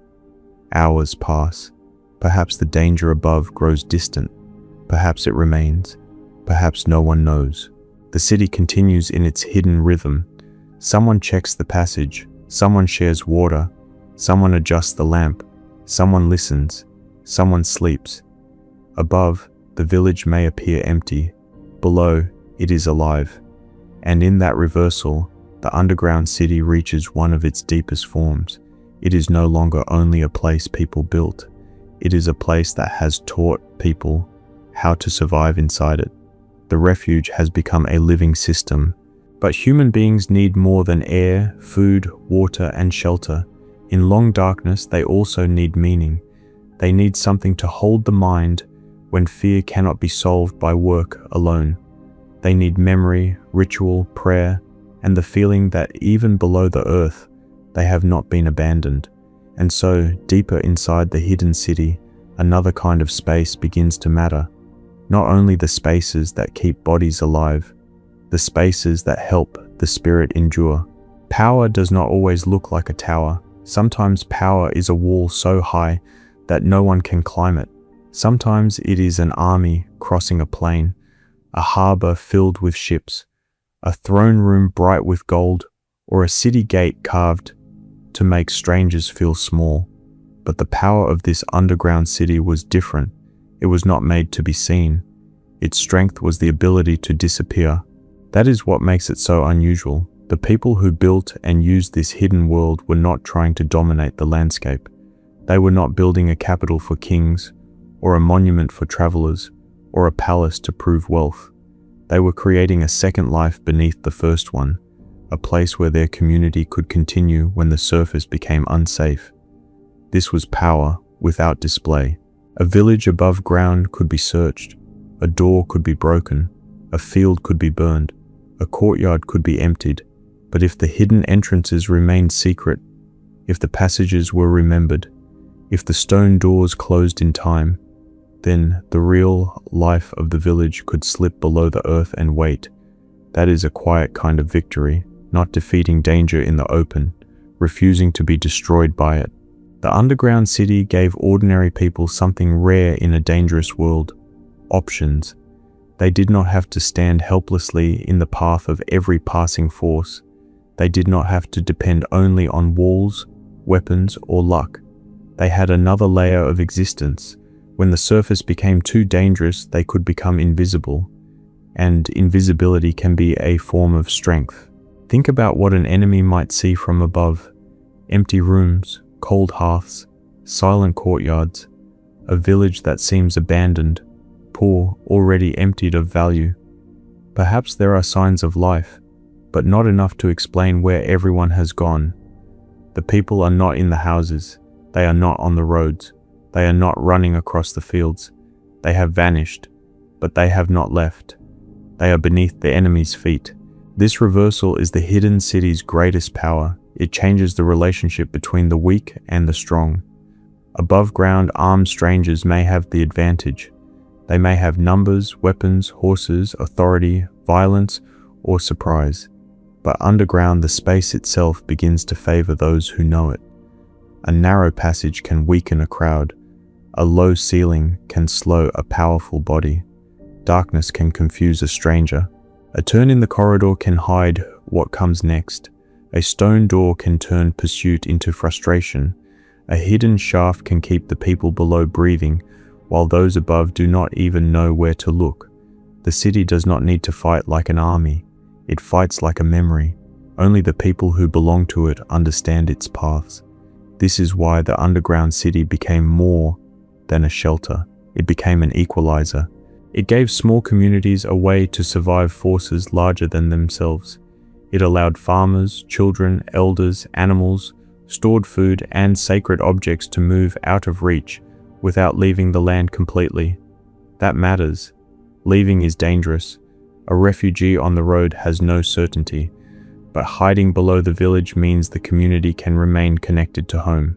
Hours pass. Perhaps the danger above grows distant. Perhaps it remains. Perhaps no one knows. The city continues in its hidden rhythm. Someone checks the passage. Someone shares water. Someone adjusts the lamp. Someone listens. Someone sleeps. Above, the village may appear empty. Below, it is alive. And in that reversal, the underground city reaches one of its deepest forms. It is no longer only a place people built. It is a place that has taught people how to survive inside it. The refuge has become a living system. But human beings need more than air, food, water, and shelter. In long darkness, they also need meaning. They need something to hold the mind when fear cannot be solved by work alone. They need memory, ritual, prayer, and the feeling that even below the earth, they have not been abandoned. And so, deeper inside the hidden city, another kind of space begins to matter. Not only the spaces that keep bodies alive, the spaces that help the spirit endure. Power does not always look like a tower. Sometimes power is a wall so high that no one can climb it. Sometimes it is an army crossing a plain, a harbor filled with ships, a throne room bright with gold, or a city gate carved to make strangers feel small. But the power of this underground city was different. It was not made to be seen. Its strength was the ability to disappear. That is what makes it so unusual. The people who built and used this hidden world were not trying to dominate the landscape. They were not building a capital for kings, or a monument for travelers, or a palace to prove wealth. They were creating a second life beneath the first one, a place where their community could continue when the surface became unsafe. This was power without display. A village above ground could be searched, a door could be broken, a field could be burned, a courtyard could be emptied, but if the hidden entrances remained secret, if the passages were remembered, if the stone doors closed in time, then the real life of the village could slip below the earth and wait. That is a quiet kind of victory, not defeating danger in the open, refusing to be destroyed by it. The underground city gave ordinary people something rare in a dangerous world: options. They did not have to stand helplessly in the path of every passing force. They did not have to depend only on walls, weapons, or luck. They had another layer of existence. When the surface became too dangerous, they could become invisible. And invisibility can be a form of strength. Think about what an enemy might see from above: empty rooms, cold hearths, silent courtyards, a village that seems abandoned, poor, already emptied of value. Perhaps there are signs of life, but not enough to explain where everyone has gone. The people are not in the houses. They are not on the roads. They are not running across the fields. They have vanished, but they have not left. They are beneath the enemy's feet. This reversal is the hidden city's greatest power. It changes the relationship between the weak and the strong. Above ground, armed strangers may have the advantage. They may have numbers, weapons, horses, authority, violence, or surprise. But underground, the space itself begins to favor those who know it. A narrow passage can weaken a crowd. A low ceiling can slow a powerful body. Darkness can confuse a stranger. A turn in the corridor can hide what comes next. A stone door can turn pursuit into frustration. A hidden shaft can keep the people below breathing, while those above do not even know where to look. The city does not need to fight like an army. It fights like a memory. Only the people who belong to it understand its paths. This is why the underground city became more than a shelter. It became an equalizer. It gave small communities a way to survive forces larger than themselves. It allowed farmers, children, elders, animals, stored food, and sacred objects to move out of reach without leaving the land completely. That matters. Leaving is dangerous. A refugee on the road has no certainty, but hiding below the village means the community can remain connected to home.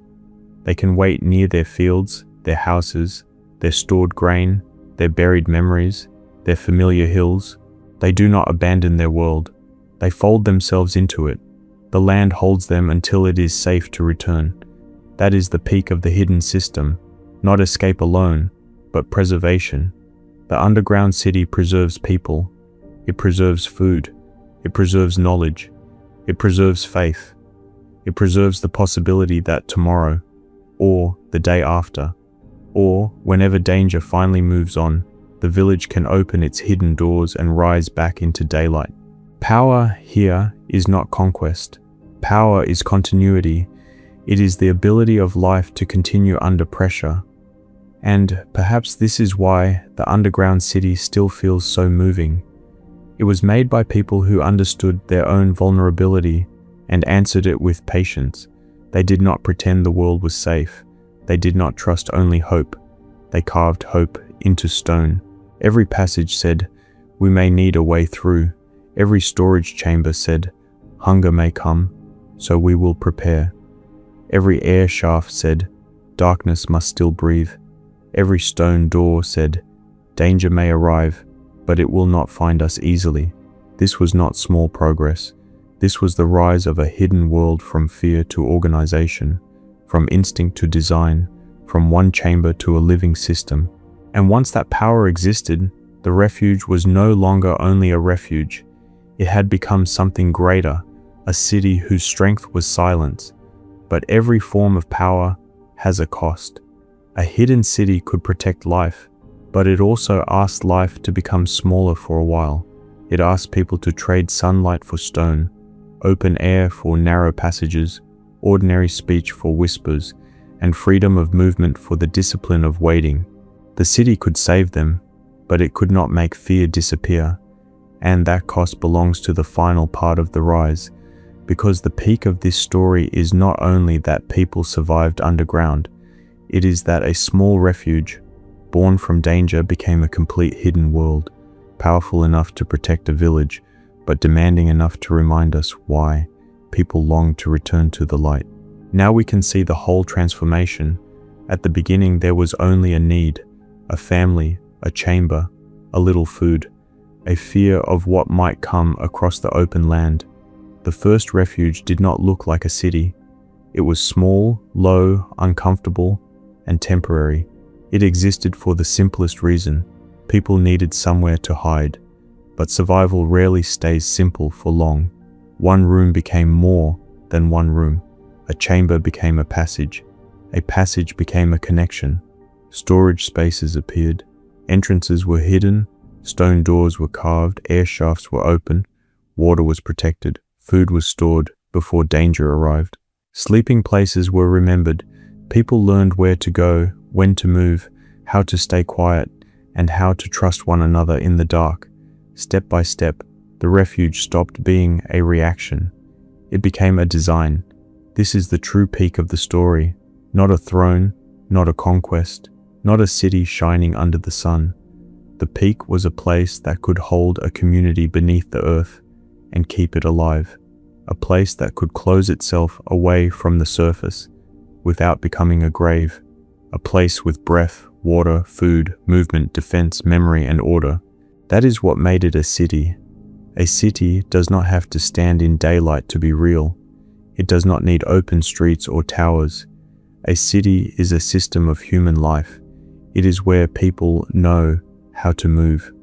They can wait near their fields, their houses, their stored grain, their buried memories, their familiar hills. They do not abandon their world. They fold themselves into it. The land holds them until it is safe to return. That is the peak of the hidden system, not escape alone, but preservation. The underground city preserves people. It preserves food. It preserves knowledge. It preserves faith. It preserves the possibility that tomorrow, or the day after, or whenever danger finally moves on, the village can open its hidden doors and rise back into daylight. Power here is not conquest. Power is continuity. It is the ability of life to continue under pressure. And perhaps this is why the underground city still feels so moving. It was made by people who understood their own vulnerability and answered it with patience. They did not pretend the world was safe. They did not trust only hope. They carved hope into stone. Every passage said, "We may need a way through." Every storage chamber said, "Hunger may come, so we will prepare." Every air shaft said, "Darkness must still breathe." Every stone door said, "Danger may arrive, but it will not find us easily." This was not small progress. This was the rise of a hidden world from fear to organization, from instinct to design, from one chamber to a living system. And once that power existed, the refuge was no longer only a refuge. It had become something greater, a city whose strength was silence. But every form of power has a cost. A hidden city could protect life, but it also asked life to become smaller for a while. It asked people to trade sunlight for stone, open air for narrow passages, ordinary speech for whispers, and freedom of movement for the discipline of waiting. The city could save them, but it could not make fear disappear, and that cost belongs to the final part of the rise, because the peak of this story is not only that people survived underground, it is that a small refuge, born from danger, became a complete hidden world, powerful enough to protect a village, but demanding enough to remind us why people long to return to the light. Now we can see the whole transformation. At the beginning there was only a need, a family, a chamber, a little food, a fear of what might come across the open land. The first refuge did not look like a city. It was small, low, uncomfortable, and temporary. It existed for the simplest reason: people needed somewhere to hide. But survival rarely stays simple for long. One room became more than one room. A chamber became a passage. A passage became a connection. Storage spaces appeared. Entrances were hidden. Stone doors were carved. Air shafts were open. Water was protected. Food was stored before danger arrived. Sleeping places were remembered. People learned where to go, when to move, how to stay quiet, and how to trust one another in the dark. Step by step, the refuge stopped being a reaction. It became a design. This is the true peak of the story. Not a throne, not a conquest, not a city shining under the sun. The peak was a place that could hold a community beneath the earth and keep it alive. A place that could close itself away from the surface without becoming a grave. A place with breath, water, food, movement, defense, memory, and order. That is what made it a city. A city does not have to stand in daylight to be real. It does not need open streets or towers. A city is a system of human life. It is where people know how to move,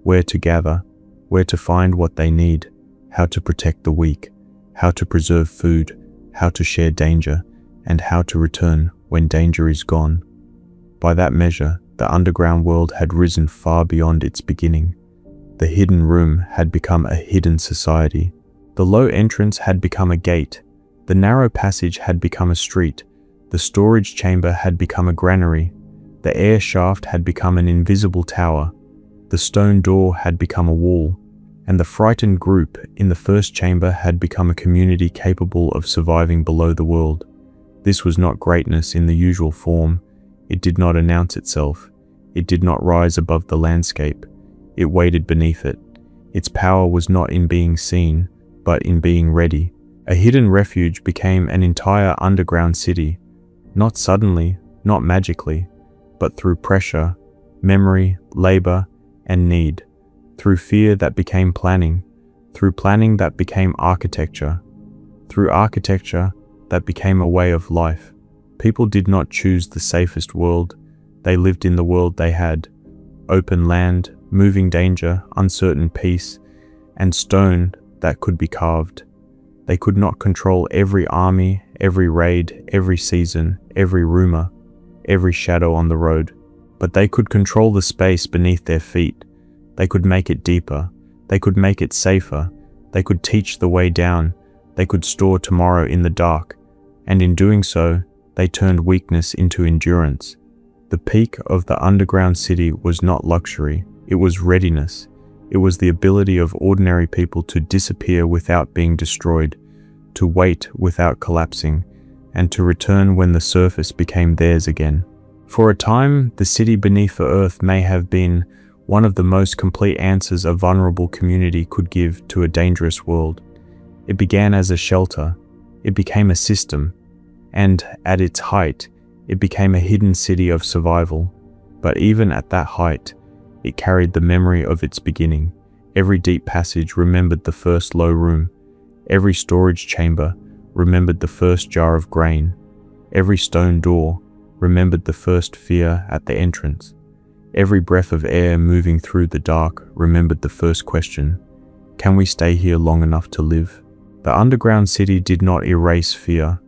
where to gather, where to find what they need, how to protect the weak, how to preserve food, how to share danger, and how to return when danger is gone. By that measure, the underground world had risen far beyond its beginning. The hidden room had become a hidden society. The low entrance had become a gate. The narrow passage had become a street. The storage chamber had become a granary. The air shaft had become an invisible tower. The stone door had become a wall. And the frightened group in the first chamber had become a community capable of surviving below the world. This was not greatness in the usual form. It did not announce itself. It did not rise above the landscape. It waited beneath it. Its power was not in being seen, but in being ready. A hidden refuge became an entire underground city, not suddenly, not magically, but through pressure, memory, labor, and need. Through fear that became planning, through planning that became architecture, through architecture that became a way of life. People did not choose the safest world. They lived in the world they had. Open land, moving danger, uncertain peace, and stone that could be carved. They could not control every army, every raid, every season, every rumor, every shadow on the road. But they could control the space beneath their feet. They could make it deeper. They could make it safer. They could teach the way down. They could store tomorrow in the dark. And in doing so, they turned weakness into endurance. The peak of the underground city was not luxury. It was readiness. It was the ability of ordinary people to disappear without being destroyed, to wait without collapsing, and to return when the surface became theirs again. For a time, the city beneath the earth may have been one of the most complete answers a vulnerable community could give to a dangerous world. It began as a shelter. It became a system. And at its height, it became a hidden city of survival. But even at that height, it carried the memory of its beginning. Every deep passage remembered the first low room. Every storage chamber remembered the first jar of grain. Every stone door remembered the first fear at the entrance. Every breath of air moving through the dark remembered the first question: can we stay here long enough to live? The underground city did not erase fear.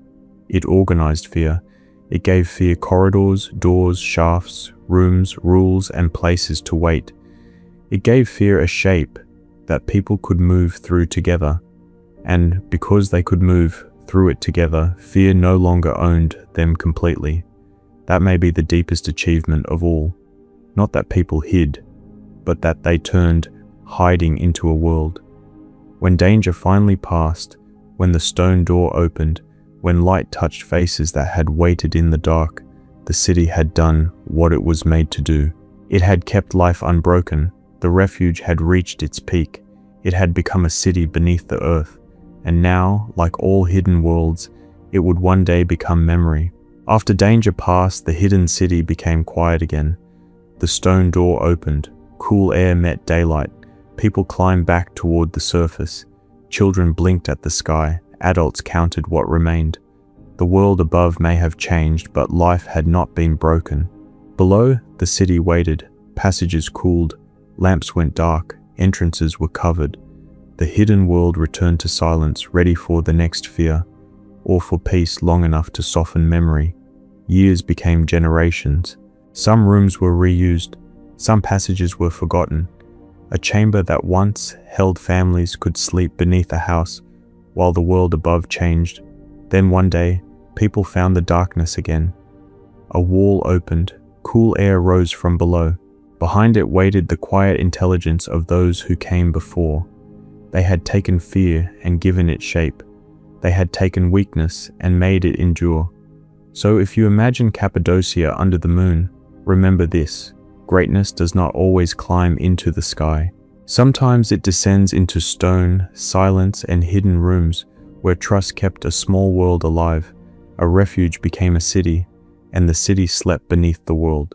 It organized fear. It gave fear corridors, doors, shafts, rooms, rules, and places to wait. It gave fear a shape that people could move through together. And because they could move through it together, fear no longer owned them completely. That may be the deepest achievement of all. Not that people hid, but that they turned hiding into a world. When danger finally passed, when the stone door opened, when light touched faces that had waited in the dark, the city had done what it was made to do. It had kept life unbroken. The refuge had reached its peak. It had become a city beneath the earth. And now, like all hidden worlds, it would one day become memory. After danger passed, the hidden city became quiet again. The stone door opened. Cool air met daylight. People climbed back toward the surface. Children blinked at the sky. Adults counted what remained. The world above may have changed, but life had not been broken. Below, the city waited, passages cooled, lamps went dark, entrances were covered. The hidden world returned to silence, ready for the next fear, or for peace long enough to soften memory. Years became generations. Some rooms were reused, some passages were forgotten. A chamber that once held families could sleep beneath a house while the world above changed. Then one day, people found the darkness again. A wall opened, cool air rose from below. Behind it waited the quiet intelligence of those who came before. They had taken fear and given it shape. They had taken weakness and made it endure. So if you imagine Cappadocia under the moon, remember this: greatness does not always climb into the sky. Sometimes it descends into stone, silence, and hidden rooms where trust kept a small world alive. A refuge became a city, and the city slept beneath the world.